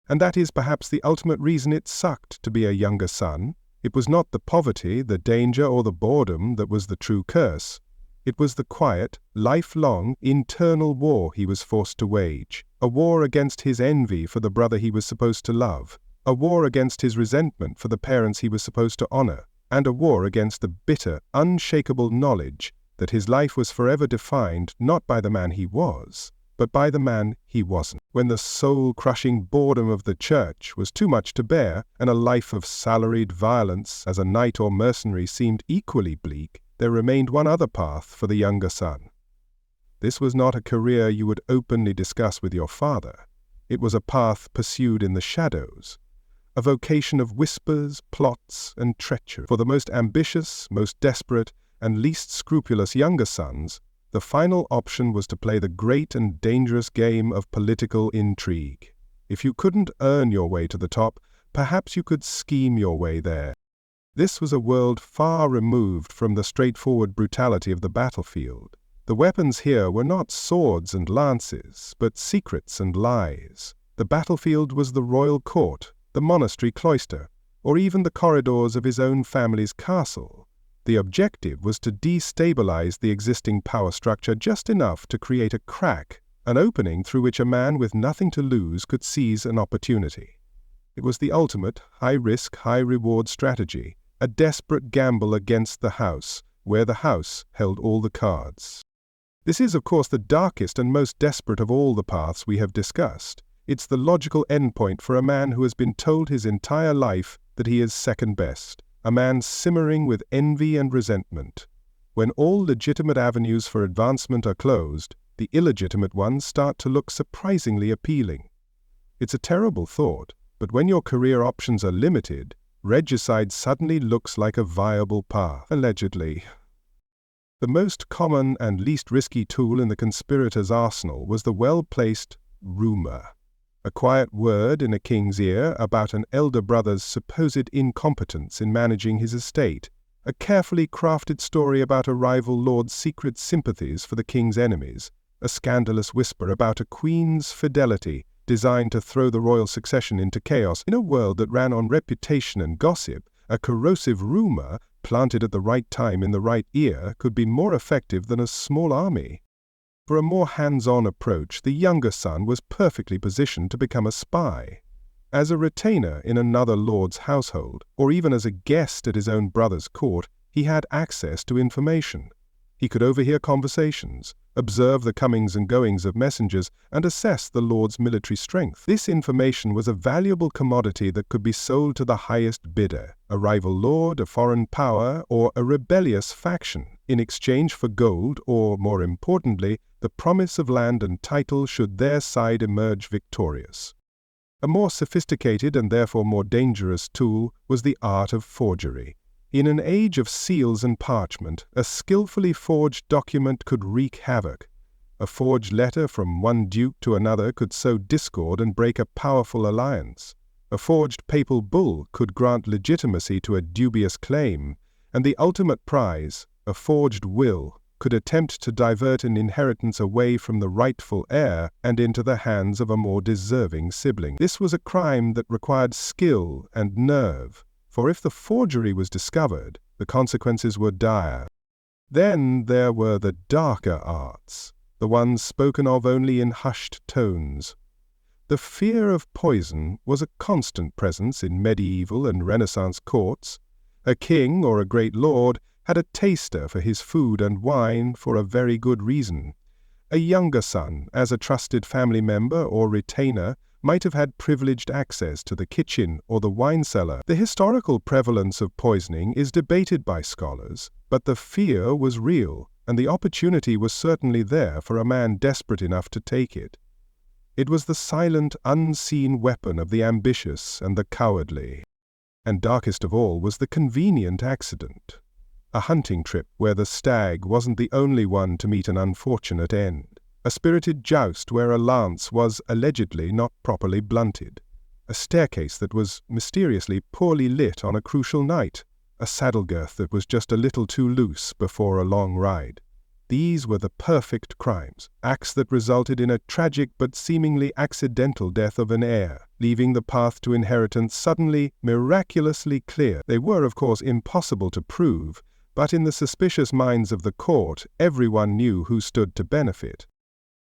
And that is perhaps the ultimate reason it sucked to be a younger son. It was not the poverty, the danger, or the boredom that was the true curse. It was the quiet, lifelong, internal war he was forced to wage, a war against his envy for the brother he was supposed to love, a war against his resentment for the parents he was supposed to honor, and a war against the bitter, unshakable knowledge that his life was forever defined not by the man he was, but by the man he wasn't. When the soul-crushing boredom of the church was too much to bear, and a life of salaried violence as a knight or mercenary seemed equally bleak, there remained one other path for the younger son. This was not a career you would openly discuss with your father. It was a path pursued in the shadows, a vocation of whispers, plots, and treachery. For the most ambitious, most desperate, and least scrupulous younger sons, the final option was to play the great and dangerous game of political intrigue. If you couldn't earn your way to the top, perhaps you could scheme your way there. This was a world far removed from the straightforward brutality of the battlefield. The weapons here were not swords and lances, but secrets and lies. The battlefield was the royal court, the monastery cloister, or even the corridors of his own family's castle. The objective was to destabilize the existing power structure just enough to create a crack, an opening through which a man with nothing to lose could seize an opportunity. It was the ultimate high-risk, high-reward strategy, a desperate gamble against the house, where the house held all the cards. This is, of course, the darkest and most desperate of all the paths we have discussed. It's the logical endpoint for a man who has been told his entire life that he is second best, a man simmering with envy and resentment. When all legitimate avenues for advancement are closed, the illegitimate ones start to look surprisingly appealing. It's a terrible thought, but when your career options are limited, regicide suddenly looks like a viable path, allegedly. The most common and least risky tool in the conspirator's arsenal was the well-placed rumor. A quiet word in a king's ear about an elder brother's supposed incompetence in managing his estate, a carefully crafted story about a rival lord's secret sympathies for the king's enemies, a scandalous whisper about a queen's fidelity designed to throw the royal succession into chaos. In a world that ran on reputation and gossip, a corrosive rumor planted at the right time in the right ear could be more effective than a small army. For a more hands-on approach, the younger son was perfectly positioned to become a spy. As a retainer in another lord's household, or even as a guest at his own brother's court, he had access to information. He could overhear conversations, observe the comings and goings of messengers, and assess the lord's military strength. This information was a valuable commodity that could be sold to the highest bidder, a rival lord, a foreign power, or a rebellious faction, in exchange for gold or, more importantly, the promise of land and title should their side emerge victorious. A more sophisticated and therefore more dangerous tool was the art of forgery. In an age of seals and parchment, a skillfully forged document could wreak havoc. A forged letter from one duke to another could sow discord and break a powerful alliance. A forged papal bull could grant legitimacy to a dubious claim, and the ultimate prize, a forged will, could attempt to divert an inheritance away from the rightful heir and into the hands of a more deserving sibling. This was a crime that required skill and nerve, for if the forgery was discovered, the consequences were dire. Then there were the darker arts, the ones spoken of only in hushed tones. The fear of poison was a constant presence in medieval and Renaissance courts. A king or a great lord had a taster for his food and wine for a very good reason. A younger son, as a trusted family member or retainer, might have had privileged access to the kitchen or the wine cellar. The historical prevalence of poisoning is debated by scholars, but the fear was real, and the opportunity was certainly there for a man desperate enough to take it. It was the silent, unseen weapon of the ambitious and the cowardly. And darkest of all was the convenient accident. A hunting trip where the stag wasn't the only one to meet an unfortunate end. A spirited joust where a lance was allegedly not properly blunted. A staircase that was mysteriously poorly lit on a crucial night. a saddle girth that was just a little too loose before a long ride. These were the perfect crimes, acts that resulted in a tragic but seemingly accidental death of an heir, leaving the path to inheritance suddenly, miraculously clear. They were, of course, impossible to prove, but in the suspicious minds of the court, everyone knew who stood to benefit.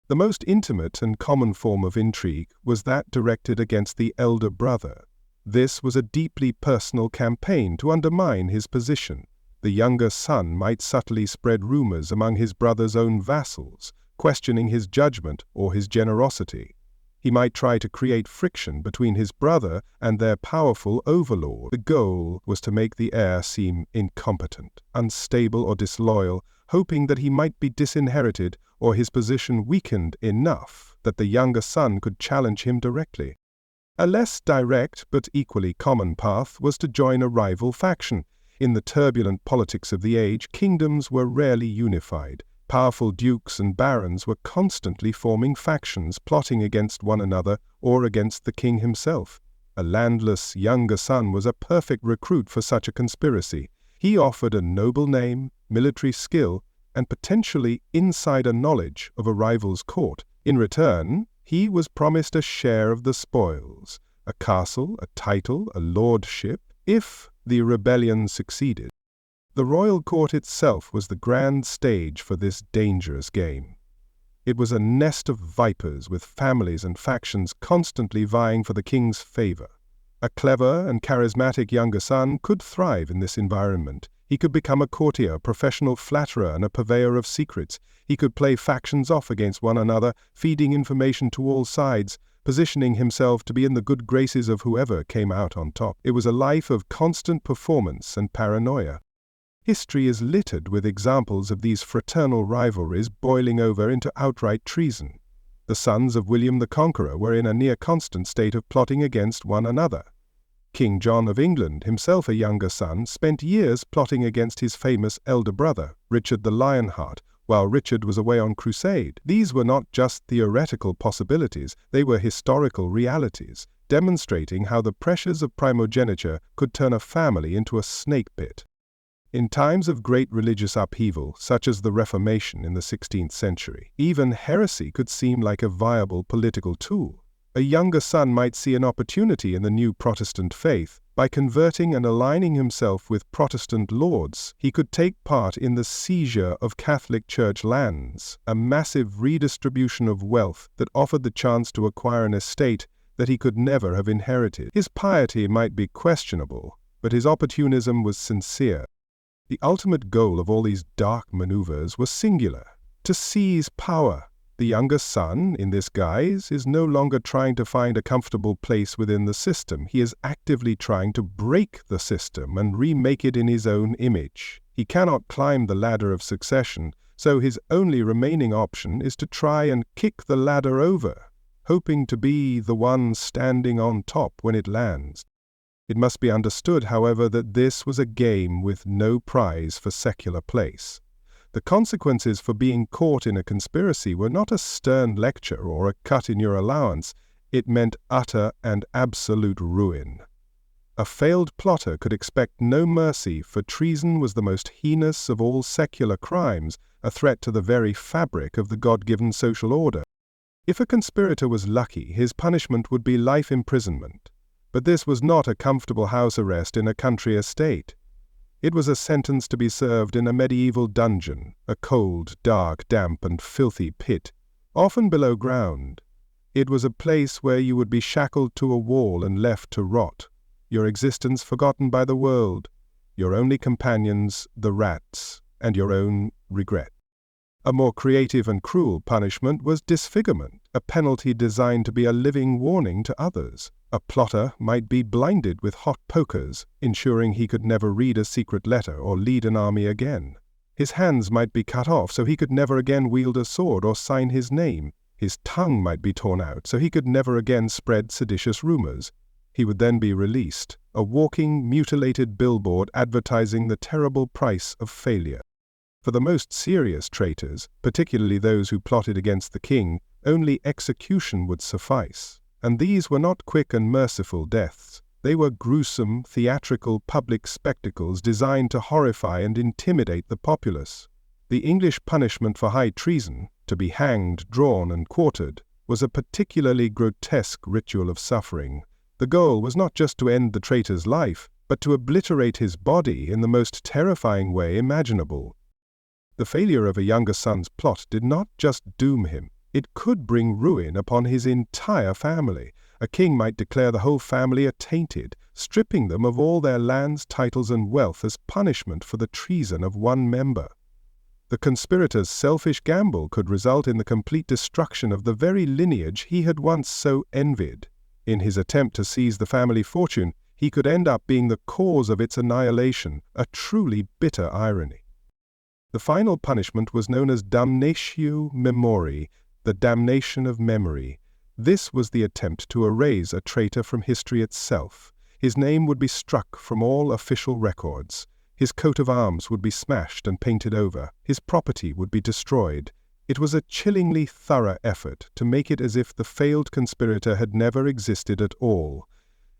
The most intimate and common form of intrigue was that directed against the elder brother. This was a deeply personal campaign to undermine his position. The younger son might subtly spread rumors among his brother's own vassals, questioning his judgment or his generosity. He might try to create friction between his brother and their powerful overlord. The goal was to make the heir seem incompetent, unstable or disloyal, hoping that he might be disinherited or his position weakened enough that the younger son could challenge him directly. A less direct but equally common path was to join a rival faction. In the turbulent politics of the age, kingdoms were rarely unified. Powerful dukes and barons were constantly forming factions, plotting against one another or against the king himself. A landless younger son was a perfect recruit for such a conspiracy. He offered a noble name, military skill, and potentially insider knowledge of a rival's court. In return, he was promised a share of the spoils, a castle, a title, a lordship, if the rebellion succeeded. The royal court itself was the grand stage for this dangerous game. It was a nest of vipers with families and factions constantly vying for the king's favor. A clever and charismatic younger son could thrive in this environment. He could become a courtier, professional flatterer, and a purveyor of secrets. He could play factions off against one another, feeding information to all sides, positioning himself to be in the good graces of whoever came out on top. It was a life of constant performance and paranoia. History is littered with examples of these fraternal rivalries boiling over into outright treason. The sons of William the Conqueror were in a near-constant state of plotting against one another. King John of England, himself a younger son, spent years plotting against his famous elder brother, Richard the Lionheart, while Richard was away on crusade. These were not just theoretical possibilities, they were historical realities, demonstrating how the pressures of primogeniture could turn a family into a snake pit. In times of great religious upheaval, such as the Reformation in the 16th century, even heresy could seem like a viable political tool. A younger son might see an opportunity in the new Protestant faith. By converting and aligning himself with Protestant lords, he could take part in the seizure of Catholic Church lands, a massive redistribution of wealth that offered the chance to acquire an estate that he could never have inherited. His piety might be questionable, but his opportunism was sincere. The ultimate goal of all these dark maneuvers was singular: to seize power. The younger son, in this guise, is no longer trying to find a comfortable place within the system. He is actively trying to break the system and remake it in his own image. He cannot climb the ladder of succession, so his only remaining option is to try and kick the ladder over, hoping to be the one standing on top when it lands. It must be understood, however, that this was a game with no prize for secular place. The consequences for being caught in a conspiracy were not a stern lecture or a cut in your allowance. It meant utter and absolute ruin. A failed plotter could expect no mercy, for treason was the most heinous of all secular crimes, a threat to the very fabric of the God-given social order. If a conspirator was lucky, his punishment would be life imprisonment. But this was not a comfortable house arrest in a country estate. It was a sentence to be served in a medieval dungeon, a cold, dark, damp, and filthy pit, often below ground. It was a place where you would be shackled to a wall and left to rot, your existence forgotten by the world, your only companions the rats, and your own regret. A more creative and cruel punishment was disfigurement, a penalty designed to be a living warning to others. A plotter might be blinded with hot pokers, ensuring he could never read a secret letter or lead an army again. His hands might be cut off so he could never again wield a sword or sign his name. His tongue might be torn out so he could never again spread seditious rumors. He would then be released, a walking, mutilated billboard advertising the terrible price of failure. For the most serious traitors, particularly those who plotted against the king, only execution would suffice. And these were not quick and merciful deaths. They were gruesome, theatrical public spectacles designed to horrify and intimidate the populace. The English punishment for high treason, to be hanged, drawn, and quartered, was a particularly grotesque ritual of suffering. The goal was not just to end the traitor's life, but to obliterate his body in the most terrifying way imaginable. The failure of a younger son's plot did not just doom him, it could bring ruin upon his entire family. A king might declare the whole family attainted, stripping them of all their lands, titles, and wealth as punishment for the treason of one member. The conspirator's selfish gamble could result in the complete destruction of the very lineage he had once so envied. In his attempt to seize the family fortune, he could end up being the cause of its annihilation, a truly bitter irony. The final punishment was known as damnatio memoriae, the damnation of memory. This was the attempt to erase a traitor from history itself. His name would be struck from all official records. His coat of arms would be smashed and painted over. His property would be destroyed. It was a chillingly thorough effort to make it as if the failed conspirator had never existed at all.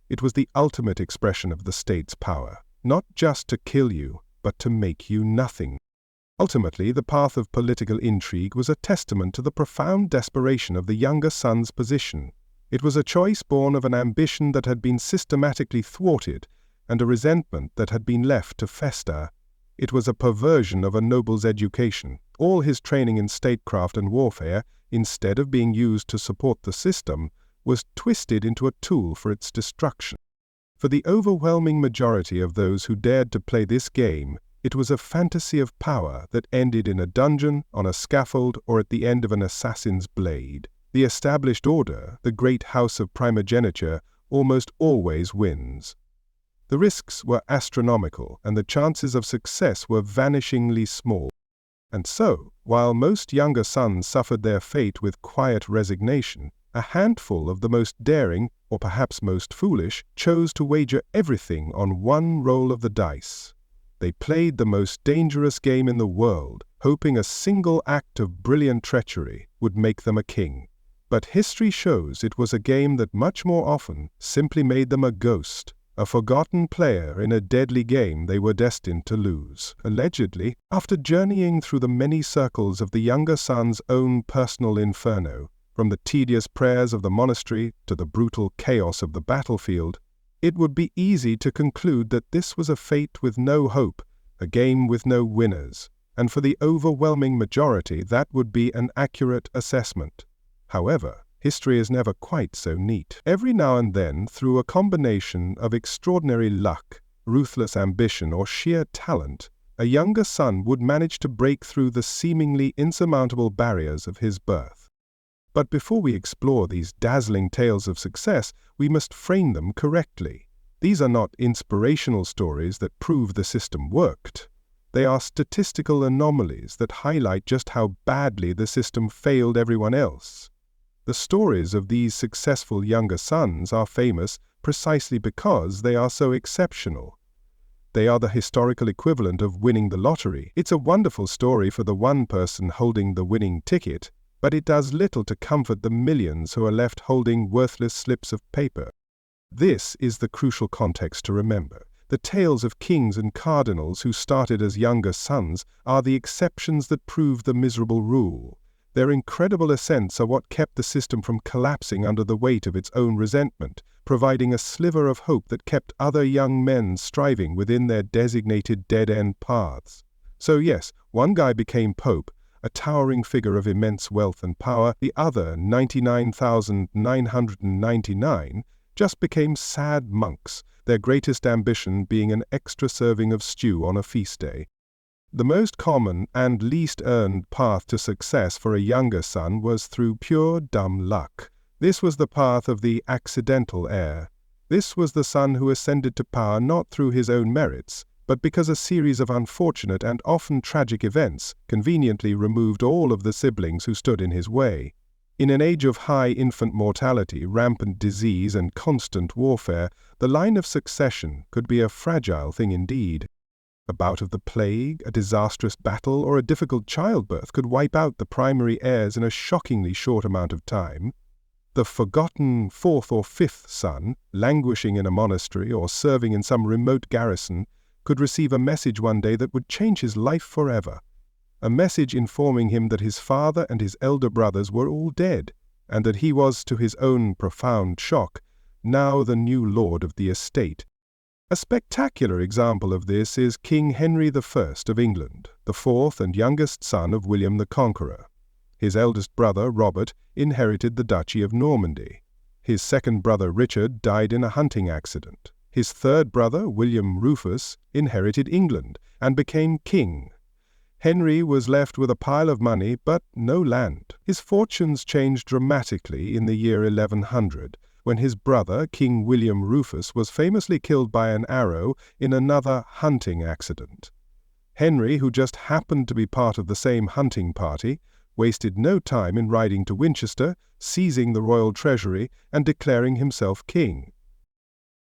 It was the ultimate expression of the state's power, not just to kill you, but to make you nothing. Ultimately, the path of political intrigue was a testament to the profound desperation of the younger son's position. It was a choice born of an ambition that had been systematically thwarted, and a resentment that had been left to fester. It was a perversion of a noble's education. All his training in statecraft and warfare, instead of being used to support the system, was twisted into a tool for its destruction. For the overwhelming majority of those who dared to play this game, it was a fantasy of power that ended in a dungeon, on a scaffold, or at the end of an assassin's blade. The established order, the great house of primogeniture, almost always wins. The risks were astronomical, and the chances of success were vanishingly small. And so, while most younger sons suffered their fate with quiet resignation, a handful of the most daring, or perhaps most foolish, chose to wager everything on one roll of the dice. They played the most dangerous game in the world, hoping a single act of brilliant treachery would make them a king. But history shows it was a game that much more often simply made them a ghost, a forgotten player in a deadly game they were destined to lose. Allegedly, after journeying through the many circles of the younger son's own personal inferno, from the tedious prayers of the monastery to the brutal chaos of the battlefield, it would be easy to conclude that this was a fate with no hope, a game with no winners, and for the overwhelming majority that would be an accurate assessment. However, history is never quite so neat. Every now and then, through a combination of extraordinary luck, ruthless ambition, or sheer talent, a younger son would manage to break through the seemingly insurmountable barriers of his birth. But before we explore these dazzling tales of success, we must frame them correctly. These are not inspirational stories that prove the system worked. They are statistical anomalies that highlight just how badly the system failed everyone else. The stories of these successful younger sons are famous precisely because they are so exceptional. They are the historical equivalent of winning the lottery. It's a wonderful story for the one person holding the winning ticket, but it does little to comfort the millions who are left holding worthless slips of paper. This is the crucial context to remember. The tales of kings and cardinals who started as younger sons are the exceptions that prove the miserable rule. Their incredible ascents are what kept the system from collapsing under the weight of its own resentment, providing a sliver of hope that kept other young men striving within their designated dead-end paths. So yes, one guy became pope, a towering figure of immense wealth and power. The other, 99,999, just became sad monks, their greatest ambition being an extra serving of stew on a feast day. The most common and least earned path to success for a younger son was through pure dumb luck. This was the path of the accidental heir. This was the son who ascended to power not through his own merits, but because a series of unfortunate and often tragic events conveniently removed all of the siblings who stood in his way. In an age of high infant mortality, rampant disease, and constant warfare, the line of succession could be a fragile thing indeed. A bout of the plague, a disastrous battle, or a difficult childbirth could wipe out the primary heirs in a shockingly short amount of time. The forgotten fourth or fifth son, languishing in a monastery or serving in some remote garrison, could receive a message one day that would change his life forever. A message informing him that his father and his elder brothers were all dead, and that he was, to his own profound shock, now the new lord of the estate. A spectacular example of this is King Henry I of England, the fourth and youngest son of William the Conqueror. His eldest brother, Robert, inherited the Duchy of Normandy. His second brother, Richard, died in a hunting accident. His third brother, William Rufus, inherited England and became king. Henry was left with a pile of money but no land. His fortunes changed dramatically in the year 1100, when his brother, King William Rufus, was famously killed by an arrow in another hunting accident. Henry, who just happened to be part of the same hunting party, wasted no time in riding to Winchester, seizing the royal treasury, and declaring himself king.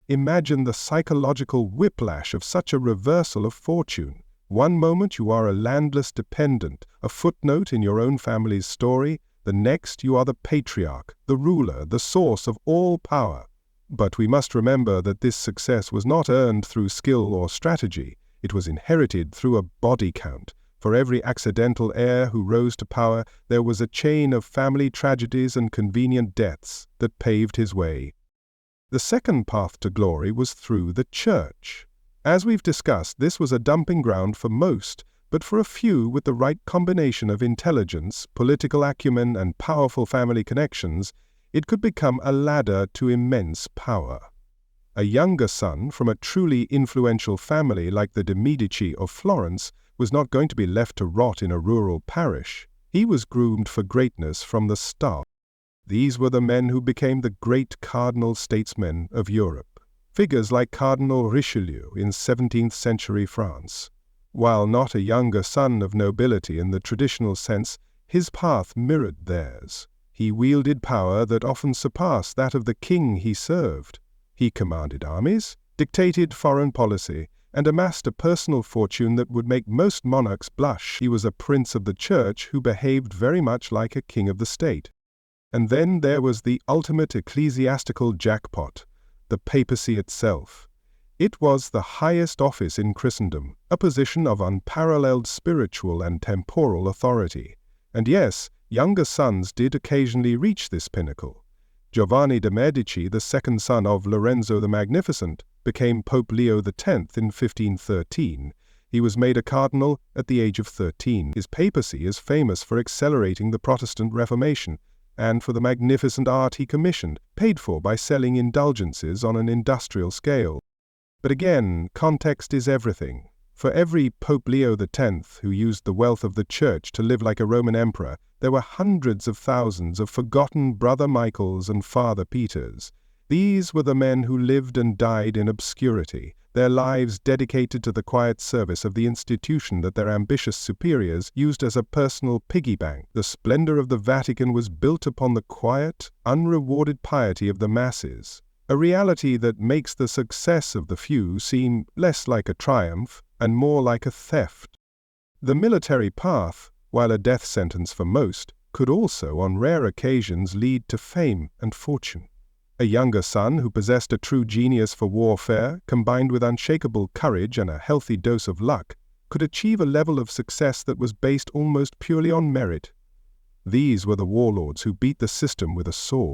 Imagine the psychological whiplash of such a reversal of fortune. One moment you are a landless dependent, a footnote in your own family's story. The next you are the patriarch, the ruler, the source of all power. But we must remember that this success was not earned through skill or strategy. It was inherited through a body count. For every accidental heir who rose to power, there was a chain of family tragedies and convenient deaths that paved his way. The second path to glory was through the church. As we've discussed, this was a dumping ground for most, but for a few with the right combination of intelligence, political acumen, and powerful family connections, it could become a ladder to immense power. A younger son from a truly influential family like the de' Medici of Florence was not going to be left to rot in a rural parish. He was groomed for greatness from the start. These were the men who became the great cardinal statesmen of Europe. Figures like Cardinal Richelieu in 17th century France. While not a younger son of nobility in the traditional sense, his path mirrored theirs. He wielded power that often surpassed that of the king he served. He commanded armies, dictated foreign policy, and amassed a personal fortune that would make most monarchs blush. He was a prince of the church who behaved very much like a king of the state. And then there was the ultimate ecclesiastical jackpot, the papacy itself. It was the highest office in Christendom, a position of unparalleled spiritual and temporal authority. And yes, younger sons did occasionally reach this pinnacle. Giovanni de' Medici, the second son of Lorenzo the Magnificent, became Pope Leo X in 1513. He was made a cardinal at the age of 13. His papacy is famous for accelerating the Protestant Reformation and for the magnificent art he commissioned, paid for by selling indulgences on an industrial scale. But again, context is everything. For every Pope Leo X who used the wealth of the Church to live like a Roman emperor, there were hundreds of thousands of forgotten Brother Michaels and Father Peters. These were the men who lived and died in obscurity, their lives dedicated to the quiet service of the institution that their ambitious superiors used as a personal piggy bank. The splendor of the Vatican was built upon the quiet, unrewarded piety of the masses, a reality that makes the success of the few seem less like a triumph and more like a theft. The military path, while a death sentence for most, could also on rare occasions lead to fame and fortune. A younger son who possessed a true genius for warfare, combined with unshakable courage and a healthy dose of luck, could achieve a level of success that was based almost purely on merit. These were the warlords who beat the system with a sword.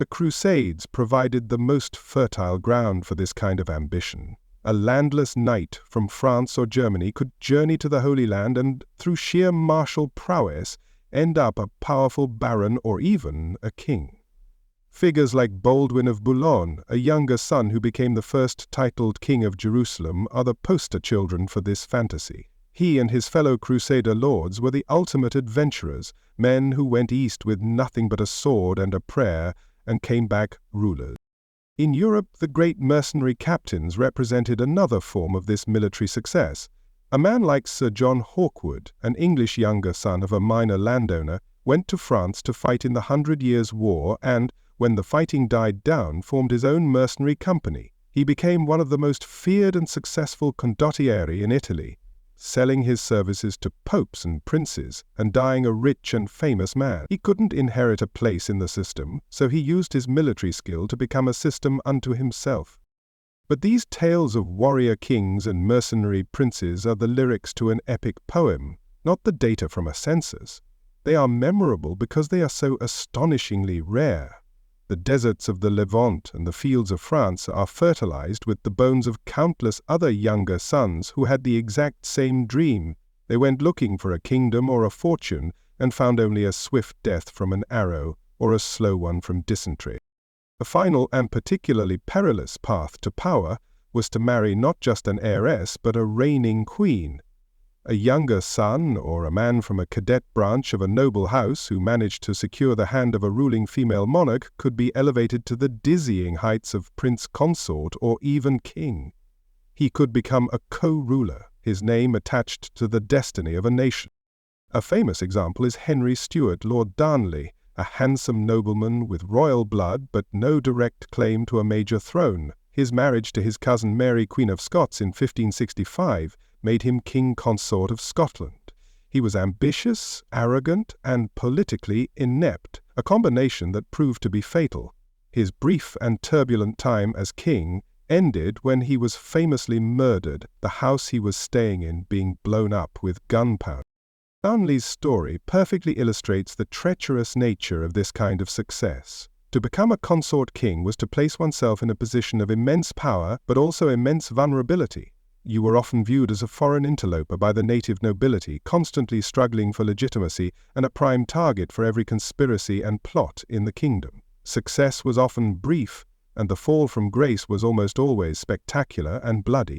The Crusades provided the most fertile ground for this kind of ambition. A landless knight from France or Germany could journey to the Holy Land and, through sheer martial prowess, end up a powerful baron or even a king. Figures like Baldwin of Boulogne, a younger son who became the first titled king of Jerusalem, are the poster children for this fantasy. He and his fellow Crusader lords were the ultimate adventurers, men who went east with nothing but a sword and a prayer, and came back rulers. In Europe, the great mercenary captains represented another form of this military success. A man like Sir John Hawkwood, an English younger son of a minor landowner, went to France to fight in the 100 Years' War and, when the fighting died down, formed his own mercenary company. He became one of the most feared and successful condottieri in Italy. selling his services to popes and princes, and dying a rich and famous man. He couldn't inherit a place in the system, so he used his military skill to become a system unto himself. But these tales of warrior kings and mercenary princes are the lyrics to an epic poem, not the data from a census. They are memorable because they are so astonishingly rare. The deserts of the Levant and the fields of France are fertilized with the bones of countless other younger sons who had the exact same dream. They went looking for a kingdom or a fortune and found only a swift death from an arrow or a slow one from dysentery. A final and particularly perilous path to power was to marry not just an heiress but a reigning queen. A younger son or a man from a cadet branch of a noble house who managed to secure the hand of a ruling female monarch could be elevated to the dizzying heights of prince consort or even king. He could become a co-ruler, his name attached to the destiny of a nation. A famous example is Henry Stuart, Lord Darnley, a handsome nobleman with royal blood but no direct claim to a major throne. His marriage to his cousin Mary, Queen of Scots, in 1565 made him king consort of Scotland. He was ambitious, arrogant, and politically inept, a combination that proved to be fatal. His brief and turbulent time as king ended when he was famously murdered, the house he was staying in being blown up with gunpowder. Darnley's story perfectly illustrates the treacherous nature of this kind of success. To become a consort king was to place oneself in a position of immense power but also immense vulnerability. You were often viewed as a foreign interloper by the native nobility, constantly struggling for legitimacy and a prime target for every conspiracy and plot in the kingdom. Success was often brief, and the fall from grace was almost always spectacular and bloody.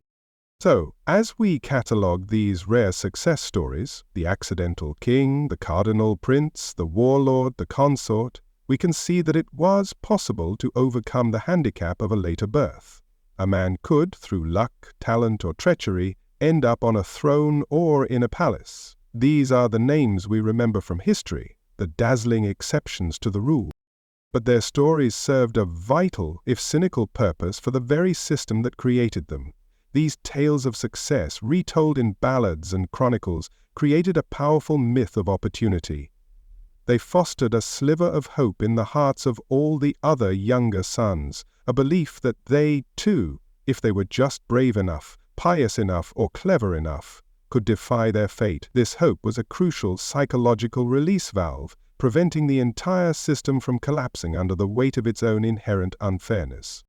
So, as we catalogue these rare success stories, the accidental king, the cardinal prince, the warlord, the consort, we can see that it was possible to overcome the handicap of a later birth. A man could, through luck, talent, or treachery, end up on a throne or in a palace. These are the names we remember from history, the dazzling exceptions to the rule. But their stories served a vital, if cynical, purpose for the very system that created them. These tales of success, retold in ballads and chronicles, created a powerful myth of opportunity. They fostered a sliver of hope in the hearts of all the other younger sons, a belief that they, too, if they were just brave enough, pious enough, or clever enough, could defy their fate. This hope was a crucial psychological release valve, preventing the entire system from collapsing under the weight of its own inherent unfairness.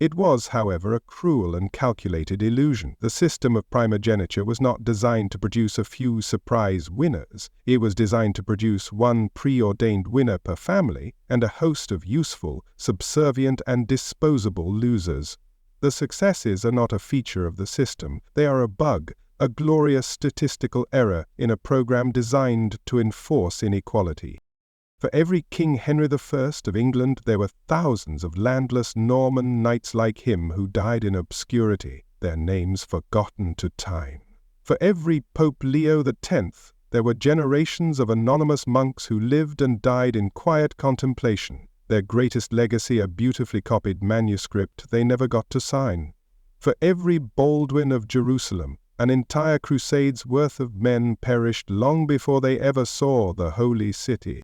It was, however, a cruel and calculated illusion. The system of primogeniture was not designed to produce a few surprise winners. It was designed to produce one preordained winner per family and a host of useful, subservient, and disposable losers. The successes are not a feature of the system. They are a bug, a glorious statistical error in a program designed to enforce inequality. For every King Henry I of England, there were thousands of landless Norman knights like him who died in obscurity, their names forgotten to time. For every Pope Leo X, there were generations of anonymous monks who lived and died in quiet contemplation, their greatest legacy a beautifully copied manuscript they never got to sign. For every Baldwin of Jerusalem, an entire crusade's worth of men perished long before they ever saw the holy city.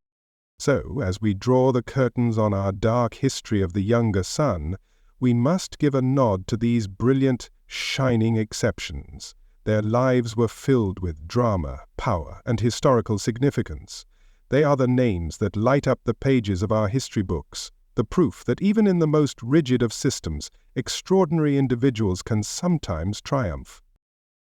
So, as we draw the curtains on our dark history of the younger son, we must give a nod to these brilliant, shining exceptions. Their lives were filled with drama, power, and historical significance. They are the names that light up the pages of our history books, the proof that even in the most rigid of systems, extraordinary individuals can sometimes triumph.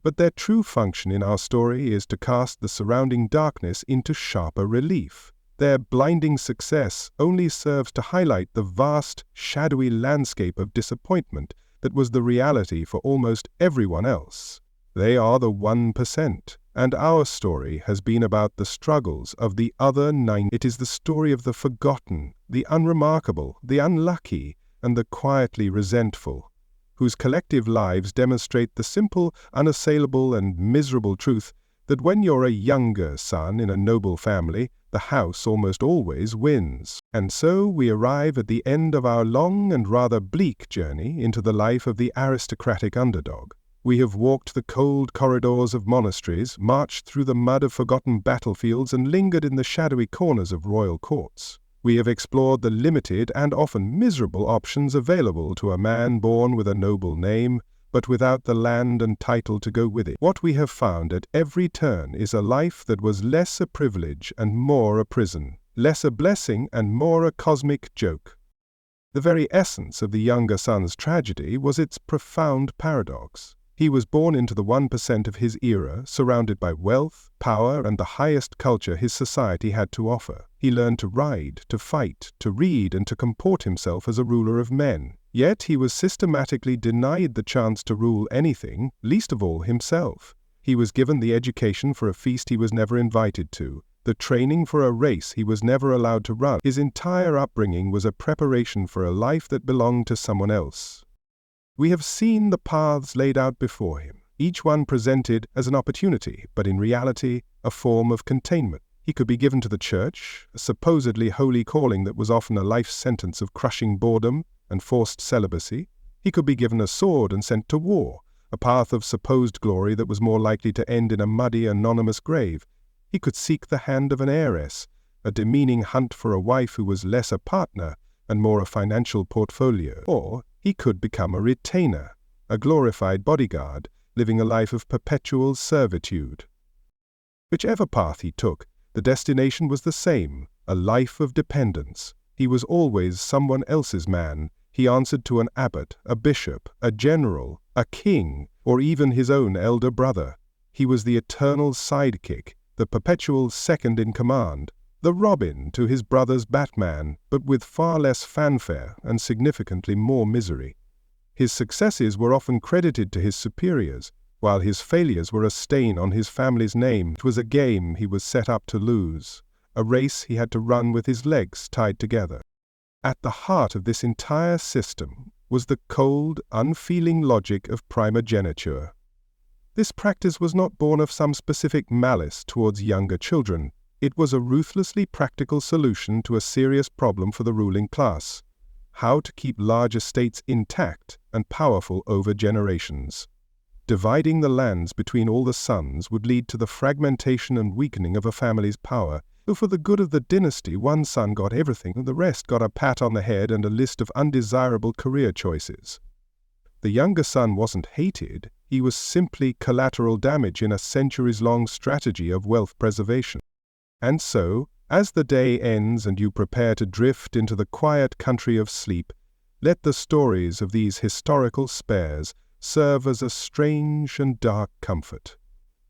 But their true function in our story is to cast the surrounding darkness into sharper relief. Their blinding success only serves to highlight the vast, shadowy landscape of disappointment that was the reality for almost everyone else. They are the 1%, and our story has been about the struggles of the other 9%. It is the story of the forgotten, the unremarkable, the unlucky, and the quietly resentful, whose collective lives demonstrate the simple, unassailable, and miserable truth that when you're a younger son in a noble family, the house almost always wins. And so we arrive at the end of our long and rather bleak journey into the life of the aristocratic underdog. We have walked the cold corridors of monasteries, marched through the mud of forgotten battlefields, and lingered in the shadowy corners of royal courts. We have explored the limited and often miserable options available to a man born with a noble name, but without the land and title to go with it. What we have found at every turn is a life that was less a privilege and more a prison, less a blessing and more a cosmic joke. The very essence of the younger son's tragedy was its profound paradox. He was born into the 1% of his era, surrounded by wealth, power, and the highest culture his society had to offer. He learned to ride, to fight, to read, and to comport himself as a ruler of men. Yet he was systematically denied the chance to rule anything, least of all himself. He was given the education for a feast he was never invited to, the training for a race he was never allowed to run. His entire upbringing was a preparation for a life that belonged to someone else. We have seen the paths laid out before him, each one presented as an opportunity, but in reality, a form of containment. He could be given to the church, a supposedly holy calling that was often a life sentence of crushing boredom and forced celibacy. He could be given a sword and sent to war, a path of supposed glory that was more likely to end in a muddy, anonymous grave. He could seek the hand of an heiress, a demeaning hunt for a wife who was less a partner and more a financial portfolio. Or he could become a retainer, a glorified bodyguard, living a life of perpetual servitude. Whichever path he took, the destination was the same, a life of dependence. He was always someone else's man. He answered to an abbot, a bishop, a general, a king, or even his own elder brother. He was the eternal sidekick, the perpetual second in command, the Robin to his brother's Batman, but with far less fanfare and significantly more misery. His successes were often credited to his superiors, while his failures were a stain on his family's name. It was a game he was set up to lose, a race he had to run with his legs tied together. At the heart of this entire system was the cold, unfeeling logic of primogeniture. This practice was not born of some specific malice towards younger children. It was a ruthlessly practical solution to a serious problem for the ruling class: how to keep large estates intact and powerful over generations. Dividing the lands between all the sons would lead to the fragmentation and weakening of a family's power. So for the good of the dynasty, one son got everything and the rest got a pat on the head and a list of undesirable career choices. The younger son wasn't hated, he was simply collateral damage in a centuries-long strategy of wealth preservation. And so, as the day ends and you prepare to drift into the quiet country of sleep, let the stories of these historical spares serve as a strange and dark comfort.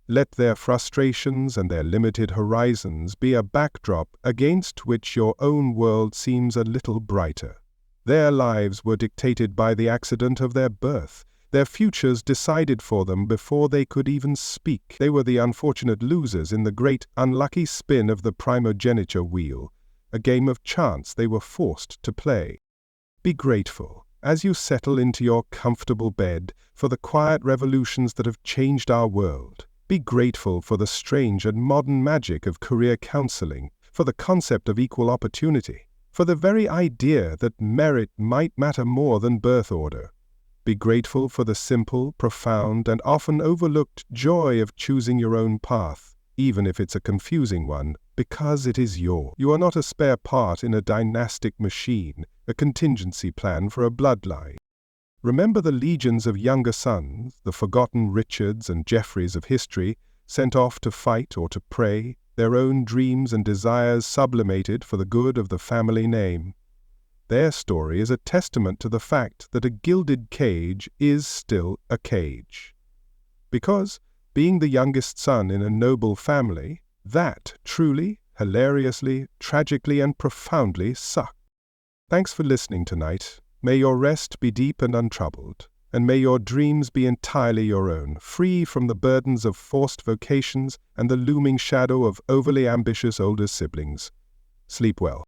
Let their frustrations and their limited horizons be a backdrop against which your own world seems a little brighter. Their lives were dictated by the accident of their birth, their futures decided for them before they could even speak. They were the unfortunate losers in the great unlucky spin of the primogeniture wheel, a game of chance they were forced to play. Be grateful, as you settle into your comfortable bed, for the quiet revolutions that have changed our world. Be grateful for the strange and modern magic of career counseling, for the concept of equal opportunity, for the very idea that merit might matter more than birth order. Be grateful for the simple, profound, and often overlooked joy of choosing your own path, even if it's a confusing one, because it is yours. You are not a spare part in a dynastic machine, a contingency plan for a bloodline. Remember the legions of younger sons, the forgotten Richards and Jeffreys of history, sent off to fight or to pray, their own dreams and desires sublimated for the good of the family name. Their story is a testament to the fact that a gilded cage is still a cage. Because, being the youngest son in a noble family, that truly, hilariously, tragically, and profoundly sucked. Thanks for listening tonight. May your rest be deep and untroubled, and may your dreams be entirely your own, free from the burdens of forced vocations and the looming shadow of overly ambitious older siblings. Sleep well.